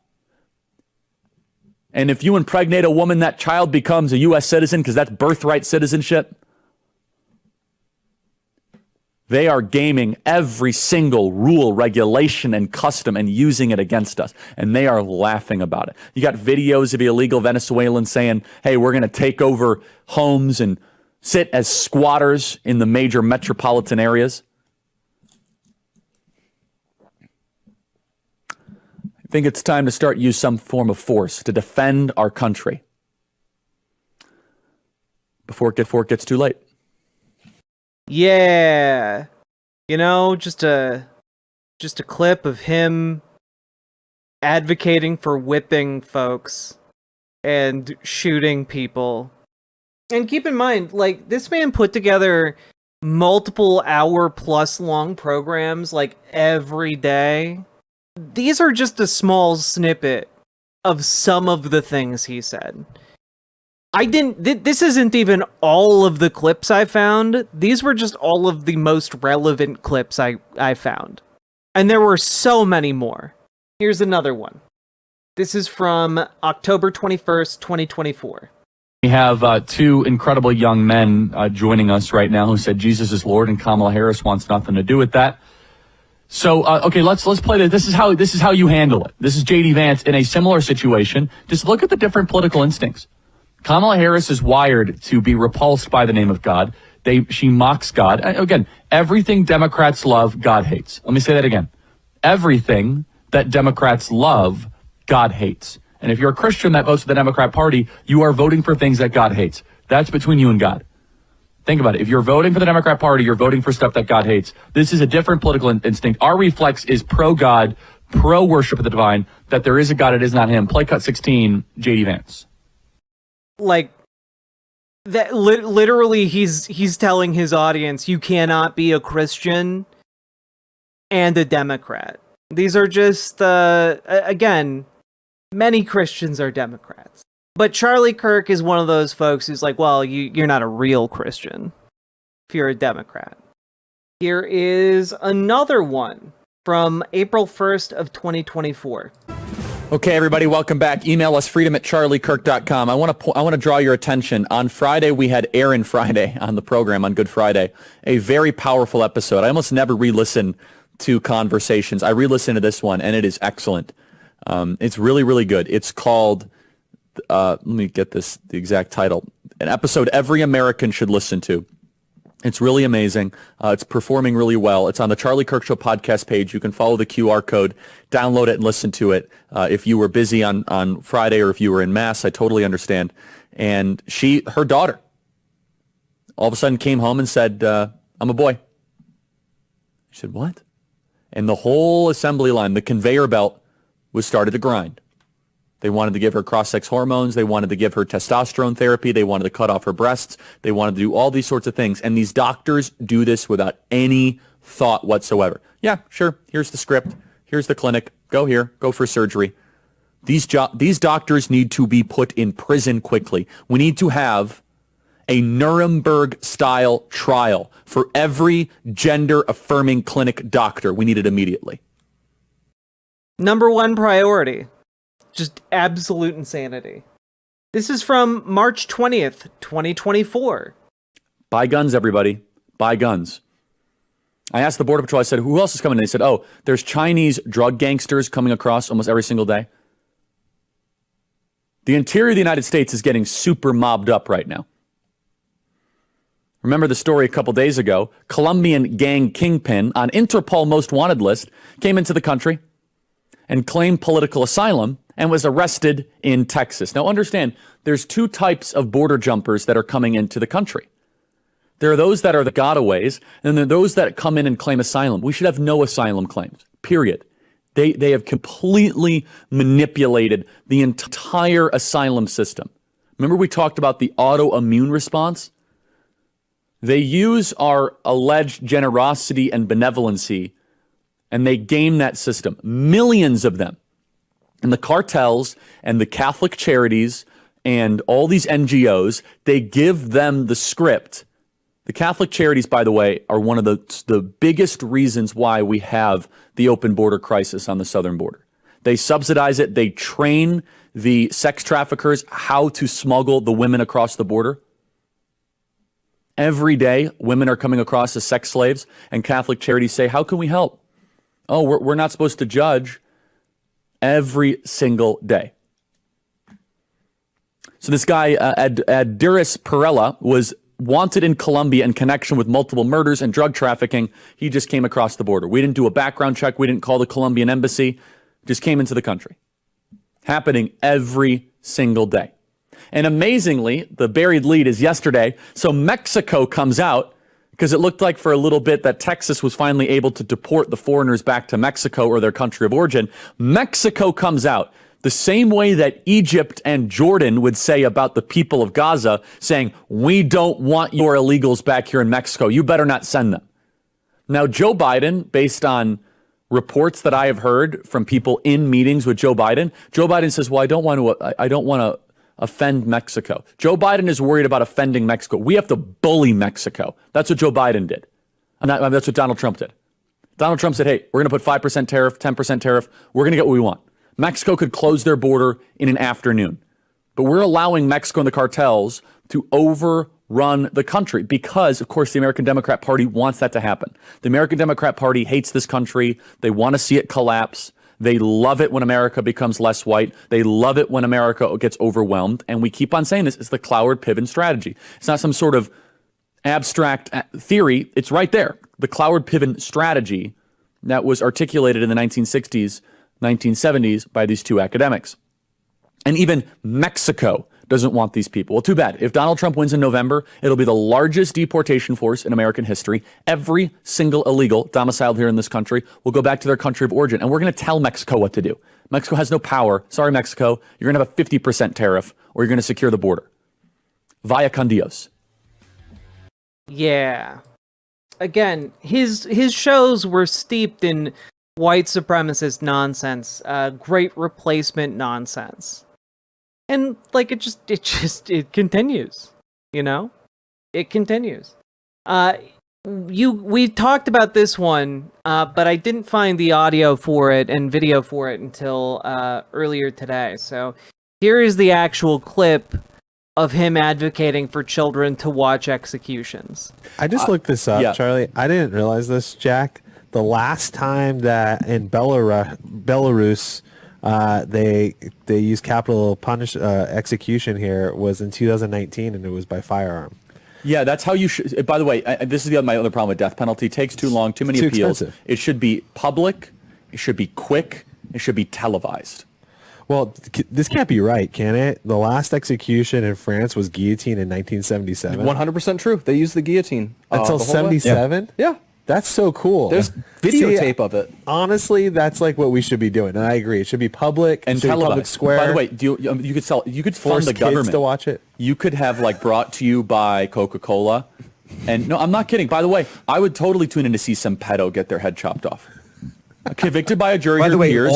[SPEAKER 5] And if you impregnate a woman, that child becomes a U.S. citizen because that's birthright citizenship. They are gaming every single rule, regulation, and custom and using it against us. And they are laughing about it. You got videos of illegal Venezuelans saying, hey, we're going to take over homes and sit as squatters in the major metropolitan areas. I think it's time to start use some form of force to defend our country before it gets too late.
[SPEAKER 1] Yeah, you know, just a clip of him advocating for whipping folks and shooting people. And keep in mind, like, this man put together multiple hour-plus long programs, like, every day. These are just a small snippet of some of the things he said. This isn't even all of the clips I found. These were just all of the most relevant clips I found. And there were so many more. Here's another one. This is from October 21st, 2024.
[SPEAKER 5] We have two incredible young men joining us right now who said Jesus is Lord, and Kamala Harris wants nothing to do with that. So, okay, let's play this. This is how you handle it. This is J.D. Vance in a similar situation. Just look at the different political instincts. Kamala Harris is wired to be repulsed by the name of God. She mocks God. Again, everything Democrats love, God hates. Let me say that again. Everything that Democrats love, God hates. And if you're a Christian that votes for the Democrat Party, you are voting for things that God hates. That's between you and God. Think about it. If you're voting for the Democrat Party, you're voting for stuff that God hates. This is a different political instinct. Our reflex is pro-God, pro-worship of the divine, that there is a God, it is not him. Play cut 16, J.D. Vance.
[SPEAKER 1] Like, that literally he's telling his audience, you cannot be a Christian and a Democrat. These are just, again, many Christians are Democrats. But Charlie Kirk is one of those folks who's like, well, you're not a real Christian if you're a Democrat. Here is another one from April 1st of 2024.
[SPEAKER 5] Okay, everybody, welcome back. Email us, freedom@charliekirk.com. I want to draw your attention. On Friday, we had Aaron Friday on the program on Good Friday, a very powerful episode. I almost never re-listen to conversations. I re-listened to this one, and it is excellent. It's really, really good. It's called... let me get the exact title. An episode every American should listen to. It's really amazing. It's performing really well. It's on the Charlie Kirk Show podcast page. You can follow the QR code, download it, and listen to it. If you were busy on Friday or if you were in Mass, I totally understand. And her daughter, all of a sudden came home and said, I'm a boy. She said, what? And the whole assembly line, the conveyor belt, was started to grind. They wanted to give her cross-sex hormones. They wanted to give her testosterone therapy. They wanted to cut off her breasts. They wanted to do all these sorts of things. And these doctors do this without any thought whatsoever. Yeah, sure. Here's the script. Here's the clinic. Go here. Go for surgery. These doctors need to be put in prison quickly. We need to have a Nuremberg-style trial for every gender-affirming clinic doctor. We need it immediately.
[SPEAKER 1] Number one priority. Just absolute insanity. This is from March 20th, 2024.
[SPEAKER 5] Buy guns, everybody. Buy guns. I asked the Border Patrol, I said, who else is coming? And they said, oh, there's Chinese drug gangsters coming across almost every single day. The interior of the United States is getting super mobbed up right now. Remember the story a couple days ago? Colombian gang kingpin on Interpol most wanted list came into the country and claimed political asylum and was arrested in Texas. Now understand, there's two types of border jumpers that are coming into the country. There are those that are the gotaways, and there are those that come in and claim asylum. We should have no asylum claims, period. They have completely manipulated the entire asylum system. Remember we talked about the autoimmune response? They use our alleged generosity and benevolency, and they game that system. Millions of them. And the cartels and the Catholic charities and all these NGOs, they give them the script. The Catholic charities, by the way, are one of the biggest reasons why we have the open border crisis on the southern border. They subsidize it. They train the sex traffickers how to smuggle the women across the border. Every day, women are coming across as sex slaves, and Catholic charities say, how can we help? Oh, we're not supposed to judge. Every single day. So this guy, Adiris Perella, was wanted in Colombia in connection with multiple murders and drug trafficking. He just came across the border. We didn't do a background check. We didn't call the Colombian embassy. Just came into the country. Happening every single day. And amazingly, the buried lead is yesterday. So Mexico comes out, because it looked like for a little bit that Texas was finally able to deport the foreigners back to Mexico or their country of origin. Mexico comes out the same way that Egypt and Jordan would say about the people of Gaza, saying, we don't want your illegals back here in Mexico. You better not send them. Now, Joe Biden, based on reports that I have heard from people in meetings with Joe Biden says, well, I don't want to offend Mexico. Joe Biden is worried about offending Mexico. We have to bully Mexico. That's what Joe Biden did. That's what Donald Trump did. Donald Trump said, hey, we're going to put 5% tariff, 10% tariff. We're going to get what we want. Mexico could close their border in an afternoon. But we're allowing Mexico and the cartels to overrun the country because, of course, the American Democrat Party wants that to happen. The American Democrat Party hates this country. They want to see it collapse. They love it when America becomes less white. They love it when America gets overwhelmed. And we keep on saying this. It's the Cloward-Piven strategy. It's not some sort of abstract theory. It's right there. The Cloward-Piven strategy that was articulated in the 1960s 1970s by these two academics. And even Mexico doesn't want these people. Well, too bad. If Donald Trump wins in November, it'll be the largest deportation force in American history. Every single illegal domiciled here in this country will go back to their country of origin. And we're going to tell Mexico what to do. Mexico has no power. Sorry, Mexico. You're going to have a 50% tariff, or you're going to secure the border. Vaya con Dios.
[SPEAKER 1] Yeah. Again, his shows were steeped in white supremacist nonsense, great replacement nonsense. And like it continues, you know? It continues. We talked about this one, but I didn't find the audio for it and video for it until earlier today. So here is the actual clip of him advocating for children to watch executions.
[SPEAKER 18] I just looked this up,
[SPEAKER 5] yeah.
[SPEAKER 18] Charlie. I didn't realize this, Jack. The last time that in Belarus they used capital execution here was in 2019, and it was by firearm.
[SPEAKER 5] Yeah, that's how you should. By the way, this is my other problem with death penalty. It takes too long, too many appeals.
[SPEAKER 18] Expensive.
[SPEAKER 5] It should be public. It should be quick. It should be televised.
[SPEAKER 18] Well, this can't be right, can it? The last execution in France was guillotine in 1977.
[SPEAKER 19] 100% true. They used the guillotine.
[SPEAKER 18] Until 77?
[SPEAKER 19] Yeah.
[SPEAKER 18] That's so cool.
[SPEAKER 19] There's videotape of it.
[SPEAKER 18] Honestly, that's like what we should be doing, and I agree. It should be public
[SPEAKER 5] And
[SPEAKER 18] should be public
[SPEAKER 5] televised.
[SPEAKER 18] square.
[SPEAKER 5] By the way, you could fund
[SPEAKER 18] Force
[SPEAKER 5] the
[SPEAKER 18] kids
[SPEAKER 5] government
[SPEAKER 18] to watch it.
[SPEAKER 5] You could have like brought to you by Coca-Cola, and no, I'm not kidding. By the way, I would totally tune in to see some pedo get their head chopped off. Convicted by a jury
[SPEAKER 15] By the
[SPEAKER 5] of
[SPEAKER 15] way,
[SPEAKER 5] peers.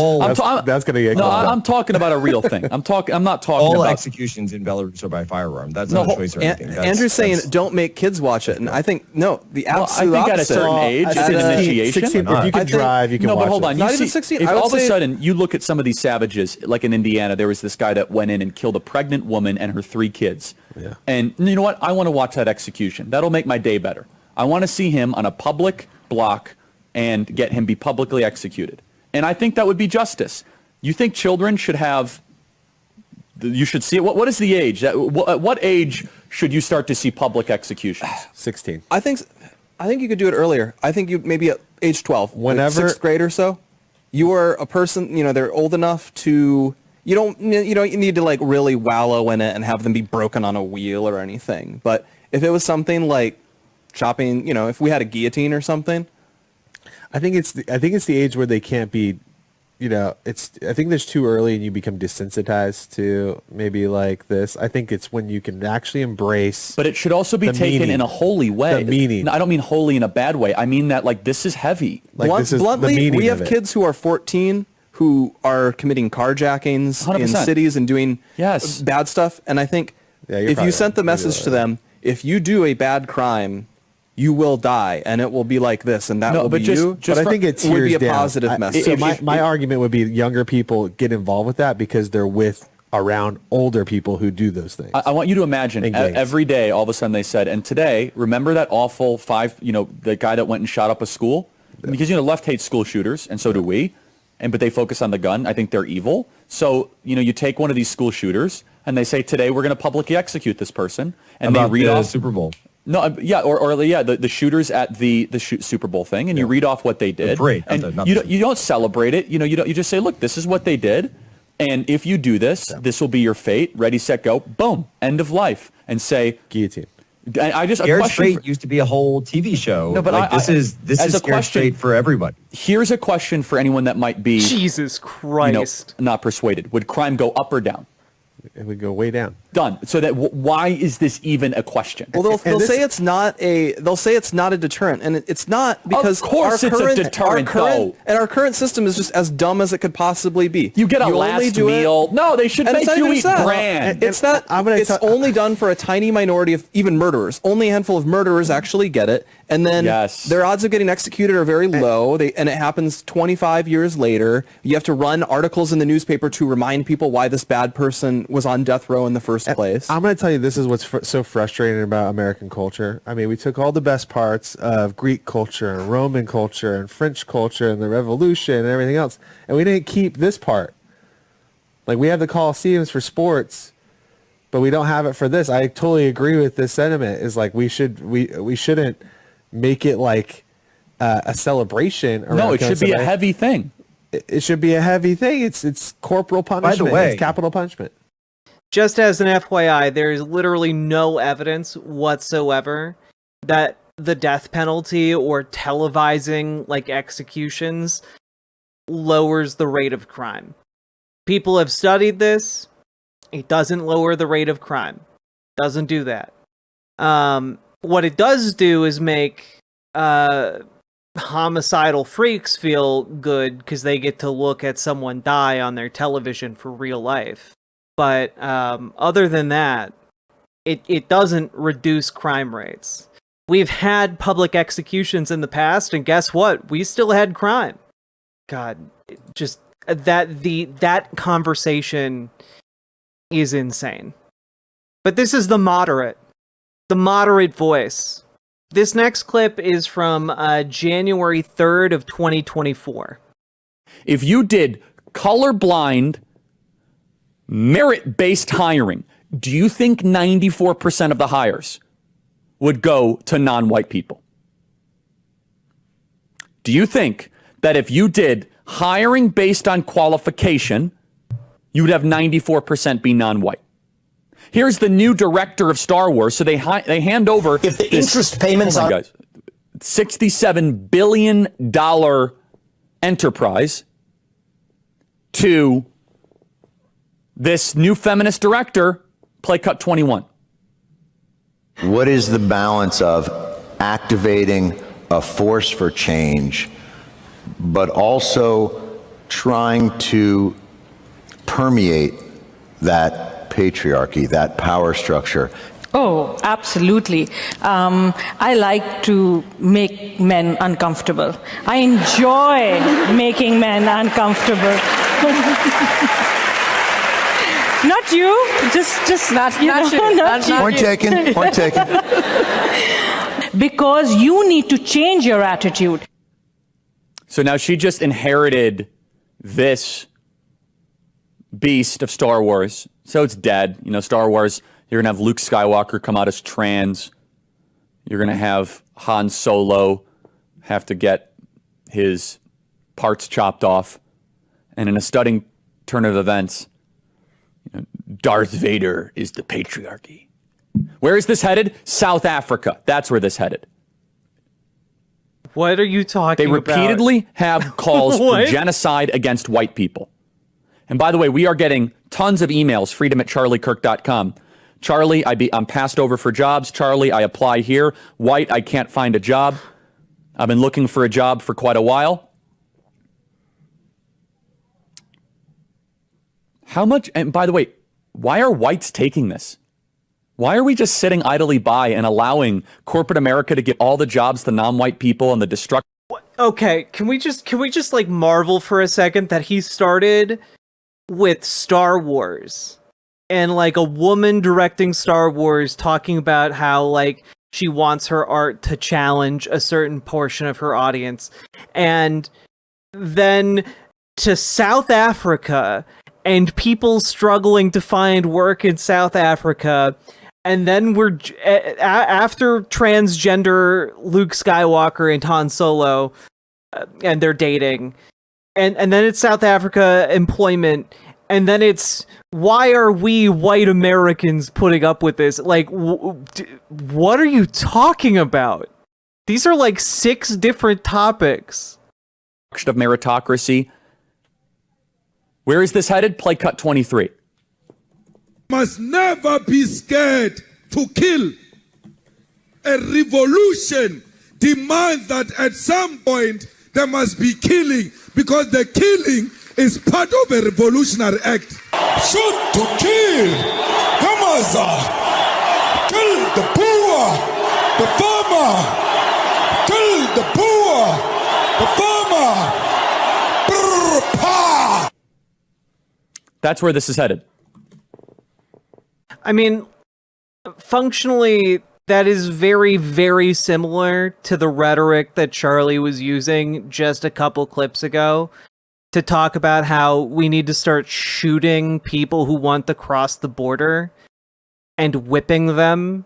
[SPEAKER 18] that's gonna get
[SPEAKER 5] no.
[SPEAKER 18] called
[SPEAKER 5] I'm talking about a real thing. I'm not talking
[SPEAKER 15] All
[SPEAKER 5] about
[SPEAKER 15] executions in Belarus are by firearm. That's not a choice or anything.
[SPEAKER 19] Andrew's saying don't make kids watch it, and I think no, the absolute
[SPEAKER 5] I think
[SPEAKER 19] opposite.
[SPEAKER 5] at a certain age, it's an initiation.
[SPEAKER 18] 16, if you can drive, you can watch
[SPEAKER 5] but hold
[SPEAKER 18] it.
[SPEAKER 5] on.
[SPEAKER 19] Not
[SPEAKER 5] You
[SPEAKER 19] even
[SPEAKER 5] see,
[SPEAKER 19] 16.
[SPEAKER 5] if
[SPEAKER 19] I would
[SPEAKER 5] all of a
[SPEAKER 19] say-
[SPEAKER 5] sudden you look at some of these savages, like in Indiana, there was this guy that went in and killed a pregnant woman and her 3 kids.
[SPEAKER 18] Yeah.
[SPEAKER 5] And you know what? I want to watch that execution. That'll make my day better. I want to see him on a public block and get him be publicly executed. And I think that would be justice. You think children should have? You should see it. What is the age? At what age should you start to see public executions?
[SPEAKER 18] 16.
[SPEAKER 19] I think you could do it earlier. I think you maybe at age 12,
[SPEAKER 18] Whenever-
[SPEAKER 19] like 6th grade or so. You are a person, they're old enough to. You don't need to like really wallow in it and have them be broken on a wheel or anything. But if it was something like chopping, if we had a guillotine or something.
[SPEAKER 18] I think it's the age where they can't be, I think there's too early and you become desensitized to maybe like this. I think it's when you can actually embrace.
[SPEAKER 5] But it should also be taken in a holy way.
[SPEAKER 18] The meaning.
[SPEAKER 5] No, I don't mean holy in a bad way. I mean that like this is heavy.
[SPEAKER 18] Like this is
[SPEAKER 19] Bluntly,
[SPEAKER 18] the meaning
[SPEAKER 19] we have
[SPEAKER 18] of it.
[SPEAKER 19] kids who are 14 who are committing carjackings in
[SPEAKER 5] 100%.
[SPEAKER 19] cities and doing
[SPEAKER 5] Yes.
[SPEAKER 19] bad stuff. And I think
[SPEAKER 18] Yeah, you're
[SPEAKER 19] if
[SPEAKER 18] probably
[SPEAKER 19] you sent
[SPEAKER 18] right.
[SPEAKER 19] the
[SPEAKER 18] Maybe
[SPEAKER 19] message
[SPEAKER 18] you're
[SPEAKER 19] to
[SPEAKER 18] right.
[SPEAKER 19] them, if you do a bad crime, you will die, and it will be like this, and that
[SPEAKER 5] No,
[SPEAKER 19] will
[SPEAKER 5] but
[SPEAKER 19] be
[SPEAKER 5] just-
[SPEAKER 19] you.
[SPEAKER 5] just
[SPEAKER 18] But I think it
[SPEAKER 19] would be
[SPEAKER 18] tears
[SPEAKER 19] a
[SPEAKER 18] down.
[SPEAKER 19] positive message.
[SPEAKER 18] So my argument would be younger people get involved with that because they're around older people who do those things.
[SPEAKER 5] I want you to imagine
[SPEAKER 18] And gangs.
[SPEAKER 5] every day, all of a sudden they said, and today, remember that awful the guy that went and shot up a school? Because, left hates school shooters, and so do we. But they focus on the gun. I think they're evil. So, you take one of these school shooters, and they say, today we're going to publicly execute this person. And
[SPEAKER 15] About
[SPEAKER 5] they read
[SPEAKER 15] the
[SPEAKER 5] off
[SPEAKER 15] Super Bowl.
[SPEAKER 5] No, yeah, the shooters at the Super Bowl thing, and you read off what they did.
[SPEAKER 15] parade,
[SPEAKER 5] and
[SPEAKER 15] not
[SPEAKER 5] you don't celebrate it. You just say, look, this is what they did, and if you do this, this will be your fate. Ready, set, go. Boom. End of life. And say
[SPEAKER 18] guillotine.
[SPEAKER 5] I just
[SPEAKER 15] Scared
[SPEAKER 5] a question.
[SPEAKER 15] Straight used to be a whole TV show.
[SPEAKER 5] No, but
[SPEAKER 15] like, this is
[SPEAKER 5] as a
[SPEAKER 15] Scared
[SPEAKER 5] question-
[SPEAKER 15] Straight for everybody.
[SPEAKER 5] Here's a question for anyone that might be
[SPEAKER 1] Jesus Christ.
[SPEAKER 5] not persuaded. Would crime go up or down?
[SPEAKER 18] It would go way down.
[SPEAKER 5] Done. So that why is this even a question?
[SPEAKER 19] Well, they'll say it's not a deterrent, and it's not because
[SPEAKER 5] Of course
[SPEAKER 19] our
[SPEAKER 5] it's a
[SPEAKER 19] current,
[SPEAKER 5] deterrent, though.
[SPEAKER 19] and our current system is just as dumb as it could possibly be.
[SPEAKER 5] You get a
[SPEAKER 19] only
[SPEAKER 5] last
[SPEAKER 19] do it-
[SPEAKER 5] meal. No, they should
[SPEAKER 19] and
[SPEAKER 5] make
[SPEAKER 19] it's not
[SPEAKER 5] you
[SPEAKER 19] even
[SPEAKER 5] eat
[SPEAKER 19] that.
[SPEAKER 5] bran.
[SPEAKER 19] It's not. It's only done for a tiny minority of even murderers. Only a handful of murderers actually get it, and then their odds of getting executed are very low. And it happens 25 years later. You have to run articles in the newspaper to remind people why this bad person was on death row in the first place.
[SPEAKER 18] I'm going to tell you, this is what's so frustrating about American culture. I mean, we took all the best parts of Greek culture and Roman culture and French culture and the Revolution and everything else, and we didn't keep this part. Like, we have the Colosseums for sports, but we don't have it for this. I totally agree with this sentiment. Is like we shouldn't make it like a celebration.
[SPEAKER 5] No, it should be a heavy thing.
[SPEAKER 18] It should be a heavy thing. It's corporal punishment.
[SPEAKER 19] way-
[SPEAKER 18] It's capital punishment.
[SPEAKER 1] Just as an FYI, there is literally no evidence whatsoever that the death penalty or televising like executions lowers the rate of crime. People have studied this. It doesn't lower the rate of crime. Doesn't do that. What it does do is make homicidal freaks feel good because they get to look at someone die on their television for real life. But other than that, it doesn't reduce crime rates. We've had public executions in the past, and guess what? We still had crime. God, just that conversation is insane. But this is the moderate voice. This next clip is from January 3rd of 2024.
[SPEAKER 5] If you did colorblind, merit-based hiring, do you think 94% of the hires would go to non-white people? Do you think that if you did hiring based on qualification, you would have 94% be non-white? Here's the new director of Star Wars. So they hand over
[SPEAKER 20] if the interest payments on
[SPEAKER 5] guys, $67 billion enterprise to this new feminist director, play cut 21.
[SPEAKER 21] What is the balance of activating a force for change, but also trying to permeate that patriarchy, that power structure?
[SPEAKER 11] Oh, absolutely. I like to make men uncomfortable. I enjoy making men uncomfortable. Not you, just not you. Not you.
[SPEAKER 21] Point taken, point taken.
[SPEAKER 11] Because you need to change your attitude.
[SPEAKER 5] So now she just inherited this beast of Star Wars. So it's dead. You know, Star Wars, you're going to have Luke Skywalker come out as trans. You're going to have Han Solo have to get his parts chopped off. And in a stunning turn of events, Darth Vader is the patriarchy. Where is this headed? South Africa. That's where this headed.
[SPEAKER 1] What are you talking about?
[SPEAKER 5] They repeatedly have calls for genocide against white people. And by the way, we are getting tons of emails, freedom@charliekirk.com. Charlie, I'm passed over for jobs. Charlie, I apply here. White, I can't find a job. I've been looking for a job for quite a while. How much, and by the way, why are whites taking this? Why are we just sitting idly by and allowing corporate America to give all the jobs to non-white people and the destruction?
[SPEAKER 1] Okay, can we just like marvel for a second that he started with Star Wars and like a woman directing Star Wars talking about how like she wants her art to challenge a certain portion of her audience, and then to South Africa and people struggling to find work in South Africa. And then we're after transgender Luke Skywalker and Han Solo, and they're dating, and then it's South Africa employment, and then it's why are we white Americans putting up with this? Like, what are you talking about? These are like 6 different topics.
[SPEAKER 5] Of meritocracy. Where is this headed? Play cut 23.
[SPEAKER 22] Must never be scared to kill. A revolution demands that at some point there must be killing, because the killing is part of a revolutionary act. Shoot to kill. Hamaza. Kill the poor, the farmer. Kill the poor, the farmer. Brr,
[SPEAKER 5] That's where this is headed.
[SPEAKER 1] I mean, functionally, that is very, very similar to the rhetoric that Charlie was using just a couple clips ago to talk about how we need to start shooting people who want to cross the border and whipping them.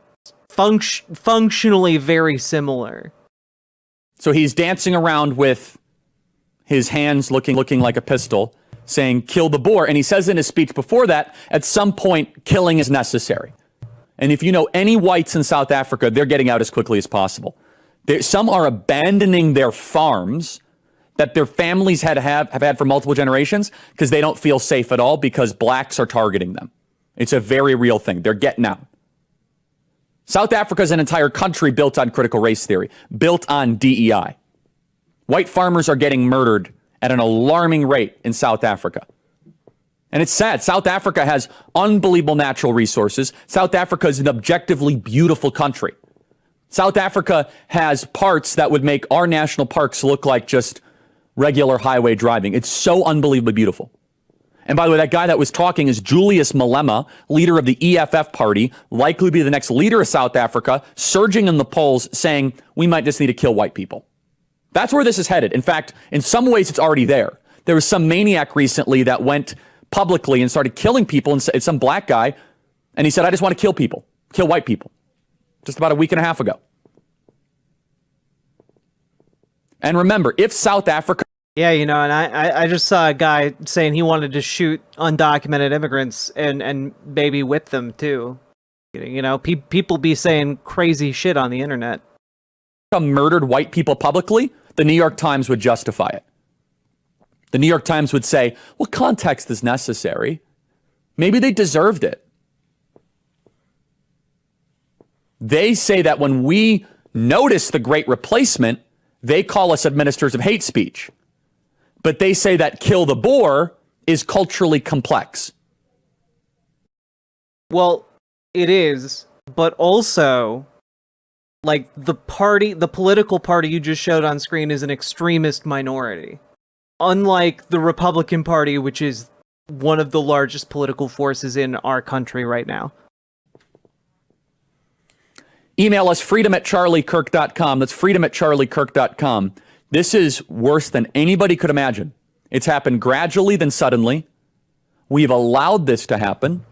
[SPEAKER 1] Functionally very similar.
[SPEAKER 5] So he's dancing around with his hands looking like a pistol, saying, kill the boar. And he says in his speech before that, at some point, killing is necessary. And if you know any whites in South Africa, they're getting out as quickly as possible. Some are abandoning their farms that their families have had for multiple generations because they don't feel safe at all because blacks are targeting them. It's a very real thing. They're getting out. South Africa is an entire country built on critical race theory, built on DEI. White farmers are getting murdered at an alarming rate in South Africa. And it's sad. South Africa has unbelievable natural resources. South Africa is an objectively beautiful country. South Africa has parts that would make our national parks look like just regular highway driving. It's so unbelievably beautiful. And by the way, that guy that was talking is Julius Malema, leader of the EFF party, likely to be the next leader of South Africa, surging in the polls saying we might just need to kill white people. That's where this is headed. In fact, in some ways, it's already there. There was some maniac recently that went publicly and started killing people, and it's some black guy, and he said, I just want to kill people, kill white people, just about a week and a half ago. And remember, if South Africa...
[SPEAKER 1] Yeah, you know, and I just saw a guy saying he wanted to shoot undocumented immigrants and maybe whip them, too. You know, people be saying crazy shit on the internet.
[SPEAKER 5] Murdered white people publicly, the New York Times would justify it. The New York Times would say, well, context is necessary. Maybe they deserved it. They say that when we notice the Great Replacement, they call us administrators of hate speech. But they say that kill the boar is culturally complex.
[SPEAKER 1] Well, it is, but also, like, the political party you just showed on screen is an extremist minority. Unlike the Republican Party, which is one of the largest political forces in our country right now.
[SPEAKER 5] Email us freedom@charliekirk.com. That's freedom@charliekirk.com. This is worse than anybody could imagine. It's happened gradually, then suddenly. We've allowed this to happen,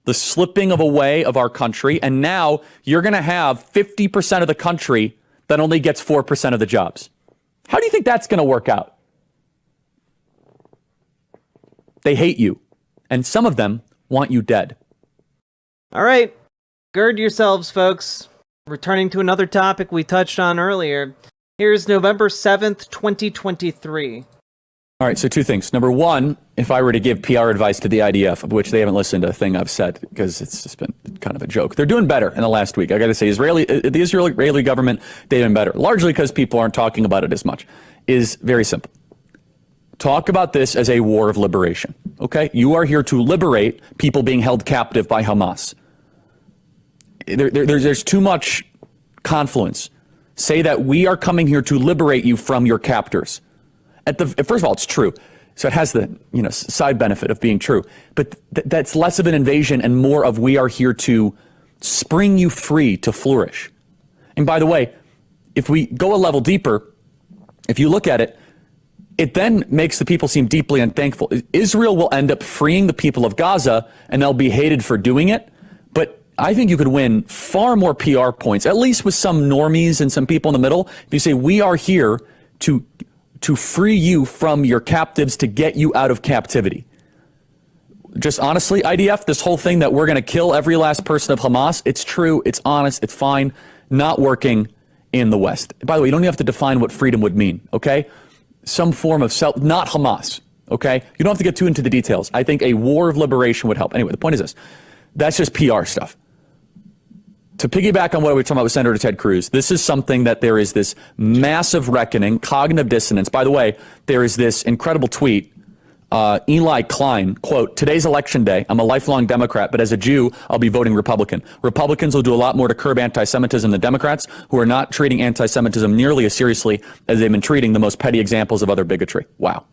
[SPEAKER 5] the slipping of away of our country, and now you're going to have 50% of the country that only gets 4% of the jobs. How do you think that's going to work out? They hate you, and some of them want you dead.
[SPEAKER 1] All right, gird yourselves, folks. Returning to another topic we touched on earlier. Here's November 7th, 2023.
[SPEAKER 5] All right, so two things. Number one, if I were to give PR advice to the IDF, of which they haven't listened to a thing I've said, because it's just been kind of a joke. They're doing better in the last week. I got to say, the Israeli government, they've been better, largely because people aren't talking about it as much, is very simple. Talk about this as a war of liberation, okay? You are here to liberate people being held captive by Hamas. There's too much confluence. Say that we are coming here to liberate you from your captors. First of all, it's true. So it has the side benefit of being true. But that's less of an invasion and more of we are here to spring you free to flourish. And by the way, if we go a level deeper, if you look at it, it then makes the people seem deeply unthankful. Israel will end up freeing the people of Gaza, and they'll be hated for doing it. But I think you could win far more PR points, at least with some normies and some people in the middle. If you say, we are here to free you from your captives, to get you out of captivity. Just honestly, IDF, this whole thing that we're going to kill every last person of Hamas, it's true, it's honest, it's fine, not working in the West. By the way, you don't even have to define what freedom would mean, okay? Some form of self, not Hamas, okay? You don't have to get too into the details. I think a war of liberation would help. Anyway, the point is this. That's just PR stuff. To piggyback on what we were talking about with Senator Ted Cruz, this is something that there is this massive reckoning, cognitive dissonance. By the way, there is this incredible tweet, Eli Klein, quote, today's election day. I'm a lifelong Democrat, but as a Jew, I'll be voting Republican. Republicans will do a lot more to curb anti-Semitism than Democrats, who are not treating anti-Semitism nearly as seriously as they've been treating the most petty examples of other bigotry. Wow.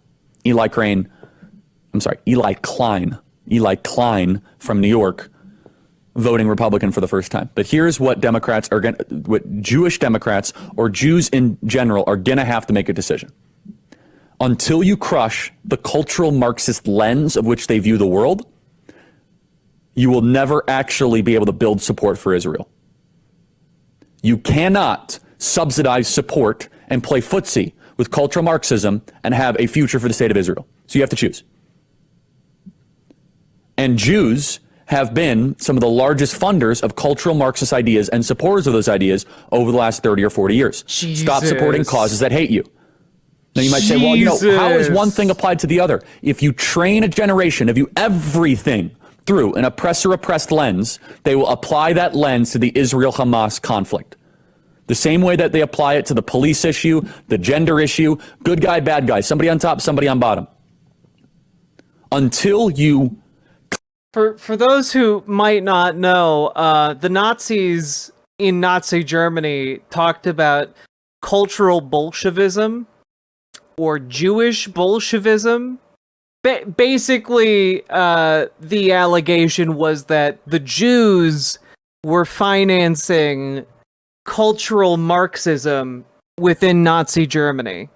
[SPEAKER 5] Eli Klein from New York, voting Republican for the first time. But here's what what Jewish Democrats or Jews in general are going to have to make a decision. Until you crush the cultural Marxist lens of which they view the world, you will never actually be able to build support for Israel. You cannot subsidize support and play footsie with cultural Marxism and have a future for the state of Israel. So you have to choose. And Jews have been some of the largest funders of cultural Marxist ideas and supporters of those ideas over the last 30 or 40 years.
[SPEAKER 1] Jesus.
[SPEAKER 5] Stop supporting causes that hate you. Now you might say, well, how is one thing applied to the other? If you train a generation to view everything through an oppressor-oppressed lens, they will apply that lens to the Israel-Hamas conflict. The same way that they apply it to the police issue, the gender issue, good guy, bad guy, somebody on top, somebody on bottom. Until you...
[SPEAKER 1] For those who might not know, the Nazis in Nazi Germany talked about cultural Bolshevism or Jewish Bolshevism. Basically, the allegation was that the Jews were financing cultural Marxism within Nazi Germany.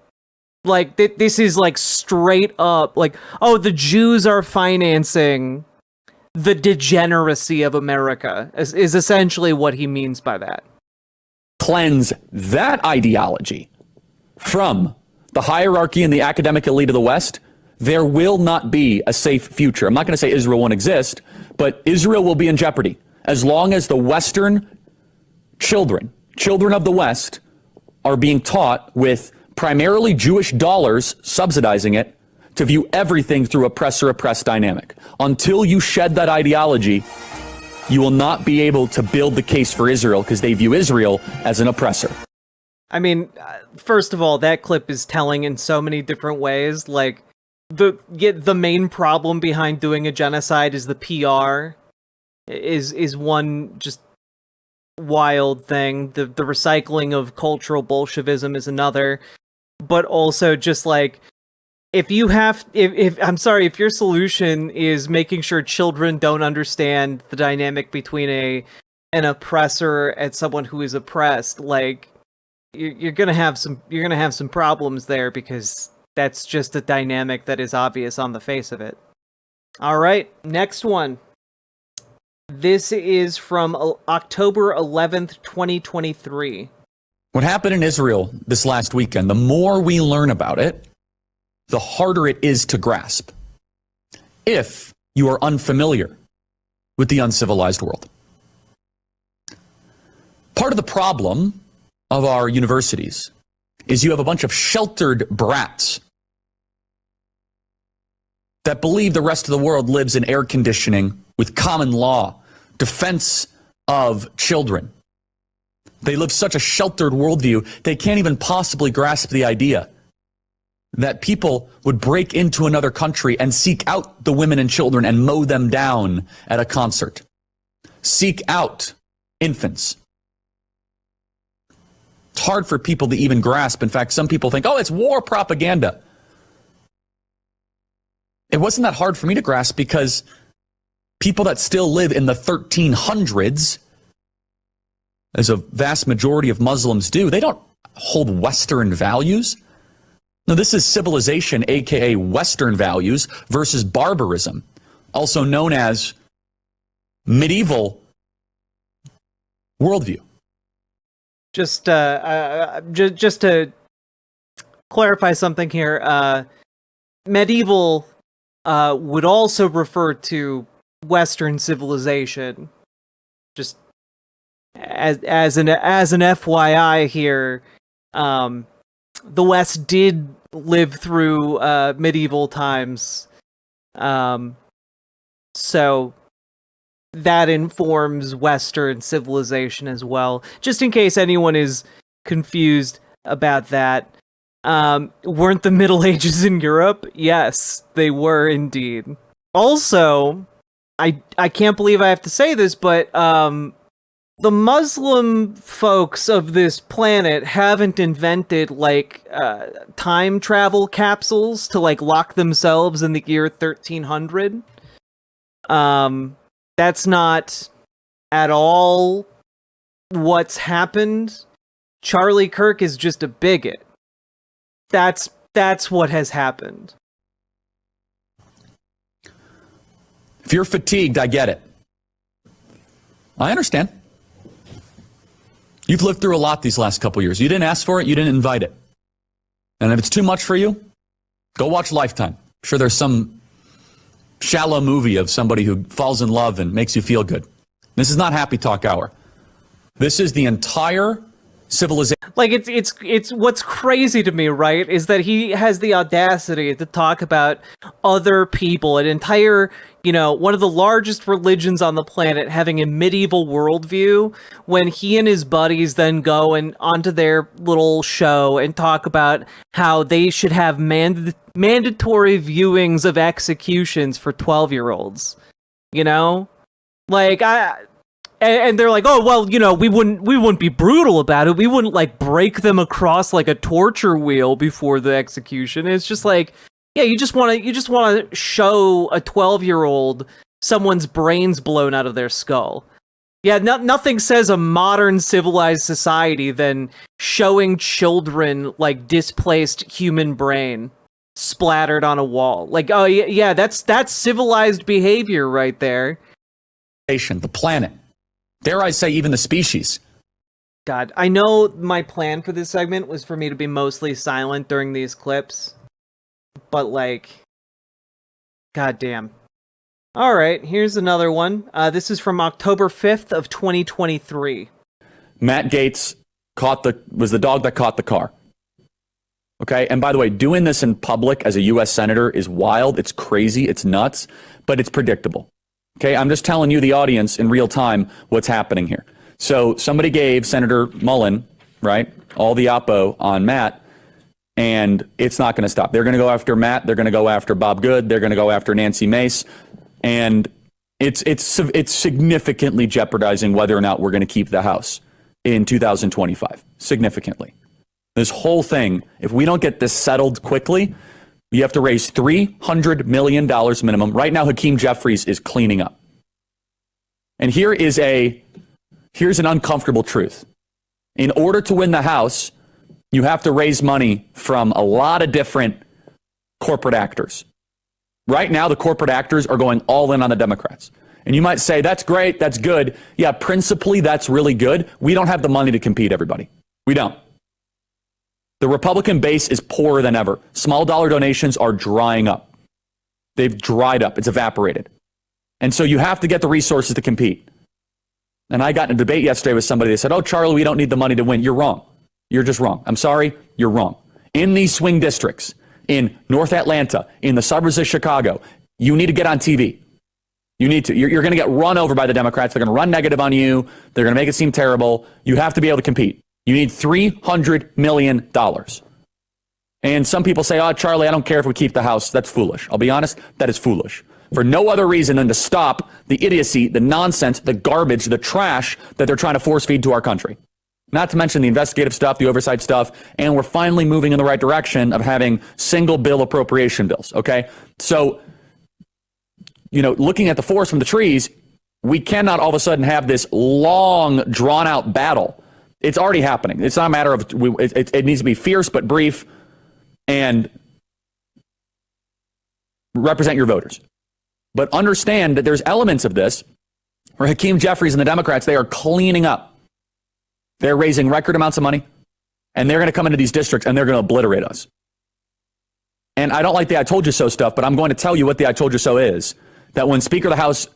[SPEAKER 1] Like, this is like straight up, like, oh, the Jews are financing the degeneracy of America, is essentially what he means by that.
[SPEAKER 5] Cleanse that ideology from the hierarchy and the academic elite of the West, there will not be a safe future. I'm not going to say Israel won't exist, but Israel will be in jeopardy as long as the Western children of the West, are being taught with primarily Jewish dollars subsidizing it to view everything through oppressor-oppressed dynamic. Until you shed that ideology, you will not be able to build the case for Israel because they view Israel as an oppressor.
[SPEAKER 1] I mean, first of all, that clip is telling in so many different ways. Like, the main problem behind doing a genocide is the PR, is one just wild thing. The recycling of cultural Bolshevism is another. But also just like, if your solution is making sure children don't understand the dynamic between an oppressor and someone who is oppressed, like, you're gonna have some problems there, because that's just a dynamic that is obvious on the face of it. All right, next one. This is from October 11th, 2023.
[SPEAKER 5] What happened in Israel this last weekend, the more we learn about it, the harder it is to grasp if you are unfamiliar with the uncivilized world. Part of the problem of our universities is you have a bunch of sheltered brats that believe the rest of the world lives in air conditioning with common law, defense of children. They live such a sheltered worldview, they can't even possibly grasp the idea that people would break into another country and seek out the women and children and mow them down at a concert. Seek out infants. It's hard for people to even grasp. In fact, some people think, oh, it's war propaganda. It wasn't that hard for me to grasp, because people that still live in the 1300s, as a vast majority of Muslims do, they don't hold Western values. No, this is civilization, aka Western values, versus barbarism, also known as medieval worldview.
[SPEAKER 1] Just to clarify something here, medieval would also refer to Western civilization. Just as an FYI here, the West did live through medieval times, so that informs Western civilization as well. Just in case anyone is confused about that, weren't the Middle Ages in Europe? Yes, they were indeed. Also, I can't believe I have to say this, but the Muslim folks of this planet haven't invented like time travel capsules to like lock themselves in the year 1300. That's not at all what's happened. Charlie Kirk is just a bigot. That's what has happened.
[SPEAKER 5] If you're fatigued, I get it. I understand. You've lived through a lot these last couple years. You didn't ask for it. You didn't invite it.
[SPEAKER 6] And if it's too much for you, go watch Lifetime. I'm sure there's some shallow movie of somebody who falls in love and makes you feel good. This is not Happy Talk Hour. This is the entire civilization.
[SPEAKER 1] Like, it's what's crazy to me, right, is that he has the audacity to talk about other people, an entire, one of the largest religions on the planet having a medieval worldview, when he and his buddies then go and onto their little show and talk about how they should have mandatory viewings of executions for 12-year-olds. Like, and they're like, oh, well, we wouldn't be brutal about it. We wouldn't like break them across like a torture wheel before the execution. It's just like, yeah, you just want to show a 12-year-old someone's brains blown out of their skull. Yeah, nothing says a modern civilized society than showing children like displaced human brain splattered on a wall. Like, oh yeah, that's civilized behavior right there.
[SPEAKER 6] The planet. Dare I say, even the species.
[SPEAKER 1] God, I know my plan for this segment was for me to be mostly silent during these clips, but like, goddamn. All right, here's another one. This is from October 5th of 2023.
[SPEAKER 5] Matt Gaetz was the dog that caught the car. Okay, and by the way, doing this in public as a U.S. senator is wild. It's crazy. It's nuts, but it's predictable. Okay, I'm just telling you, the audience, in real time, what's happening here. So somebody gave Senator Mullen, right, all the oppo on Matt, and it's not going to stop. They're going to go after Matt. They're going to go after Bob Good. They're going to go after Nancy Mace, and it's significantly jeopardizing whether or not we're going to keep the House in 2025. Significantly. This whole thing, if we don't get this settled quickly, you have to raise $300 million minimum. Right now, Hakeem Jeffries is cleaning up. And here's an uncomfortable truth. In order to win the House, you have to raise money from a lot of different corporate actors. Right now, the corporate actors are going all in on the Democrats. And you might say, that's great, that's good. Yeah, principally, that's really good. We don't have the money to compete, everybody. We don't. The Republican base is poorer than ever. Small dollar donations are drying up. They've dried up. It's evaporated. And so you have to get the resources to compete. And I got in a debate yesterday with somebody that said, oh, Charlie, we don't need the money to win. You're wrong. You're just wrong. I'm sorry. You're wrong. In these swing districts, in North Atlanta, in the suburbs of Chicago, you need to get on TV. You need to. You're going to get run over by the Democrats. They're going to run negative on you. They're going to make it seem terrible. You have to be able to compete. You need $300 million. And some people say, oh, Charlie, I don't care if we keep the House. That's foolish. I'll be honest, that is foolish. For no other reason than to stop the idiocy, the nonsense, the garbage, the trash that they're trying to force feed to our country. Not to mention the investigative stuff, the oversight stuff, and we're finally moving in the right direction of having single bill appropriation bills, okay? So, looking at the forest from the trees, we cannot all of a sudden have this long, drawn-out battle. It's already happening. It's not a matter of, it needs to be fierce but brief and represent your voters. But understand that there's elements of this where Hakeem Jeffries and the Democrats, they are cleaning up. They're raising record amounts of money, and they're going to come into these districts and they're going to obliterate us. And I don't like the I told you so stuff, but I'm going to tell you what the I told you so is. That when Speaker of the House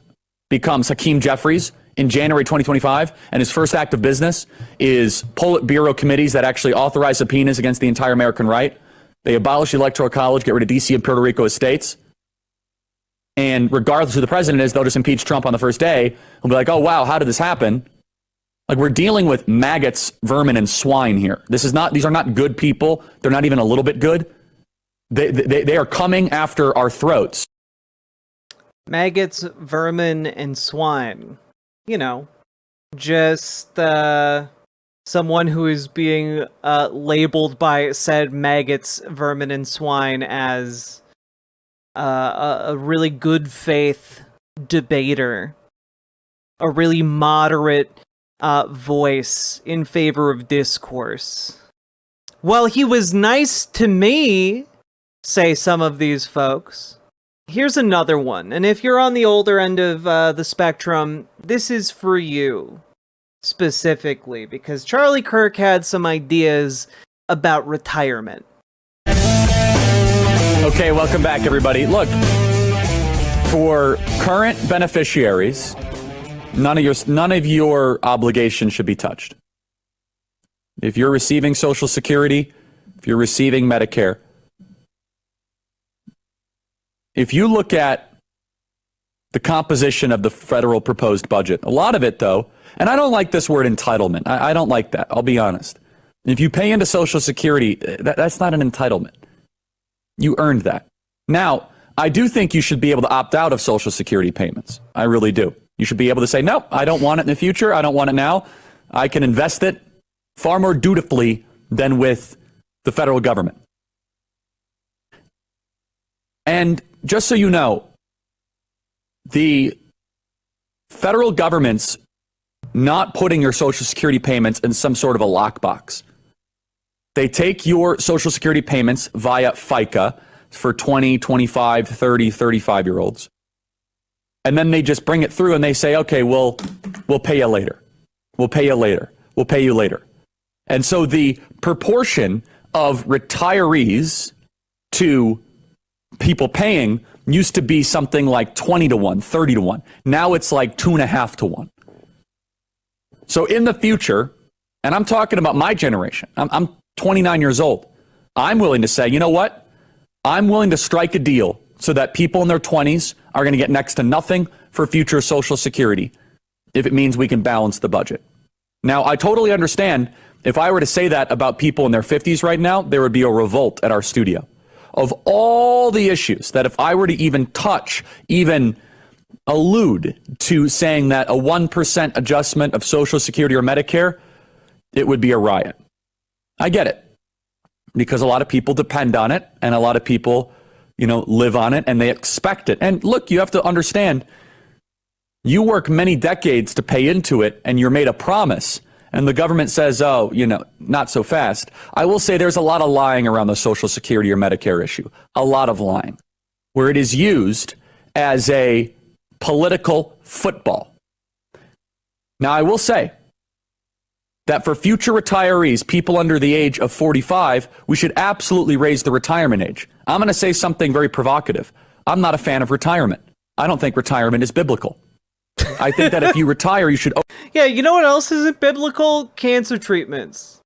[SPEAKER 5] becomes Hakeem Jeffries in January 2025, and his first act of business is Politburo committees that actually authorize subpoenas against the entire American right. They abolish the Electoral College, get rid of D.C. and Puerto Rico as states. And regardless of who the president is, they'll just impeach Trump on the first day. We'll be like, oh, wow, how did this happen? Like, we're dealing with maggots, vermin, and swine here. These are not good people. They're not even a little bit good. They are coming after our throats.
[SPEAKER 1] Maggots, vermin, and swine. Just someone who is being labeled by said maggots, vermin, and swine as a really good faith debater, a really moderate voice in favor of discourse. Well, he was nice to me, say some of these folks. Here's another one, and if you're on the older end of the spectrum, this is for you specifically, because Charlie Kirk had some ideas about retirement.
[SPEAKER 5] Okay, welcome back, everybody. Look, for current beneficiaries, none of your obligations should be touched. If you're receiving Social Security, if you're receiving Medicare, if you look at the composition of the federal proposed budget, a lot of it, though, and I don't like this word entitlement. I don't like that. I'll be honest. If you pay into Social Security, that's not an entitlement. You earned that. Now, I do think you should be able to opt out of Social Security payments. I really do. You should be able to say, no, I don't want it in the future. I don't want it now. I can invest it far more dutifully than with the federal government. And just so you know, the federal government's not putting your Social Security payments in some sort of a lockbox. They take your Social Security payments via FICA for 20, 25, 30, 35-year-olds. And then they just bring it through and they say, okay, we'll pay you later. We'll pay you later. We'll pay you later. And so the proportion of retirees to people paying used to be something like 20 to 1, 30 to 1. Now it's like 2.5 to 1. So in the future, and I'm talking about my generation, I'm 29 years old. I'm willing to say, you know what? I'm willing to strike a deal so that people in their 20s are going to get next to nothing for future Social Security if it means we can balance the budget. Now, I totally understand if I were to say that about people in their 50s right now, there would be a revolt at our studio. Of all the issues that if I were to even touch, even allude to saying that a 1% adjustment of Social Security or Medicare, it would be a riot. I get it, because a lot of people depend on it and a lot of people, live on it and they expect it. And look, you have to understand, you work many decades to pay into it and you're made a promise and the government says, oh, not so fast. I will say there's a lot of lying around the Social Security or Medicare issue, a lot of lying, where it is used as a political football. Now, I will say that for future retirees, people under the age of 45, we should absolutely raise the retirement age. I'm going to say something very provocative. I'm not a fan of retirement. I don't think retirement is biblical. I think that if you retire, you should...
[SPEAKER 1] Yeah, you know what else isn't biblical? Cancer treatments.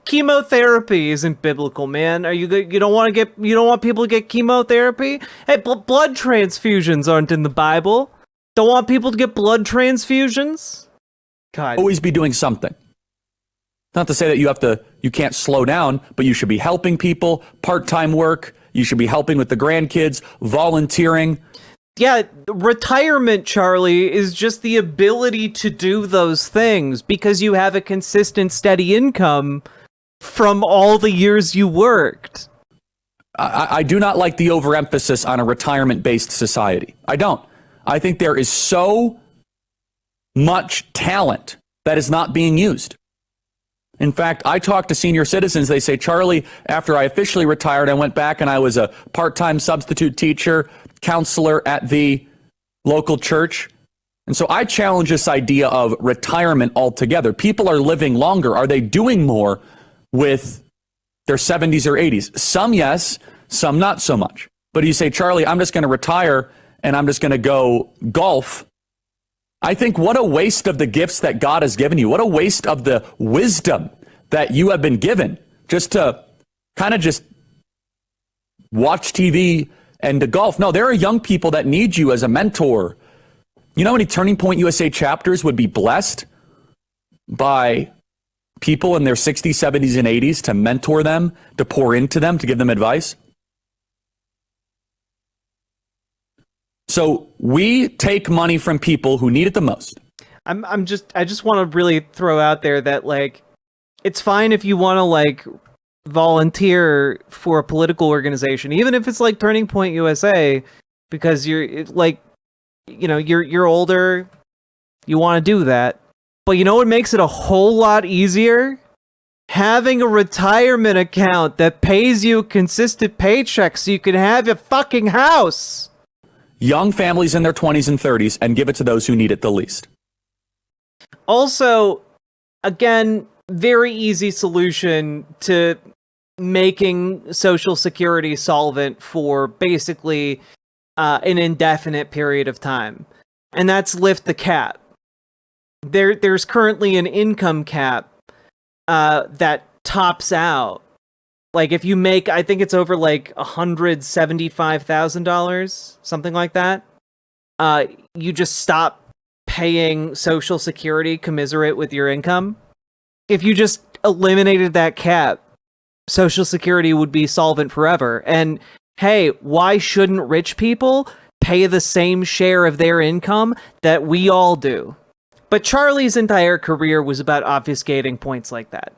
[SPEAKER 1] Chemotherapy isn't biblical, man. You don't want people to get chemotherapy? Hey, blood transfusions aren't in the Bible. Don't want people to get blood transfusions? God.
[SPEAKER 5] Always be doing something. Not to say that you can't slow down, but you should be helping people, part-time work, you should be helping with the grandkids, volunteering.
[SPEAKER 1] Yeah, retirement, Charlie, is just the ability to do those things because you have a consistent, steady income from all the years you worked.
[SPEAKER 5] I do not like the overemphasis on a retirement-based society. I don't. I think there is so much talent that is not being used. In fact, I talk to senior citizens. They say, Charlie, after I officially retired, I went back and I was a part-time substitute teacher, counselor at the local church. And so I challenge this idea of retirement altogether. People are living longer. Are they doing more with their 70s or 80s? Some yes, some not so much. But you say, Charlie, I'm just going to retire and I'm just going to go golf. I think what a waste of the gifts that God has given you. What a waste of the wisdom that you have been given just to kind of just watch TV and to golf. No, there are young people that need you as a mentor. You know how many Turning Point USA chapters would be blessed by people in their 60s, 70s, and 80s to mentor them, to pour into them, to give them advice? So we take money from people who need it the most.
[SPEAKER 1] I just want to really throw out there that, like, it's fine if you want to, like, volunteer for a political organization, even if it's like Turning Point USA, because you're like, you're older, you want to do that. But you know what makes it a whole lot easier? Having a retirement account that pays you a consistent paycheck so you can have a fucking house.
[SPEAKER 5] Young families in their 20s and 30s, and give it to those who need it the least.
[SPEAKER 1] Also, again, very easy solution to making Social Security solvent for basically an indefinite period of time. And that's lift the cap. There's currently an income cap that tops out. Like if you make, I think it's over like $175,000, something like that. You just stop paying Social Security commensurate with your income. If you just eliminated that cap, Social Security would be solvent forever. And hey, why shouldn't rich people pay the same share of their income that we all do? But Charlie's entire career was about obfuscating points like that.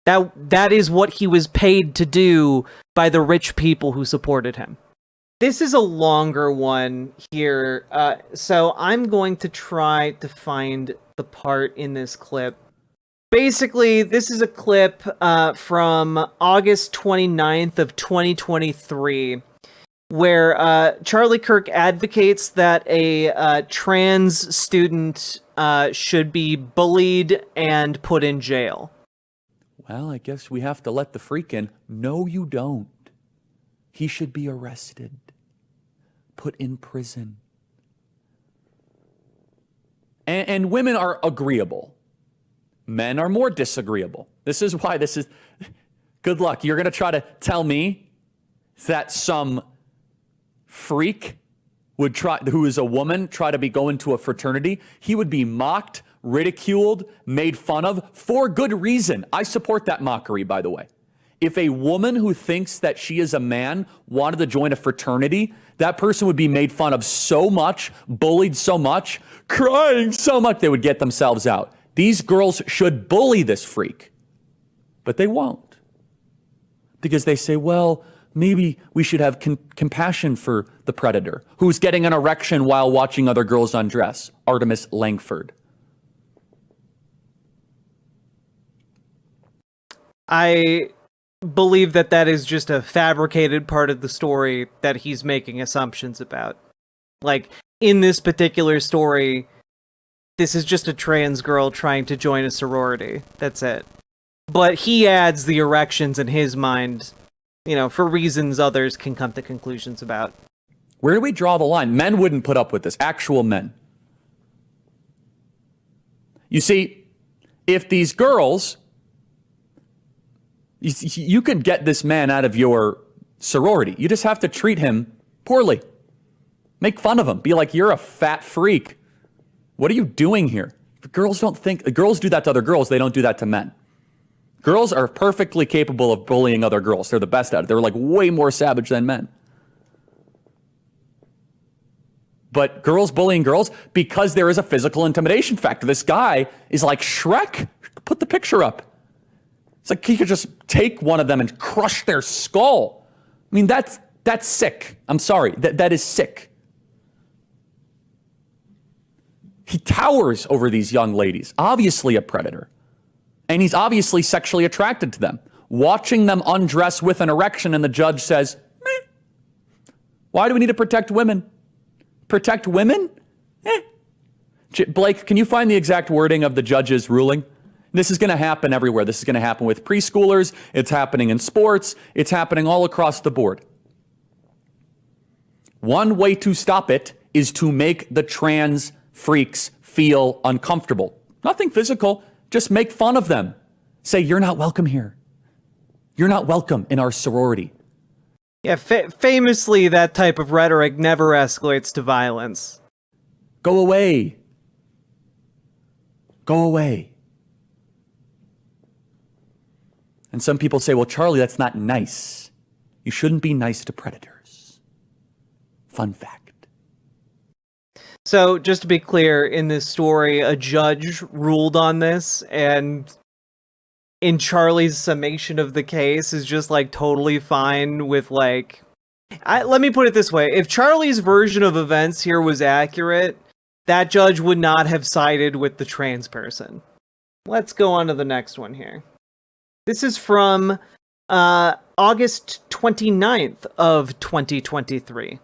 [SPEAKER 1] That is what he was paid to do by the rich people who supported him. This is a longer one here, so I'm going to try to find the part in this clip. Basically, this is a clip from August 29th of 2023, where Charlie Kirk advocates that a trans student should be bullied and put in jail.
[SPEAKER 5] Well, I guess we have to let the freak in. No, you don't. He should be arrested, put in prison. And women are agreeable. Men are more disagreeable. This is why this is... Good luck. You're going to try to tell me that some freak would try, who is a woman, try to be going to a fraternity? He would be mocked, ridiculed, made fun of for good reason. I support that mockery, by the way. If a woman who thinks that she is a man wanted to join a fraternity, that person would be made fun of so much, bullied so much, crying so much, they would get themselves out. These girls should bully this freak, but they won't. Because they say, well, maybe we should have compassion for the predator who's getting an erection while watching other girls undress. Artemis Langford.
[SPEAKER 1] I believe that is just a fabricated part of the story that he's making assumptions about. Like, in this particular story, this is just a trans girl trying to join a sorority. That's it. But he adds the erections in his mind, you know, for reasons others can come to conclusions about.
[SPEAKER 5] Where do we draw the line? Men wouldn't put up with this. Actual men. You see, if these girls... You can get this man out of your sorority. You just have to treat him poorly. Make fun of him. Be like, you're a fat freak. What are you doing here? Girls don't think... Girls do that to other girls. They don't do that to men. Girls are perfectly capable of bullying other girls. They're the best at it. They're like way more savage than men. But girls bullying girls, because there is a physical intimidation factor. This guy is like Shrek. Put the picture up. It's like he could just take one of them and crush their skull. I mean, that's sick. I'm sorry. That is sick. He towers over these young ladies, obviously a predator. And he's obviously sexually attracted to them. Watching them undress with an erection, and the judge says, meh. Why do we need to protect women? Protect women? Blake, can you find the exact wording of the judge's ruling? This is going to happen everywhere. This is going to happen with preschoolers. It's happening in sports. It's happening all across the board. One way to stop it is to make the trans freaks feel uncomfortable. Nothing physical. Just make fun of them. Say, you're not welcome here. You're not welcome in our sorority.
[SPEAKER 1] Yeah, famously, that type of rhetoric never escalates to violence.
[SPEAKER 5] Go away. Go away. And some people say, well, Charlie, that's not nice. You shouldn't be nice to predators. Fun fact.
[SPEAKER 1] So, just to be clear, in this story, a judge ruled on this, and in Charlie's summation of the case is just, like, totally fine with, like... let me put it this way. If Charlie's version of events here was accurate, that judge would not have sided with the trans person. Let's go on to the next one here. This is from August 29th of 2023.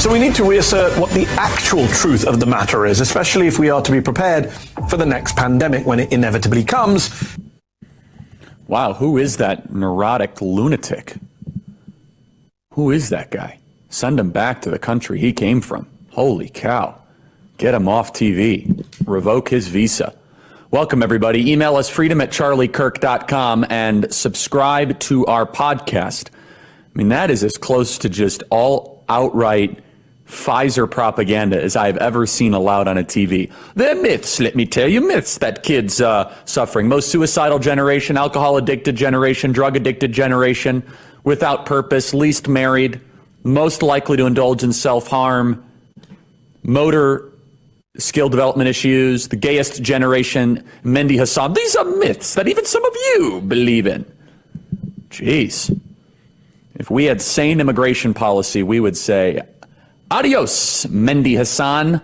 [SPEAKER 3] So we need to reassert what the actual truth of the matter is, especially if we are to be prepared for the next pandemic when it inevitably comes.
[SPEAKER 5] Wow, who is that neurotic lunatic? Who is that guy? Send him back to the country he came from. Holy cow. Get him off TV. Revoke his visa. Welcome, everybody. Email us freedom@charliekirk.com and subscribe to our podcast. I mean, that is as close to just all outright Pfizer propaganda as I've ever seen allowed on a TV. They're myths, let me tell you, myths that kids suffering. Most suicidal generation, alcohol-addicted generation, drug-addicted generation, without purpose, least married, most likely to indulge in self-harm, motor skill development issues, the gayest generation, Mehdi Hassan. These are myths that even some of you believe in. Jeez. If we had sane immigration policy, we would say, adios, Mehdi Hassan.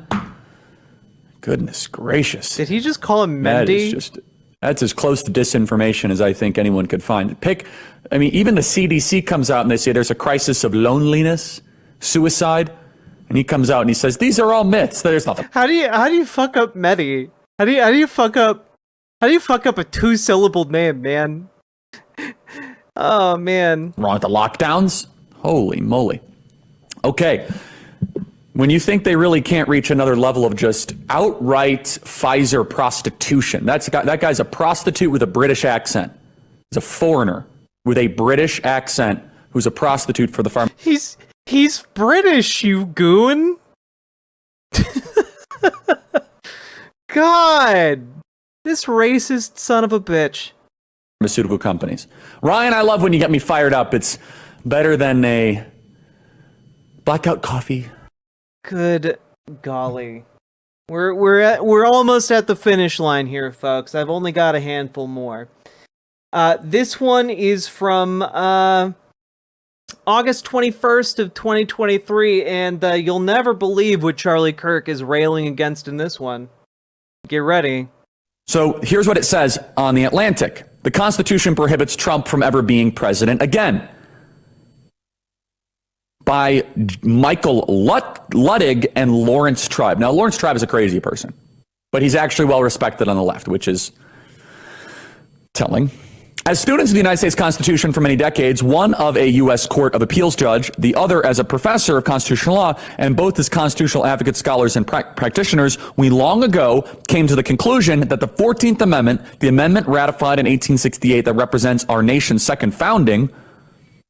[SPEAKER 5] Goodness gracious.
[SPEAKER 1] Did he just call him Mendy?
[SPEAKER 5] That's as close to disinformation as I think anyone could find. Even the CDC comes out and they say there's a crisis of loneliness, suicide, and he comes out and he says, these are all myths. There's nothing.
[SPEAKER 1] How do you fuck up Mehdi? How do you fuck up a 2-syllable name, man? Oh, man.
[SPEAKER 5] Wrong with the lockdowns? Holy moly. Okay. When you think they really can't reach another level of just outright Pfizer prostitution, that guy's a prostitute with a British accent. He's a foreigner with a British accent who's a prostitute for the farm.
[SPEAKER 1] He's British, you goon. God. This racist son of a bitch.
[SPEAKER 5] Pharmaceutical companies. Ryan, I love when you get me fired up. It's better than a blackout coffee.
[SPEAKER 1] Good golly. We're almost at the finish line here, folks. I've only got a handful more. This one is from August 21st of 2023, and you'll never believe what Charlie Kirk is railing against in this one. Get ready.
[SPEAKER 5] So here's what it says on The Atlantic. The Constitution prohibits Trump from ever being president again. By Michael Luttig and Lawrence Tribe. Now, Lawrence Tribe is a crazy person, but he's actually well respected on the left, which is telling. As students of the United States Constitution for many decades, one of a U.S. Court of Appeals judge, the other as a professor of constitutional law, and both as constitutional advocates, scholars, and practitioners, we long ago came to the conclusion that the 14th Amendment, the amendment ratified in 1868 that represents our nation's second founding,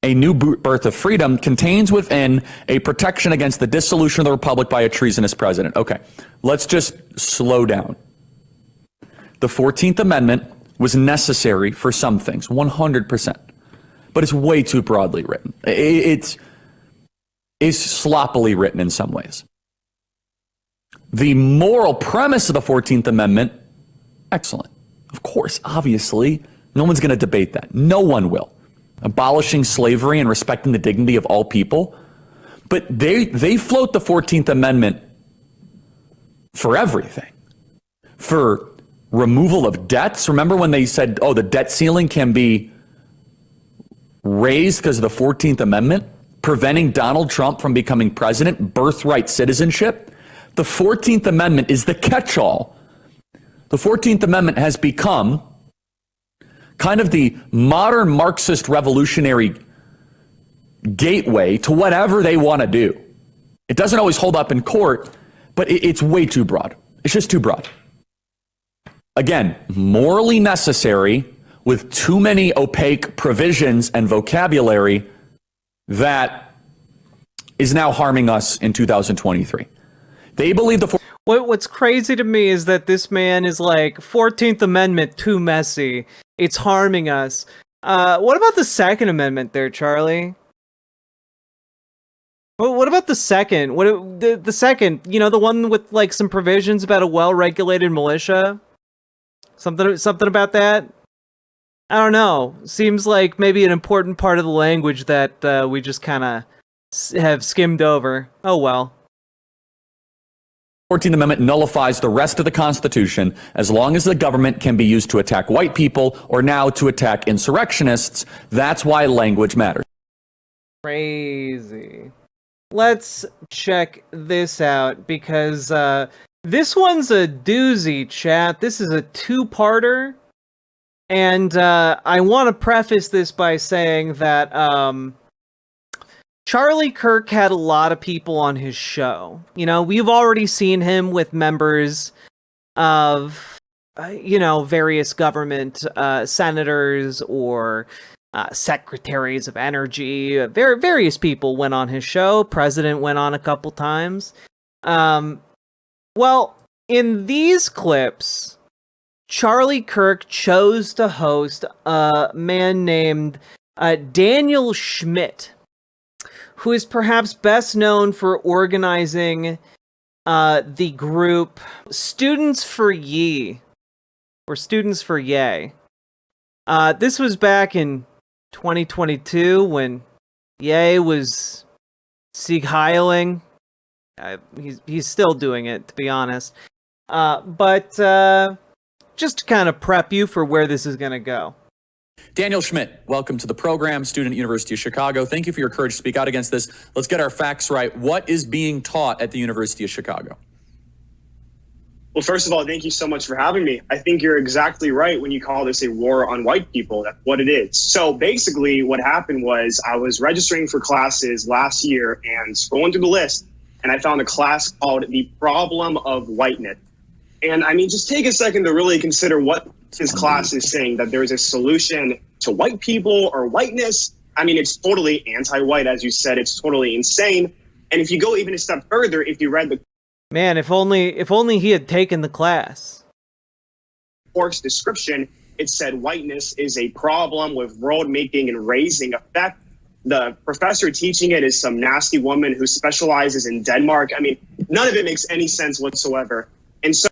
[SPEAKER 5] a new birth of freedom, contains within a protection against the dissolution of the republic by a treasonous president. Okay, let's just slow down. The 14th Amendment was necessary for some things, 100%. But it's way too broadly written. It's sloppily written in some ways. The moral premise of the 14th Amendment, excellent. Of course, obviously, no one's going to debate that. No one will. Abolishing slavery and respecting the dignity of all people. But they float the 14th Amendment for everything. For removal of debts. Remember when they said, oh, the debt ceiling can be raised because of the 14th Amendment, preventing Donald Trump from becoming president, birthright citizenship? The 14th Amendment is the catch-all. The 14th Amendment has become kind of the modern Marxist revolutionary gateway to whatever they want to do. It doesn't always hold up in court, but it's way too broad. It's just too broad. Again, morally necessary with too many opaque provisions and vocabulary that is now harming us in 2023. They believe
[SPEAKER 1] What's crazy to me is that this man is like, 14th Amendment, too messy. It's harming us. What about the Second Amendment there, Charlie? What about the second? The second, the one with like some provisions about a well-regulated militia? Something about that? I don't know. Seems like maybe an important part of the language that we just kind of have skimmed over. Oh well.
[SPEAKER 5] 14th Amendment nullifies the rest of the Constitution as long as the government can be used to attack white people or now to attack insurrectionists. That's why language matters.
[SPEAKER 1] Crazy. Let's check this out because this one's a doozy, chat. This is a two-parter, And I want to preface this by saying that Charlie Kirk had a lot of people on his show. You know, we've already seen him with members of, various government senators or secretaries of energy. Various people went on his show. President went on a couple times. Well, in these clips, Charlie Kirk chose to host a man named Daniel Schmidt, who is perhaps best known for organizing the group Students for Ye, or Students for Yay. This was back in 2022 when Ye was Sieg Heiling. He's still doing it, to be honest. But just to kind of prep you for where this is going to go.
[SPEAKER 5] Daniel Schmidt, welcome to the program, student at University of Chicago. Thank you for your courage to speak out against this. Let's get our facts right. What is being taught at the University of Chicago?
[SPEAKER 4] Well, first of all, thank you so much for having me. I think you're exactly right when you call this a war on white people. That's what it is. So basically what happened was I was registering for classes last year and scrolling through the list, and I found a class called The Problem of Whiteness. And I mean, just take a second to really consider what this class is saying, that there is a solution to white people or whiteness. I mean, it's totally anti-white, as you said. It's totally insane. And if you go even a step further, if you read the
[SPEAKER 1] Man, if only he had taken the class.
[SPEAKER 4] course description, it said whiteness is a problem with world making and raising effect. The professor teaching it is some nasty woman who specializes in Denmark. I mean, none of it makes any sense whatsoever. And so,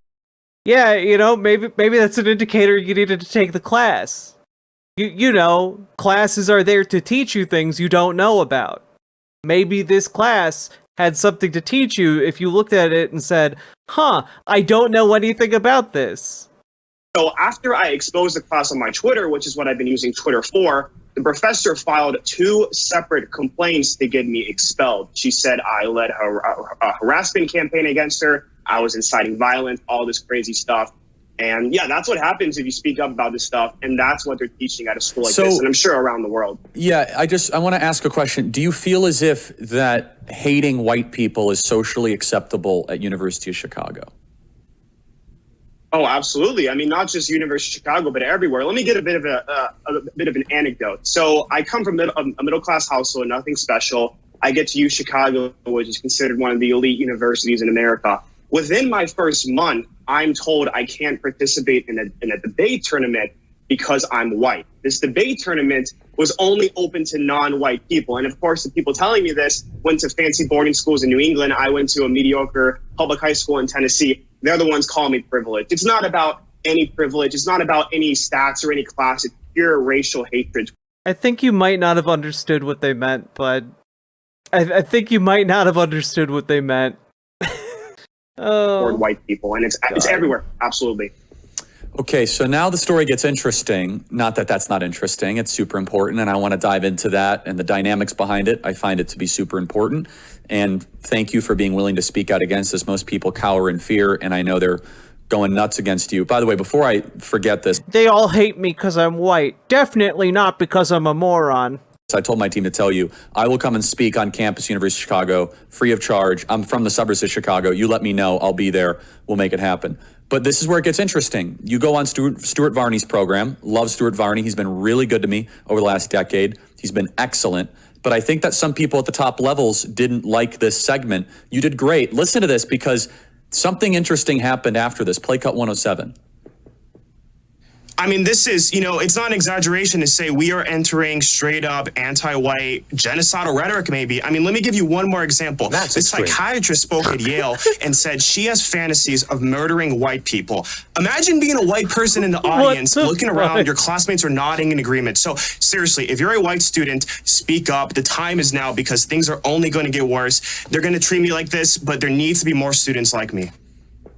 [SPEAKER 1] yeah, maybe that's an indicator you needed to take the class. You know, classes are there to teach you things you don't know about. Maybe this class had something to teach you if you looked at it and said, I don't know anything about this.
[SPEAKER 4] So after I exposed the class on my Twitter, which is what I've been using Twitter for, the professor filed 2 separate complaints to get me expelled. She said I led a harassment campaign against her. I was inciting violence, all this crazy stuff. And yeah, that's what happens if you speak up about this stuff. And that's what they're teaching at a school like this, and I'm sure around the world.
[SPEAKER 5] Yeah, I want to ask a question. Do you feel as if that hating white people is socially acceptable at University of Chicago?
[SPEAKER 4] Oh, absolutely. I mean, not just University of Chicago, but everywhere. Let me get a bit of an anecdote. So I come from a middle-class household, nothing special. I get to Chicago, which is considered one of the elite universities in America. Within my first month, I'm told I can't participate in a debate tournament because I'm white. This debate tournament was only open to non-white people. And of course, the people telling me this went to fancy boarding schools in New England. I went to a mediocre public high school in Tennessee. They're the ones calling me privileged. It's not about any privilege. It's not about any stats or any class. It's pure racial hatred.
[SPEAKER 1] I think you might not have understood what they meant, but I think you might not have understood what they meant.
[SPEAKER 4] Toward white people, and it's everywhere. Absolutely.
[SPEAKER 5] Okay, so now the story gets interesting. Not that that's not interesting. It's super important, and I want to dive into that and the dynamics behind it. I find it to be super important, and thank you for being willing to speak out against this. Most people cower in fear, and I know they're going nuts against you. By the way, before I forget this,
[SPEAKER 1] they all hate me because I'm white. Definitely not because I'm a moron.
[SPEAKER 5] I told my team to tell you, I will come and speak on campus, University of Chicago, free of charge. I'm from the suburbs of Chicago. You let me know. I'll be there. We'll make it happen. But this is where it gets interesting. You go on Stuart Varney's program. Love Stuart Varney. He's been really good to me over the last decade. He's been excellent. But I think that some people at the top levels didn't like this segment. You did great. Listen to this because something interesting happened after this. Play cut 107.
[SPEAKER 20] I mean, this is, it's not an exaggeration to say we are entering straight up anti-white genocidal rhetoric, maybe. I mean, let me give you one more example. This psychiatrist spoke at Yale and said she has fantasies of murdering white people. Imagine being a white person in the audience, looking around, your classmates are nodding in agreement. So seriously, if you're a white student, speak up. The time is now because things are only going to get worse. They're going to treat me like this, but there needs to be more students like me.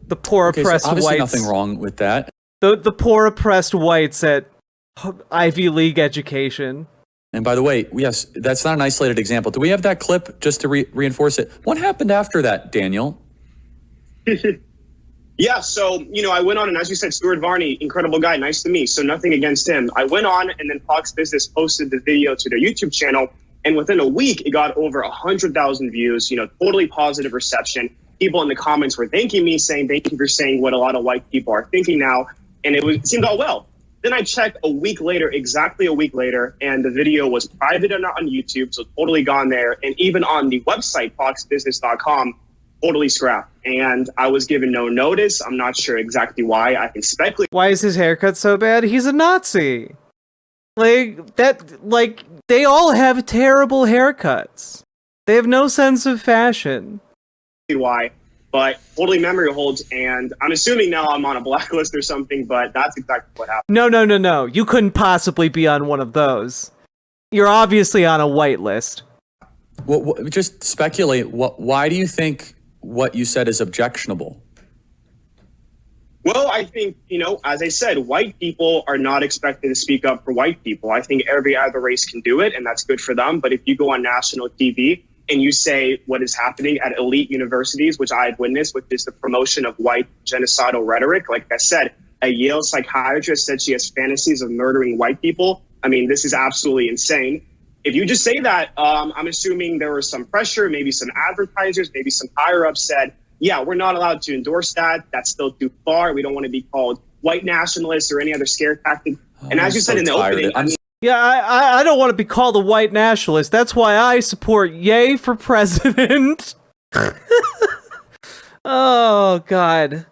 [SPEAKER 1] The poor oppressed
[SPEAKER 5] obviously
[SPEAKER 1] whites.
[SPEAKER 5] Nothing wrong with that.
[SPEAKER 1] The poor oppressed whites at Ivy League education.
[SPEAKER 5] And by the way, yes, that's not an isolated example. Do we have that clip just to reinforce it? What happened after that, Daniel?
[SPEAKER 4] Yeah, so, I went on, and as you said, Stuart Varney, incredible guy, nice to meet, so nothing against him. I went on, and then Fox Business posted the video to their YouTube channel, and within a week, it got over 100,000 views, totally positive reception. People in the comments were thanking me, saying, thank you for saying what a lot of white people are thinking now, and it seemed all well. Then I checked exactly a week later, and the video was private and not on YouTube, so totally gone there, and even on the website, foxbusiness.com, totally scrapped, and I was given no notice. I'm not sure exactly why. I can speculate.
[SPEAKER 1] Why is his haircut so bad? He's a Nazi. They all have terrible haircuts. They have no sense of fashion.
[SPEAKER 4] Why? But totally memory holds, and I'm assuming now I'm on a blacklist or something, but that's exactly what happened.
[SPEAKER 1] No. You couldn't possibly be on one of those. You're obviously on a whitelist.
[SPEAKER 5] Well, just speculate. Why do you think what you said is objectionable?
[SPEAKER 4] Well, I think, as I said, white people are not expected to speak up for white people. I think every other race can do it, and that's good for them. But if you go on national TV and you say what is happening at elite universities, which I have witnessed, which is the promotion of white genocidal rhetoric, like I said, a Yale psychiatrist said she has fantasies of murdering white people. I mean, this is absolutely insane. If you just say that, I'm assuming there was some pressure, maybe some advertisers, maybe some higher-ups said, yeah, we're not allowed to endorse that. That's still too far. We don't want to be called white nationalists or any other scare tactic. And as you said in the opening,
[SPEAKER 1] I don't want to be called a white nationalist. That's why I support Yay for president. Oh, God.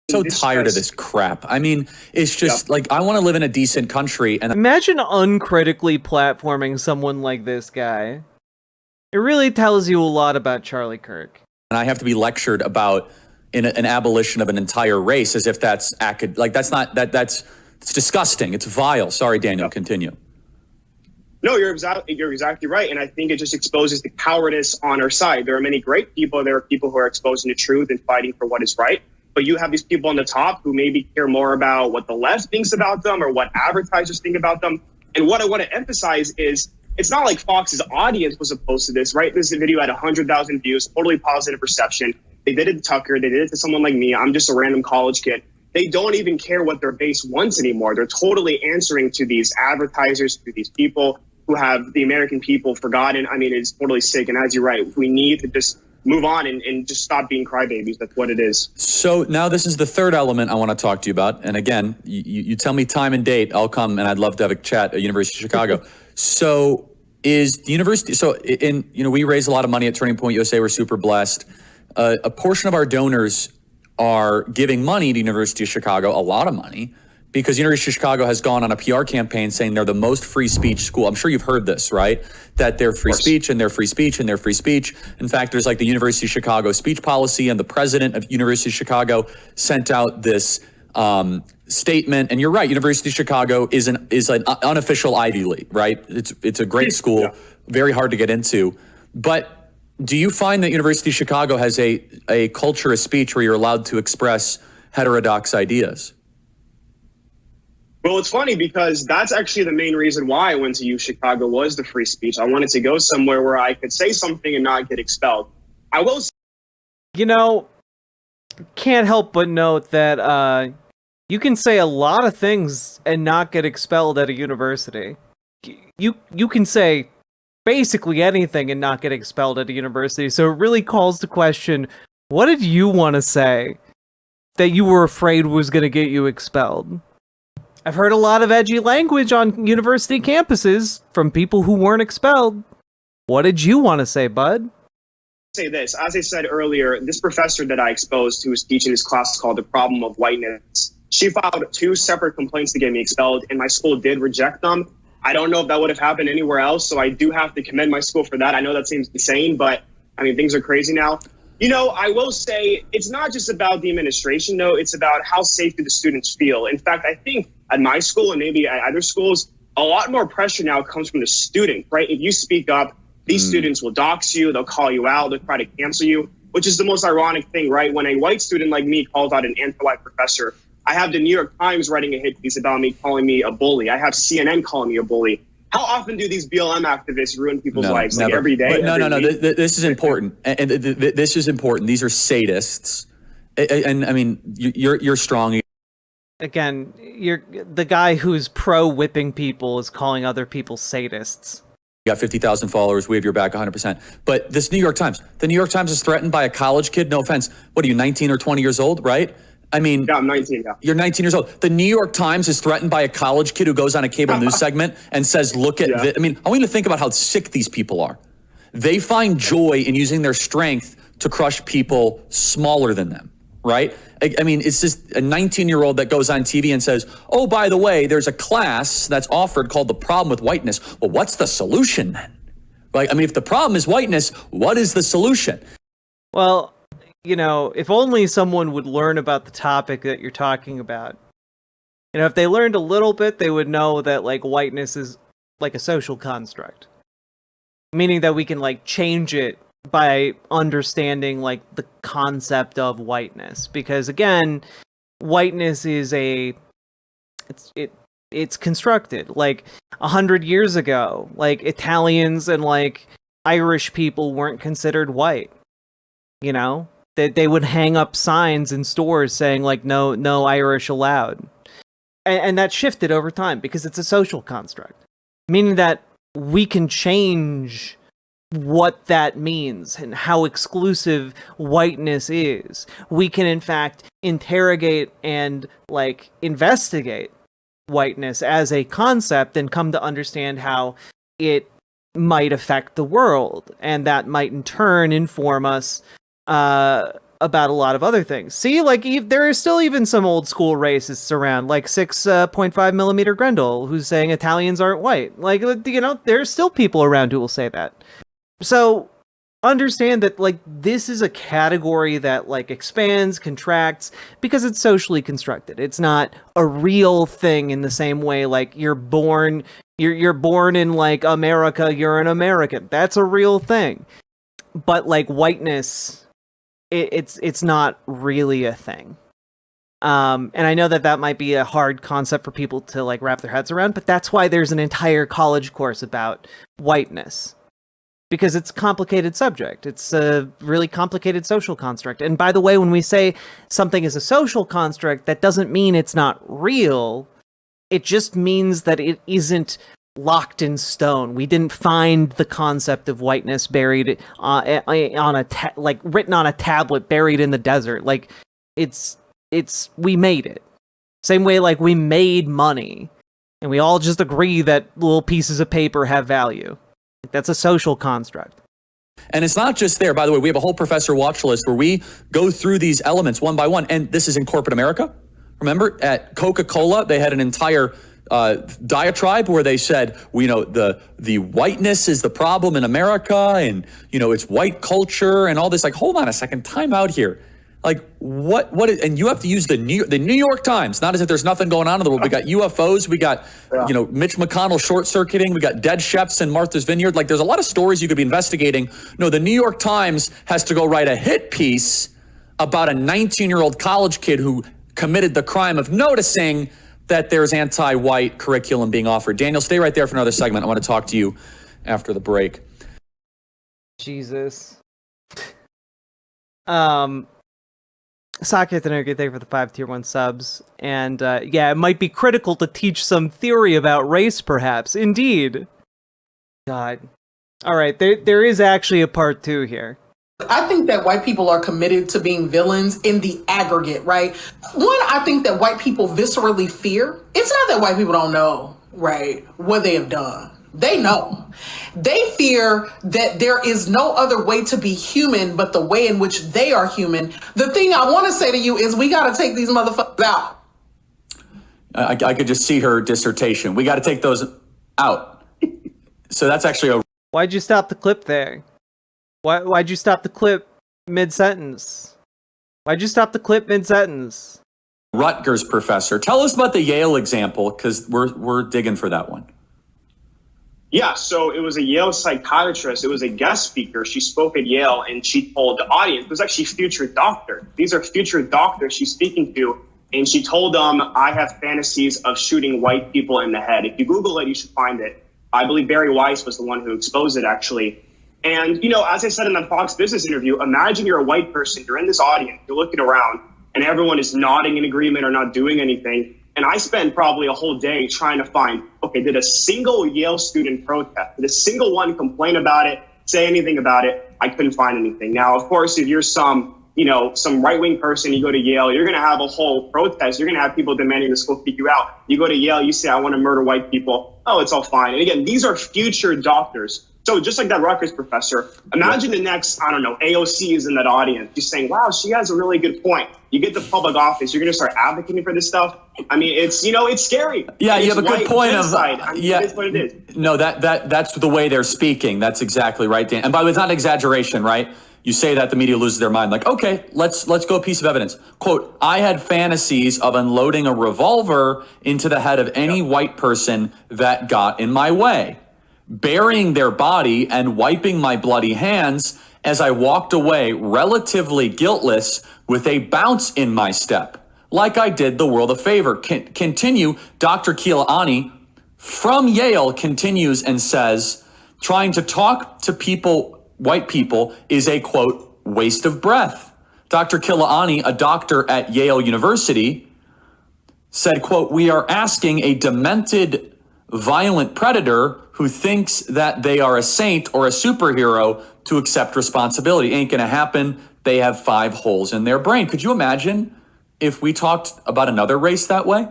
[SPEAKER 5] So tired of this crap. I mean, it's just I want to live in a decent country. And
[SPEAKER 1] imagine uncritically platforming someone like this guy. It really tells you a lot about Charlie Kirk.
[SPEAKER 5] And I have to be lectured about an abolition of an entire race as if that's it's disgusting. It's vile. Sorry, Daniel, continue.
[SPEAKER 4] No, you're exactly right. And I think it just exposes the cowardice on our side. There are many great people. There are people who are exposing the truth and fighting for what is right. But you have these people on the top who maybe care more about what the left thinks about them or what advertisers think about them. And what I want to emphasize is it's not like Fox's audience was opposed to this, right? This video had 100,000 views, totally positive reception. They did it to Tucker. They did it to someone like me. I'm just a random college kid. They don't even care what their base wants anymore. They're totally answering to these advertisers, to these people who have the American people forgotten. I mean, it's totally sick. And as you're right, we need to just move on and just stop being crybabies. That's what it is.
[SPEAKER 5] So now this is the third element I want to talk to you about. And again, you tell me time and date, I'll come, and I'd love to have a chat at University of Chicago. So is the university, we raise a lot of money at Turning Point USA. We're super blessed. A portion of our donors are giving money to University of Chicago, a lot of money, because University of Chicago has gone on a PR campaign saying they're the most free speech school. I'm sure you've heard this, right? That they're free speech and they're free speech and they're free speech. In fact, there's the University of Chicago speech policy, and the president of University of Chicago sent out this statement. And you're right, University of Chicago is an unofficial Ivy League, right? It's a great school, very hard to get into. But do you find that University of Chicago has a culture of speech where you're allowed to express heterodox ideas?
[SPEAKER 4] Well, it's funny because that's actually the main reason why I went to U Chicago was the free speech. I wanted to go somewhere where I could say something and not get expelled. I will say,
[SPEAKER 1] can't help but note that you can say a lot of things and not get expelled at a university. You can say basically anything and not get expelled at a university. So it really calls to question, what did you want to say that you were afraid was going to get you expelled? I've heard a lot of edgy language on university campuses from people who weren't expelled. What did you want to say, bud?
[SPEAKER 4] Say this. As I said earlier, this professor that I exposed who was teaching this class called The Problem of Whiteness, she filed 2 separate complaints to get me expelled, and my school did reject them. I don't know if that would have happened anywhere else, so I do have to commend my school for that. I know that seems insane, but I mean, things are crazy now. I will say it's not just about the administration, though. It's about how safe do the students feel. In fact, I think at my school and maybe at other schools, a lot more pressure now comes from the student, right? If you speak up, these students will dox you, they'll call you out, they'll try to cancel you, which is the most ironic thing, right? When a white student like me calls out an anti-white professor, I have the New York Times writing a hit piece about me, calling me a bully. I have CNN calling me a bully. How often do these BLM activists ruin people's lives?
[SPEAKER 5] Never.
[SPEAKER 4] Every day?
[SPEAKER 5] But no. This is important. And this is important. These are sadists. And I mean, you're strong.
[SPEAKER 1] Again, you're the guy who's pro whipping people is calling other people sadists.
[SPEAKER 5] You got 50,000 followers. We have your back 100%. But this New York Times, the New York Times is threatened by a college kid. No offense. What are you, 19 or 20 years old, right? I mean,
[SPEAKER 4] yeah, I'm 19. Yeah.
[SPEAKER 5] You're 19 years old. The New York Times is threatened by a college kid who goes on a cable news segment and says, look at this. I mean, I want you to think about how sick these people are. They find joy in using their strength to crush people smaller than them, right? I mean, it's just a 19-year-old that goes on TV and says, oh, by the way, there's a class that's offered called The Problem with Whiteness. Well, what's the solution then? Like, I mean, if the problem is whiteness, what is the solution?
[SPEAKER 1] Well, you know, if only someone would learn about the topic that you're talking about. You know, if they learned a little bit, they would know that, like, whiteness is like a social construct. Meaning that we can, like, change it by understanding, like, the concept of whiteness. Because, again, whiteness is it's constructed. Like, 100 years ago, like, Italians and, like, Irish people weren't considered white. You know? They would hang up signs in stores saying, like, no Irish allowed. And that shifted over time because it's a social construct. Meaning that we can change what that means and how exclusive whiteness is. We can, in fact, interrogate and, like, investigate whiteness as a concept and come to understand how it might affect the world. And that might, in turn, inform us about a lot of other things. See, like, there are still even some old school racists around, like 6.5 millimeter Grendel, who's saying Italians aren't white. Like, you know, there's still people around who will say that. So understand that, like, this is a category that, like, expands, contracts, because it's socially constructed. It's not a real thing in the same way, like, you're born in, like, America, you're an American. That's a real thing. But, like, whiteness, it's not really a thing. And I know that might be a hard concept for people to, like, wrap their heads around, but that's why there's an entire college course about whiteness. Because it's a complicated subject. It's a really complicated social construct. And by the way, when we say something is a social construct, that doesn't mean it's not real. It just means that it isn't locked in stone. We didn't find the concept of whiteness buried written on a tablet, buried in the desert. Like, we made it. Same way, like, we made money, and we all just agree that little pieces of paper have value. That's a social construct.
[SPEAKER 5] And it's not just there. By the way, we have a whole professor watch list where we go through these elements one by one. And this is in corporate America. Remember, at Coca-Cola, they had an entire diatribe where they said, well, you know, the whiteness is the problem in America, and, you know, it's white culture and all this. Like, hold on a second, time out here. Like, what is, and you have to use the New York Times, not as if there's nothing going on in the world. We got UFOs, we got, you know, Mitch McConnell short-circuiting, we got dead chefs in Martha's Vineyard. Like, there's a lot of stories you could be investigating. No, the New York Times has to go write a hit piece about a 19-year-old college kid who committed the crime of noticing that there's anti-white curriculum being offered. Daniel, stay right there for another segment. I want to talk to you after the break.
[SPEAKER 1] Jesus. Sakit and thank you for the 5 tier 1 subs. And yeah, it might be critical to teach some theory about race, perhaps. Indeed. God. All right, there is actually a part 2 here.
[SPEAKER 7] I think that white people are committed to being villains in the aggregate, right? One, I think that white people viscerally fear. It's not that white people don't know, right, what they have done. They know. They fear that there is no other way to be human but the way in which they are human. The thing I want to say to you is we got to take these motherfuckers out.
[SPEAKER 5] I could just see her dissertation. We got to take those out. So that's actually a...
[SPEAKER 1] Why'd you stop the clip there? Why'd you stop the clip mid-sentence? Why'd you stop the clip mid-sentence?
[SPEAKER 5] Rutgers professor. Tell us about the Yale example, because we're digging for that one.
[SPEAKER 4] Yeah, so it was a Yale psychiatrist. It was a guest speaker. She spoke at Yale, and she told the audience, it was actually future doctor. These are future doctors she's speaking to. And she told them, I have fantasies of shooting white people in the head. If you Google it, you should find it. I believe Barry Weiss was the one who exposed it, actually. And, you know, as I said in that Fox Business interview, imagine you're a white person, you're in this audience, you're looking around, and everyone is nodding in agreement or not doing anything. And I spent probably a whole day trying to find, okay, did a single Yale student protest? Did a single one complain about it, say anything about it? I couldn't find anything. Now, of course, if you're some right-wing person, you go to Yale, you're going to have a whole protest. You're going to have people demanding the school kick you out. You go to Yale, you say, I want to murder white people. Oh, it's all fine. And again, these are future doctors. So just like that Rutgers professor, imagine the next, I don't know, AOC is in that audience. Just saying, wow, she has a really good point. You get the public office, you're going to start advocating for this stuff. I mean, it's, you know, it's scary.
[SPEAKER 5] Yeah, you have a good point
[SPEAKER 4] yeah, it is what it is.
[SPEAKER 5] No, that's the way they're speaking. That's exactly right, Dan. And by the way, it's not an exaggeration, right? You say that, the media loses their mind. Like, okay, let's go a piece of evidence. Quote, I had fantasies of unloading a revolver into the head of any white person that got in my way, burying their body and wiping my bloody hands as I walked away relatively guiltless with a bounce in my step, like I did the world a favor. Continue, Dr. Keelani from Yale continues and says, trying to talk to people, white people, is a, quote, waste of breath. Dr. Keelani, a doctor at Yale University, said, quote, we are asking a demented, violent predator who thinks that they are a saint or a superhero to accept responsibility. Ain't gonna happen. They have 5 holes in their brain. Could you imagine if we talked about another race that way?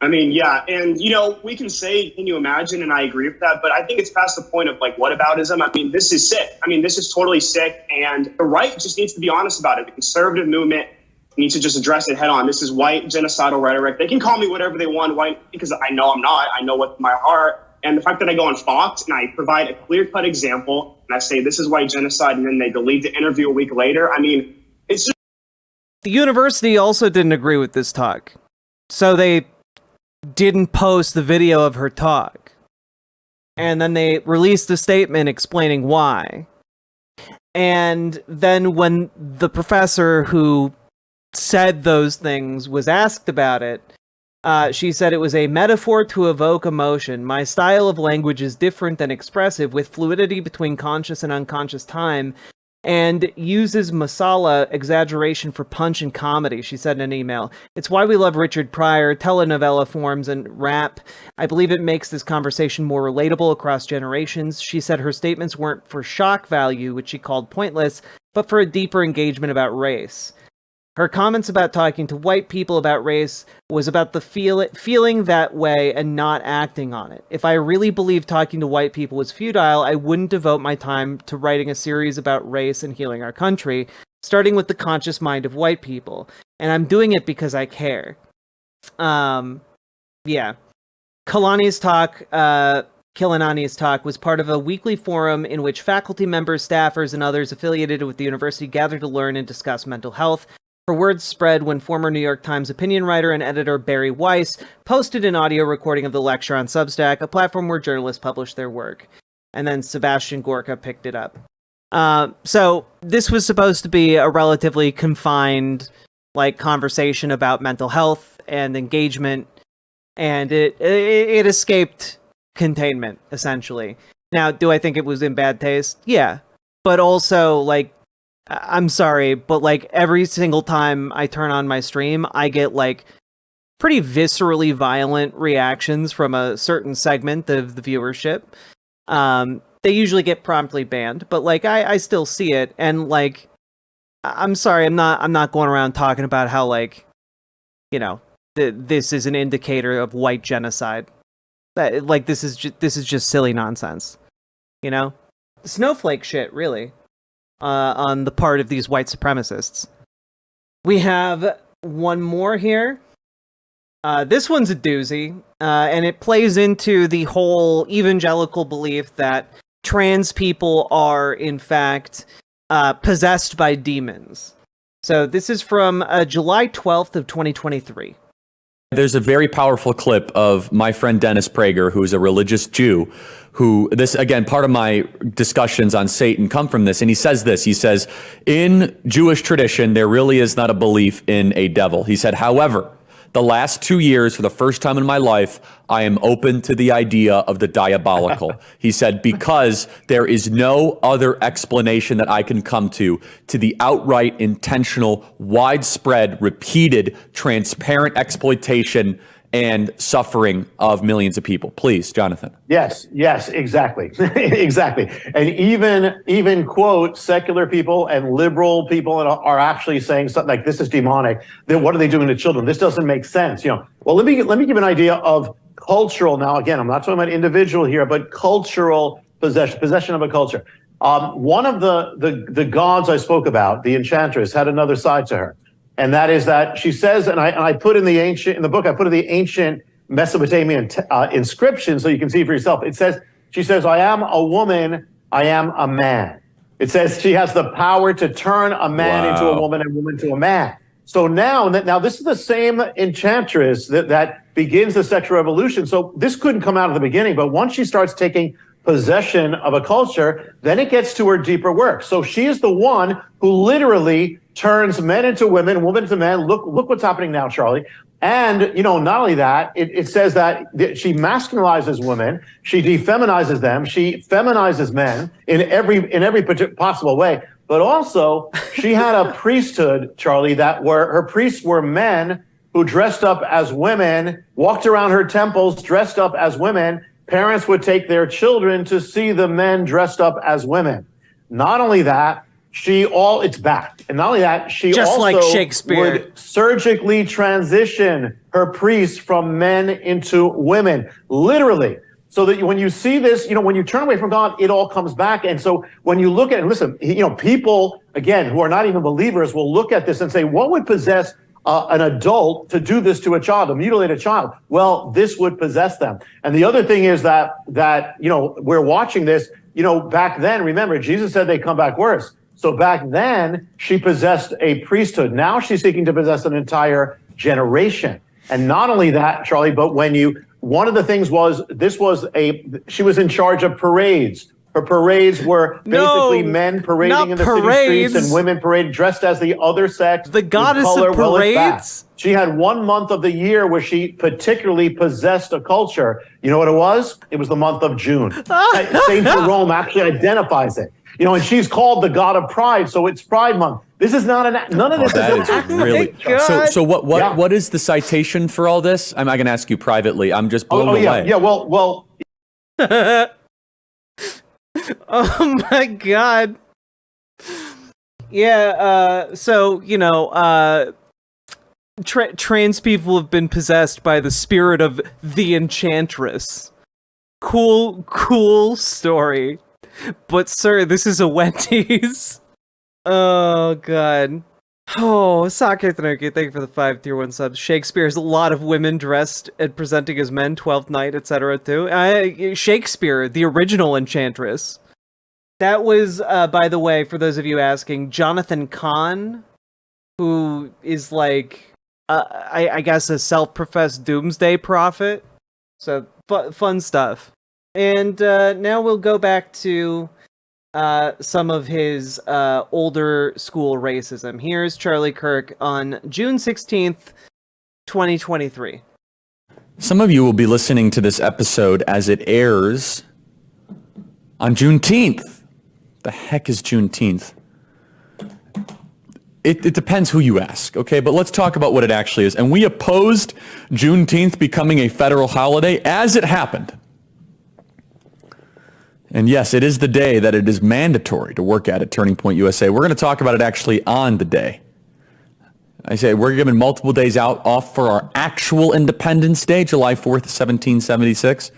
[SPEAKER 4] I mean, yeah. And, you know, we can say, can you imagine? And I agree with that. But I think it's past the point of like whataboutism. I mean, this is sick. I mean, this is totally sick. And the right just needs to be honest about it. The conservative movement needs to just address it head on. This is white genocidal rhetoric. They can call me whatever they want, white, because I know I'm not. I know what's in my heart. And the fact that I go on Fox and I provide a clear-cut example and I say this is white genocide and then they delete the interview a week later, I mean, it's just...
[SPEAKER 1] The university also didn't agree with this talk. So they didn't post the video of her talk. And then they released a statement explaining why. And then when the professor who said those things was asked about it, she said it was a metaphor to evoke emotion. My style of language is different and expressive, with fluidity between conscious and unconscious time, and uses masala, exaggeration, for punch and comedy, she said in an email. It's why we love Richard Pryor, telenovela forms, and rap. I believe it makes this conversation more relatable across generations. She said her statements weren't for shock value, which she called pointless, but for a deeper engagement about race. Her comments about talking to white people about race was about the feeling that way and not acting on it. If I really believed talking to white people was futile, I wouldn't devote my time to writing a series about race and healing our country, starting with the conscious mind of white people. And I'm doing it because I care. Yeah. Keelani's talk was part of a weekly forum in which faculty members, staffers, and others affiliated with the university gathered to learn and discuss mental health. Her words spread when former New York Times opinion writer and editor Barry Weiss posted an audio recording of the lecture on Substack, a platform where journalists publish their work. And then Sebastian Gorka picked it up. So this was supposed to be a relatively confined, conversation about mental health and engagement, and it escaped containment, essentially. Now, do I think it was in bad taste? Yeah. But also, I'm sorry, but every single time I turn on my stream, I get pretty viscerally violent reactions from a certain segment of the viewership. They usually get promptly banned, but I still see it, and I'm sorry, I'm not going around talking about how this is an indicator of white genocide. That this is just silly nonsense, snowflake shit, really. On the part of these white supremacists. We have one more here. This one's a doozy, and it plays into the whole evangelical belief that trans people are, in fact, possessed by demons. So this is from July 12th of 2023.
[SPEAKER 5] There's a very powerful clip of my friend Dennis Prager, who's a religious Jew, who, this, again, part of my discussions on Satan come from this. And he says this, he says, in Jewish tradition, there really is not a belief in a devil. He said, however, The last 2 years, for the first time in my life, I am open to the idea of the diabolical. He said, because there is no other explanation that I can come to the outright, intentional, widespread, repeated, transparent exploitation and suffering of millions of people. Please, Jonathan.
[SPEAKER 8] Yes, exactly. Exactly. And even quote, secular people and liberal people are actually saying something like, this is demonic. Then what are they doing to children? This doesn't make sense. Well, let me give an idea of cultural. Now, again, I'm not talking about individual here, but cultural possession of a culture. One of the gods I spoke about, the enchantress, had another side to her. And that is that she says, and I put in the book, I put in the ancient Mesopotamian inscription so you can see for yourself. She says, I am a woman, I am a man. It says she has the power to turn a man into a woman and a woman to a man. So now this is the same enchantress that begins the sexual revolution. So this couldn't come out at the beginning, but once she starts taking possession of a culture, then it gets to her deeper work. So she is the one who literally turns men into women, women into men. Look what's happening now, Charlie. And, not only that, it says that she masculinizes women, she defeminizes them, she feminizes men in every possible way. But also, she had a priesthood, Charlie, her priests were men who dressed up as women, walked around her temples dressed up as women. Parents would take their children to see the men dressed up as women. Not only that, it's back. And not only that, she
[SPEAKER 1] just
[SPEAKER 8] also
[SPEAKER 1] like Shakespeare
[SPEAKER 8] would surgically transition her priests from men into women, literally. So that when you see this, when you turn away from God, it all comes back. And so when you look at it, listen, people, again, who are not even believers will look at this and say, what would possess an adult to do this to a child, to mutilate a child? Well, this would possess them. And the other thing is that we're watching this, back then, remember, Jesus said they come back worse. So back then, she possessed a priesthood. Now she's seeking to possess an entire generation. And not only that, Charlie, but one of the things was, she was in charge of parades. Her parades were basically men parading in the city streets and women parading dressed as the other sex.
[SPEAKER 1] The goddess of parades?
[SPEAKER 8] She had 1 month of the year where she particularly possessed a culture. You know what it was? It was the month of June. Saint Jerome actually identifies it. And she's called the god of pride, so it's Pride Month. This is not none of this is
[SPEAKER 5] really. So what is the citation for all this? I'm not going to ask you privately. I'm just blown away.
[SPEAKER 8] Yeah. Well.
[SPEAKER 1] Oh my God. Yeah. Trans people have been possessed by the spirit of the enchantress. Cool story. But sir, this is a Wendy's. Oh God. Oh, Sake Tanuki, thank you for the 5 tier 1 subs. Shakespeare's a lot of women dressed and presenting as men, 12th Night, etc. too. Shakespeare, the original enchantress. That was, by the way, for those of you asking, Jonathan Kahn, who is like, I guess a self-professed doomsday prophet. So, fun stuff. And now we'll go back to some of his older school racism. Here's Charlie Kirk on June 16th, 2023.
[SPEAKER 5] Some of you will be listening to this episode as it airs on Juneteenth. The heck is Juneteenth? It depends who you ask, okay? But let's talk about what it actually is. And we opposed Juneteenth becoming a federal holiday as it happened. And yes, it is the day that it is mandatory to work at Turning Point USA. We're going to talk about it actually on the day. I say we're given multiple days off for our actual Independence Day, July 4th, 1776.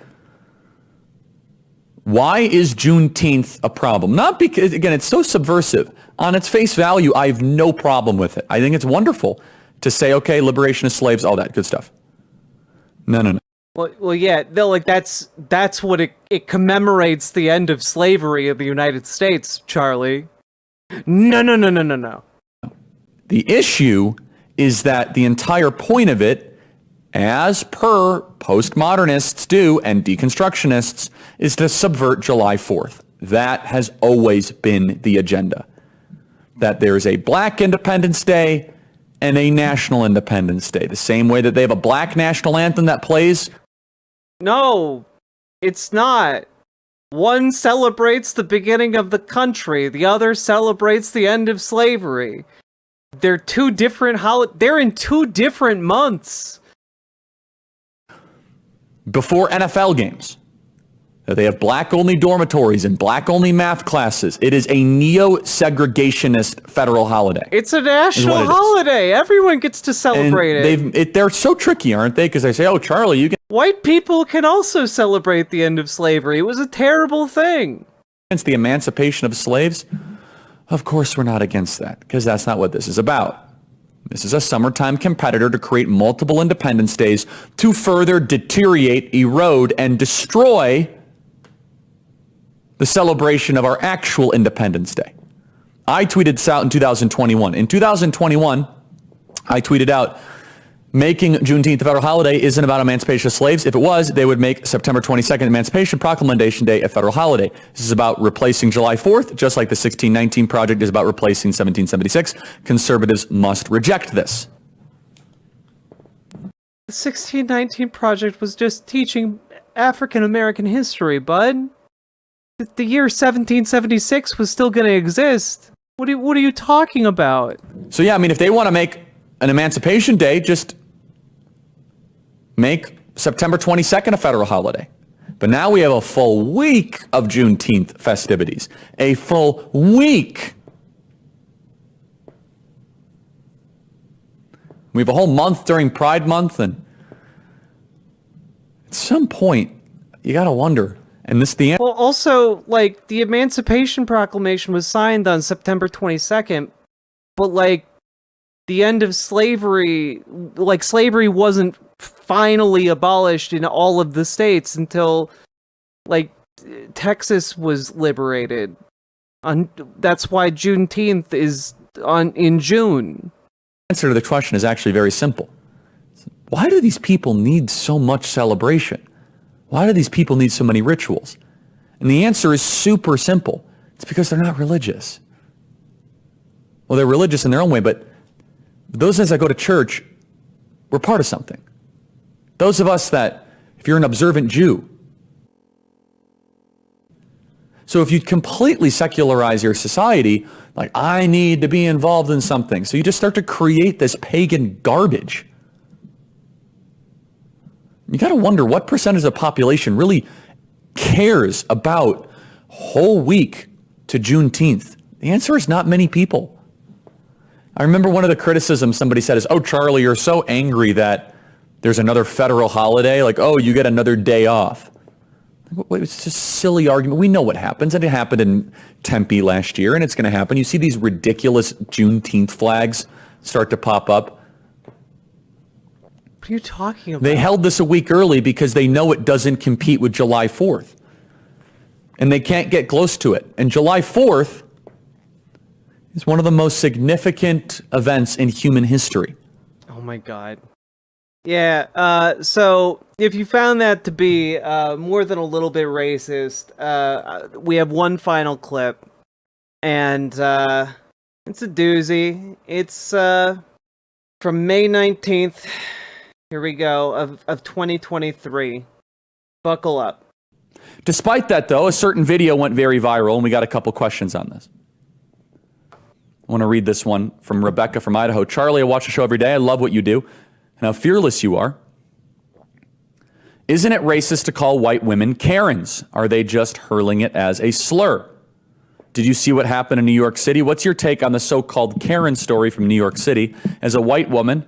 [SPEAKER 5] Why is Juneteenth a problem? Not because, again, it's so subversive. On its face value, I have no problem with it. I think it's wonderful to say, okay, liberation of slaves, all that good stuff. No.
[SPEAKER 1] Well, yeah, that's what it commemorates the end of slavery in the United States, Charlie. No.
[SPEAKER 5] The issue is that the entire point of it, as per postmodernists do and deconstructionists, is to subvert July 4th. That has always been the agenda. That there is a Black Independence Day and a national Independence Day, the same way that they have a black national anthem that plays?
[SPEAKER 1] No, it's not. One celebrates the beginning of the country, the other celebrates the end of slavery. They're two different they're in two different months.
[SPEAKER 5] Before NFL games, they have black-only dormitories and black-only math classes. It is a neo-segregationist federal holiday.
[SPEAKER 1] It's a national holiday. Everyone gets to celebrate it.
[SPEAKER 5] They're so tricky, aren't they? Because they say, oh, Charlie, you can...
[SPEAKER 1] White people can also celebrate the end of slavery. It was a terrible thing.
[SPEAKER 5] Against the emancipation of slaves? Of course we're not against that, because that's not what this is about. This is a summertime competitor to create multiple Independence Days to further deteriorate, erode, and destroy the celebration of our actual Independence Day. I tweeted this out in 2021. In 2021, I tweeted out, making Juneteenth a federal holiday isn't about emancipation of slaves. If it was, they would make September 22nd, Emancipation Proclamation Day, a federal holiday. This is about replacing July 4th, just like the 1619 Project is about replacing 1776. Conservatives must reject this.
[SPEAKER 1] The 1619 Project was just teaching African American history, bud. The year 1776 was still going to exist. What are you talking about?
[SPEAKER 5] So yeah, I mean, if they want to make an Emancipation Day, just make September 22nd a federal holiday. But now we have a full week of Juneteenth festivities. A full week. We have a whole month during Pride Month, and at some point, you got to wonder. And this the
[SPEAKER 1] well, also, like, the Emancipation Proclamation was signed on September 22nd, but, like, the end of slavery, like, slavery wasn't finally abolished in all of the states until, like, Texas was liberated. That's why Juneteenth is in June.
[SPEAKER 5] The answer to the question is actually very simple. Why do these people need so much celebration? Why do these people need so many rituals? And the answer is super simple. It's because they're not religious. Well, they're religious in their own way, but those of us that go to church, we're part of something. Those of us that, if you're an observant Jew, so if you completely secularize your society, like, I need to be involved in something, so you just start to create this pagan garbage. You got to wonder what percentage of the population really cares about whole week to Juneteenth. The answer is not many people. I remember one of the criticisms somebody said is, oh, Charlie, you're so angry that there's another federal holiday. Like, oh, you get another day off. It's just a silly argument. We know what happens, and it happened in Tempe last year, and it's going to happen. You see these ridiculous Juneteenth flags start to pop up.
[SPEAKER 1] What are you talking about?
[SPEAKER 5] They held this a week early because they know it doesn't compete with July 4th. And they can't get close to it. And July 4th is one of the most significant events in human history.
[SPEAKER 1] Oh my God. Yeah, so if you found that to be more than a little bit racist, we have one final clip. And it's a doozy. It's from May 19th. Here we go, of 2023. Buckle up.
[SPEAKER 5] Despite that, though, a certain video went very viral, and we got a couple questions on this. I want to read this one from Rebecca from Idaho. Charlie, I watch the show every day. I love what you do and how fearless you are. Isn't it racist to call white women Karens? Are they just hurling it as a slur? Did you see what happened in New York City? What's your take on the so-called Karen story from New York City? As a white woman,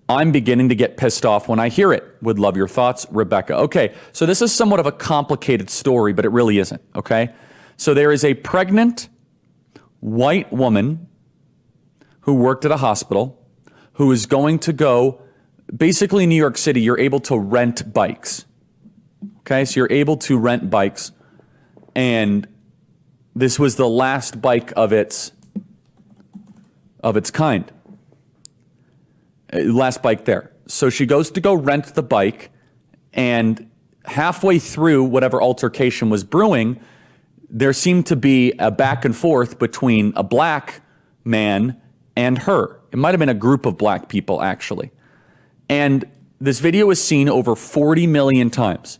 [SPEAKER 5] I'm beginning to get pissed off when I hear it. Would love your thoughts, Rebecca. Okay, so this is somewhat of a complicated story, but it really isn't, okay? So there is a pregnant white woman who worked at a hospital who is going to go, basically in New York City, you're able to rent bikes, okay? So you're able to rent bikes, and this was the last bike of its kind. Last bike there. So she goes to go rent the bike, and halfway through whatever altercation was brewing, there seemed to be a back and forth between a black man and her. It might have been a group of black people, actually. And this video was seen over 40 million times.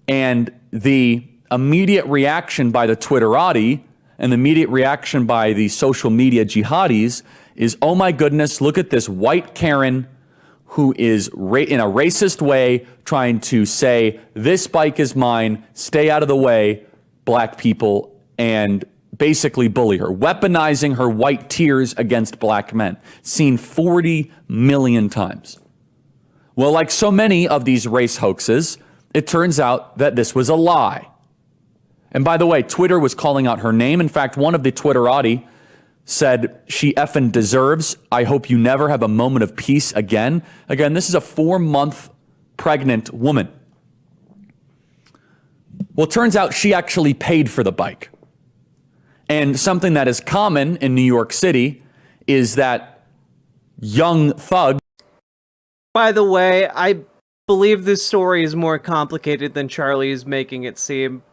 [SPEAKER 5] And the immediate reaction by the Twitterati and the immediate reaction by the social media jihadis is, oh my goodness, look at this white Karen who is in a racist way trying to say, this bike is mine, stay out of the way, black people, and basically bully her, weaponizing her white tears against black men. Seen 40 million times. Well, like so many of these race hoaxes, it turns out that this was a lie. And by the way, Twitter was calling out her name. In fact, one of the Twitterati said, she effing deserves. I hope you never have a moment of peace again. Again, this is a 4-month pregnant woman. Well, it turns out she actually paid for the bike. And something that is common in New York City is that young thugs.
[SPEAKER 1] By the way, I believe this story is more complicated than Charlie is making it seem.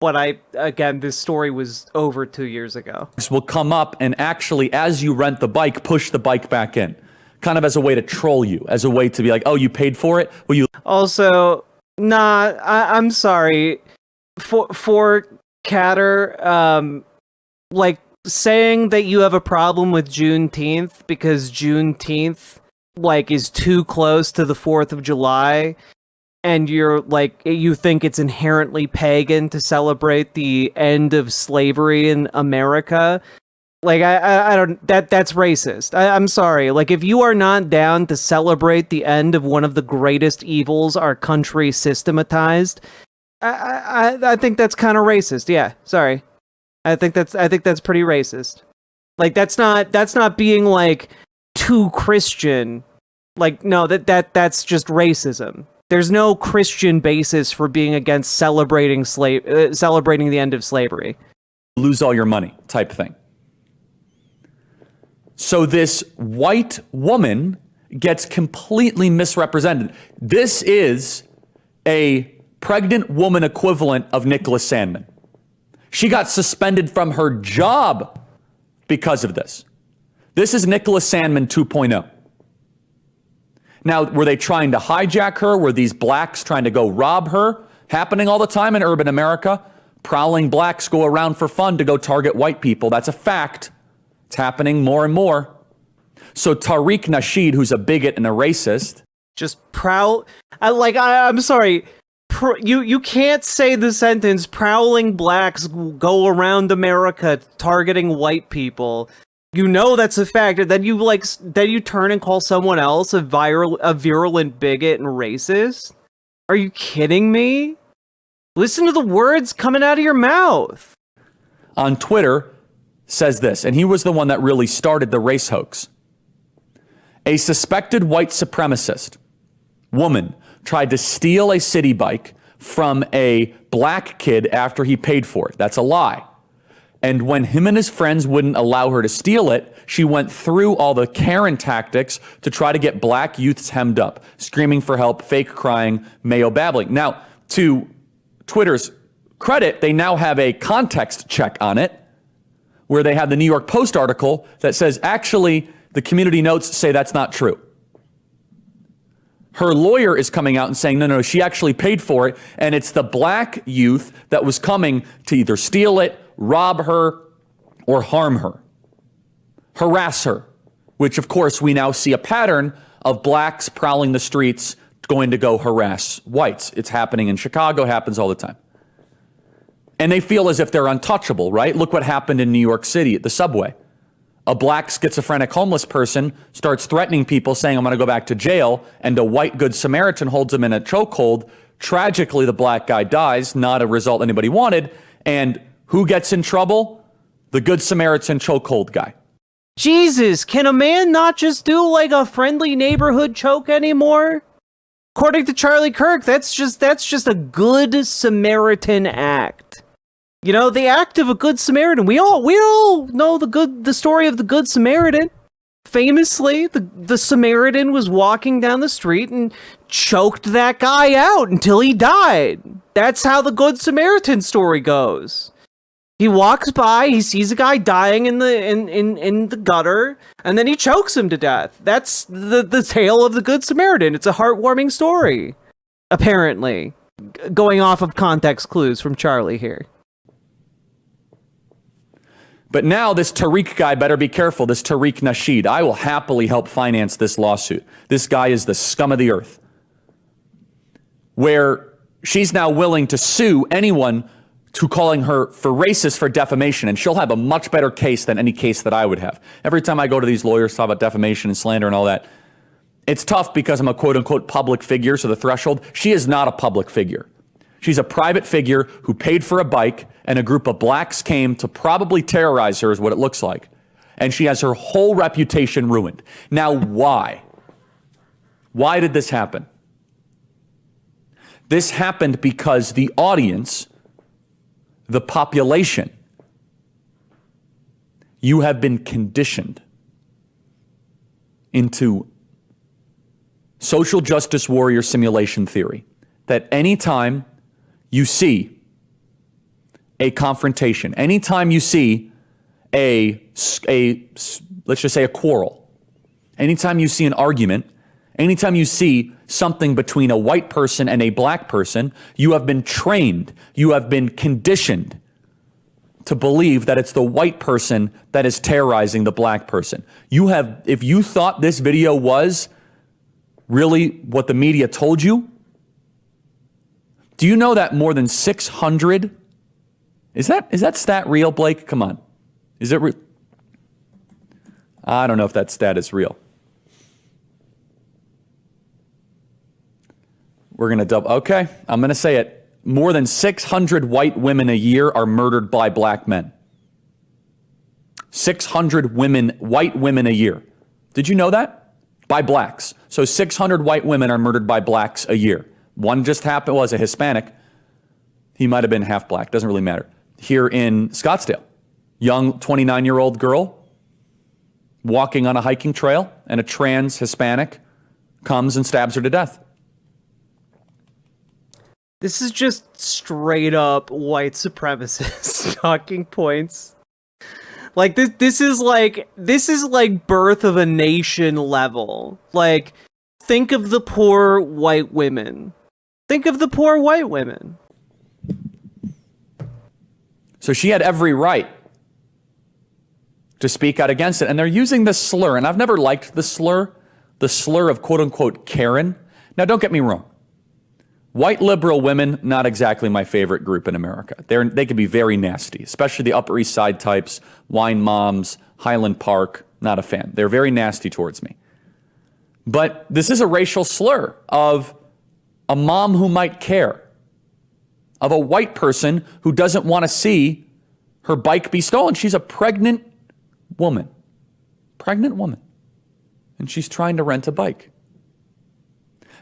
[SPEAKER 1] But again, this story was over 2 years ago.
[SPEAKER 5] Will come up and actually, as you rent the bike, push the bike back in. Kind of as a way to troll you, as a way to be like, oh, you paid for it? Well, you
[SPEAKER 1] also, I'm sorry. For Catter, like saying that you have a problem with Juneteenth because Juneteenth like is too close to the 4th of July, and you're like, you think it's inherently pagan to celebrate the end of slavery in America. Like, I don't, that's racist. I'm sorry. Like, if you are not down to celebrate the end of one of the greatest evils our country systematized, I think that's kind of racist. Yeah, sorry. I think that's pretty racist. Like, that's not being like too Christian. Like, no, that's just racism. There's no Christian basis for being against celebrating the end of slavery.
[SPEAKER 5] Lose all your money type thing. So this white woman gets completely misrepresented. This is a pregnant woman equivalent of Nicholas Sandmann. She got suspended from her job because of this. This is Nicholas Sandmann 2.0. Now, were they trying to hijack her? Were these blacks trying to go rob her? Happening all the time in urban America. Prowling blacks go around for fun to go target white people. That's a fact. It's happening more and more. So Tariq Nasheed, who's a bigot and a racist,
[SPEAKER 1] just prowl. I'm sorry. You can't say the sentence "prowling blacks go around America targeting white people." You know that's a fact. Then you turn and call someone else a virulent bigot and racist. Are you kidding me? Listen to the words coming out of your mouth.
[SPEAKER 5] On Twitter, says this, and he was the one that really started the race hoax. A suspected white supremacist woman tried to steal a city bike from a black kid after he paid for it. That's a lie. And when him and his friends wouldn't allow her to steal it, she went through all the Karen tactics to try to get black youths hemmed up, screaming for help, fake crying, mayo babbling. Now, to Twitter's credit, they now have a context check on it, where they have the New York Post article that says, actually, the community notes say that's not true. Her lawyer is coming out and saying, no, she actually paid for it, and it's the black youth that was coming to either steal it, rob her, or harm her, harass her, which, of course, we now see a pattern of blacks prowling the streets going to go harass whites. It's happening in Chicago, happens all the time. And they feel as if they're untouchable, right? Look what happened in New York City at the subway. A black schizophrenic homeless person starts threatening people, saying, I'm going to go back to jail, and a white good Samaritan holds him in a chokehold. Tragically, the black guy dies, not a result anybody wanted. And who gets in trouble? The good Samaritan chokehold guy.
[SPEAKER 1] Jesus, can a man not just do like a friendly neighborhood choke anymore? According to Charlie Kirk, that's just a good Samaritan act. You know, the act of a good Samaritan. We all know the story of the Good Samaritan. Famously, the Samaritan was walking down the street and choked that guy out until he died. That's how the Good Samaritan story goes. He walks by, he sees a guy dying in the gutter, and then he chokes him to death. That's the tale of the Good Samaritan. It's a heartwarming story, apparently. Going off of context clues from Charlie here.
[SPEAKER 5] But now this Tariq guy better be careful, this Tariq Nasheed. I will happily help finance this lawsuit. This guy is the scum of the earth. Where she's now willing to sue anyone to calling her for racist for defamation, and she'll have a much better case than any case that I would have. Every time I go to these lawyers to talk about defamation and slander and all that, it's tough because I'm a quote-unquote public figure, so the threshold, she is not a public figure. She's a private figure who paid for a bike, and a group of blacks came to probably terrorize her is what it looks like. And she has her whole reputation ruined. Now, why? Why did this happen? This happened because the audience, the population, you have been conditioned into social justice warrior simulation theory that anytime you see a confrontation, anytime you see let's just say a quarrel, anytime you see an argument, anytime you see something between a white person and a black person, you have been trained, you have been conditioned to believe that it's the white person that is terrorizing the black person. If you thought this video was really what the media told you, do you know that more than 600, is that stat real, Blake? Come on. Is it real? I don't know if that stat is real. We're going to okay, I'm going to say it. More than 600 white women a year are murdered by black men. 600 white women a year. Did you know that? By blacks. So 600 white women are murdered by blacks a year. One just happened, was a Hispanic. He might have been half black, doesn't really matter. Here in Scottsdale, young 29-year-old girl walking on a hiking trail, and a trans Hispanic comes and stabs her to death.
[SPEAKER 1] This is just straight up white supremacist talking points. Like this is like birth of a nation level. Like, think of the poor white women. Think of the poor white women.
[SPEAKER 5] So she had every right to speak out against it. And they're using this slur. And I've never liked the slur of quote unquote Karen. Now, don't get me wrong. White liberal women, not exactly my favorite group in America. They can be very nasty, especially the Upper East Side types, wine moms, Highland Park, not a fan. They're very nasty towards me. But this is a racial slur of a mom who might care, of a white person who doesn't want to see her bike be stolen. She's a pregnant woman. And she's trying to rent a bike.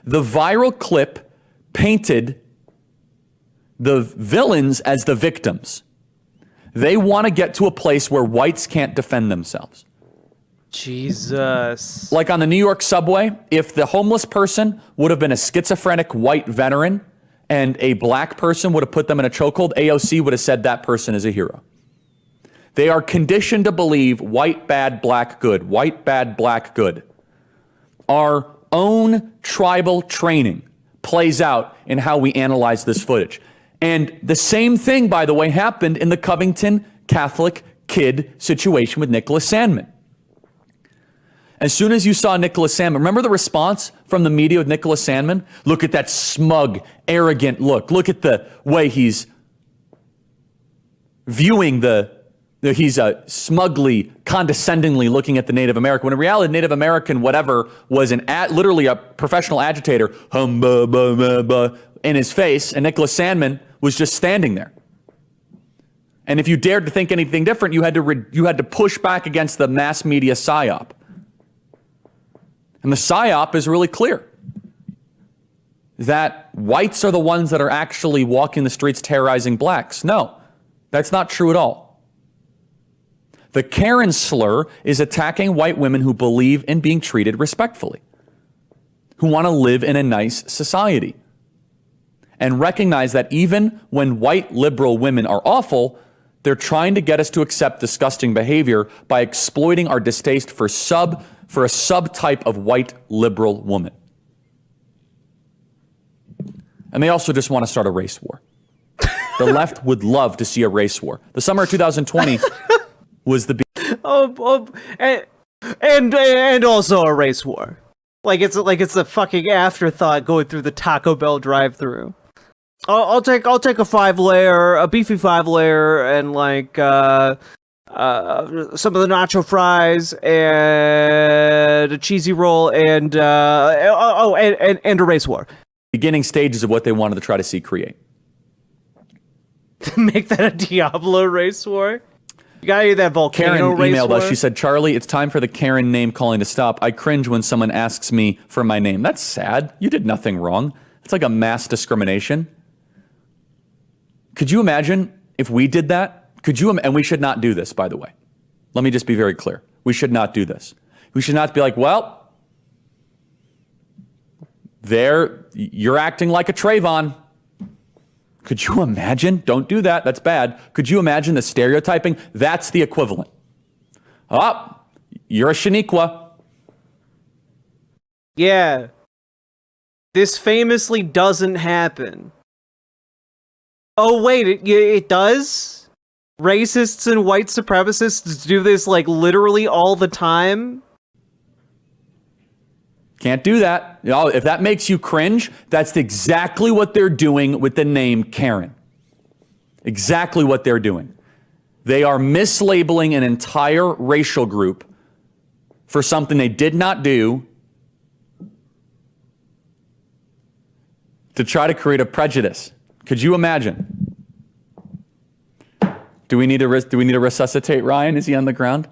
[SPEAKER 5] The viral clip painted the villains as the victims. They want to get to a place where whites can't defend themselves.
[SPEAKER 1] Jesus.
[SPEAKER 5] Like on the New York subway, if the homeless person would have been a schizophrenic white veteran and a black person would have put them in a chokehold, AOC would have said that person is a hero. They are conditioned to believe white bad, black good, white bad, black good. Our own tribal training plays out in how we analyze this footage. And the same thing, by the way, happened in the Covington Catholic kid situation with Nicholas Sandmann. As soon as you saw Nicholas Sandmann, remember the response from the media with Nicholas Sandmann? Look at that smug, arrogant look. Look at the way he's viewing he's smugly, condescendingly looking at the Native American. When in reality, Native American, whatever, was literally a professional agitator, in his face, and Nicholas Sandmann was just standing there. And if you dared to think anything different, you had to push back against the mass media psyop. And the psyop is really clear. That whites are the ones that are actually walking the streets terrorizing blacks. No, that's not true at all. The Karen slur is attacking white women who believe in being treated respectfully, who want to live in a nice society, and recognize that even when white liberal women are awful, They're trying to get us to accept disgusting behavior by exploiting our distaste for a subtype of white liberal woman. And they also just want to start a race war. The left would love to see a race war. The summer of 2020 was the
[SPEAKER 1] and also a race war. Like it's a fucking afterthought going through the Taco Bell drive-thru. I'll take a beefy 5-layer, and like some of the nacho fries and a cheesy roll and a race war.
[SPEAKER 5] Beginning stages of what they wanted to try to see create.
[SPEAKER 1] Make that a Diablo race war? You got that volcano
[SPEAKER 5] Karen
[SPEAKER 1] race
[SPEAKER 5] emailed
[SPEAKER 1] war?
[SPEAKER 5] us. She said, Charlie, it's time for the Karen name calling to stop. I cringe when someone asks me for my name. That's sad. You did nothing wrong. It's like a mass discrimination. Could you imagine if we did that? And we should not do this, by the way. Let me just be very clear. We should not do this. We should not be like, well, you're acting like a Trayvon. Could you imagine? Don't do that. That's bad. Could you imagine the stereotyping? That's the equivalent. Oh, you're a Shaniqua.
[SPEAKER 1] Yeah. This famously doesn't happen. Oh, wait, it does? Racists and white supremacists do this, like, literally all the time?
[SPEAKER 5] Can't do that. You know, if that makes you cringe, that's exactly what they're doing with the name Karen. Exactly what they're doing. They are mislabeling an entire racial group for something they did not do to try to create a prejudice. Could you imagine? Do we need to resuscitate Ryan? Is he on the ground?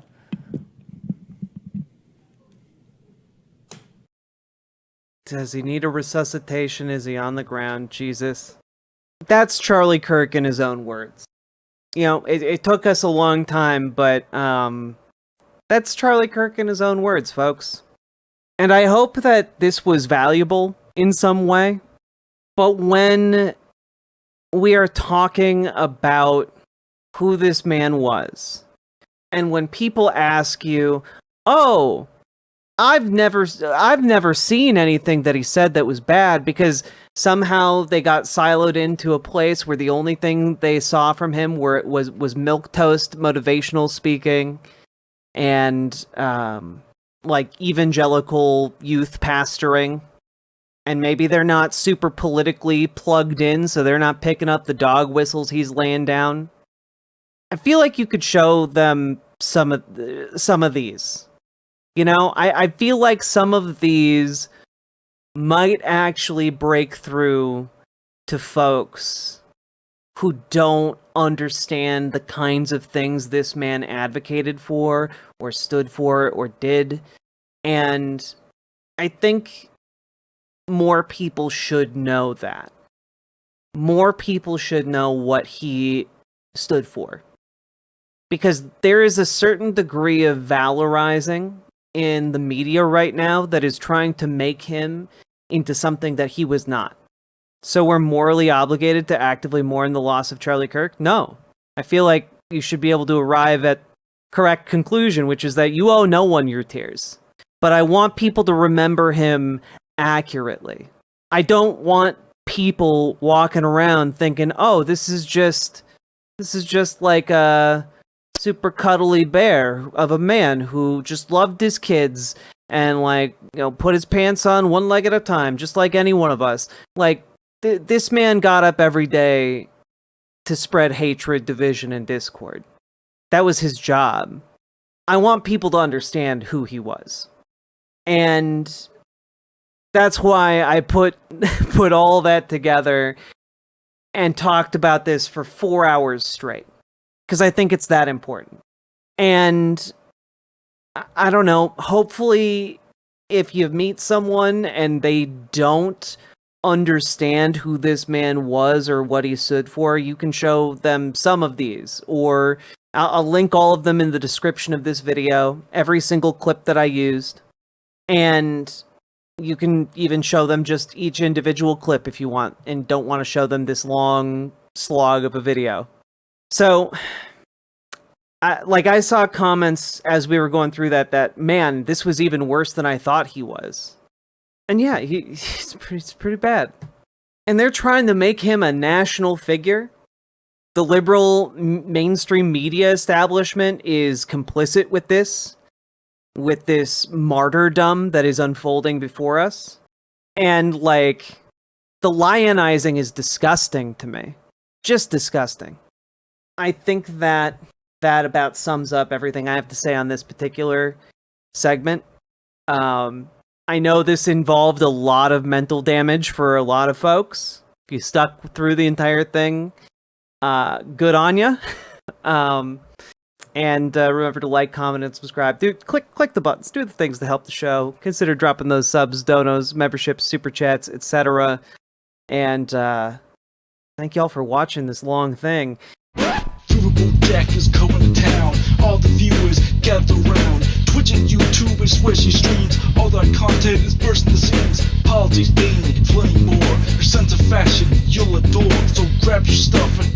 [SPEAKER 1] Does he need a resuscitation? Is he on the ground? Jesus. That's Charlie Kirk in his own words. You know, it took us a long time, but that's Charlie Kirk in his own words, folks. And I hope that this was valuable in some way. But when we are talking about who this man was, and when people ask you, oh, I've never seen anything that he said that was bad, because somehow they got siloed into a place where the only thing they saw from him was milquetoast motivational speaking and like evangelical youth pastoring. And maybe they're not super politically plugged in, so they're not picking up the dog whistles he's laying down. I feel like you could show them some of these. You know, I feel like some of these might actually break through to folks who don't understand the kinds of things this man advocated for or stood for or did. And I think more people should know that. More people should know what he stood for. Because there is a certain degree of valorizing in the media right now that is trying to make him into something that he was not. So we're morally obligated to actively mourn the loss of Charlie Kirk? No. I feel like you should be able to arrive at correct conclusion, which is that you owe no one your tears. But I want people to remember him accurately. I don't want people walking around thinking, oh, this is just like a super cuddly bear of a man who just loved his kids and, like, you know, put his pants on one leg at a time, just like any one of us. Like, this man got up every day to spread hatred, division, and discord. That was his job. I want people to understand who he was. And that's why I put all that together and talked about this for 4 hours straight. Because I think it's that important. And I don't know, hopefully if you meet someone and they don't understand who this man was or what he stood for, you can show them some of these. Or I'll link all of them in the description of this video, every single clip that I used. And you can even show them just each individual clip if you want, and don't want to show them this long slog of a video. So, I saw comments as we were going through that man, this was even worse than I thought he was. And yeah, he's pretty bad. And they're trying to make him a national figure. The liberal mainstream media establishment is complicit with this martyrdom that is unfolding before us. And like, the lionizing is disgusting to me. Just disgusting. I think that about sums up everything I have to say on this particular segment. I know this involved a lot of mental damage for a lot of folks. If you stuck through the entire thing, good on ya. And remember to like, comment, and subscribe. Dude, click the buttons. Do the things to help the show. Consider dropping those subs, donos, memberships, super chats, etc. And thank y'all for watching this long thing.
[SPEAKER 9] Riverboat deck is going to town. All the viewers gather round. Twitch and YouTube is where she streams. All that content is bursting the seams. Politics, dating, plenty more. Her sense of fashion you'll adore. So grab your stuff and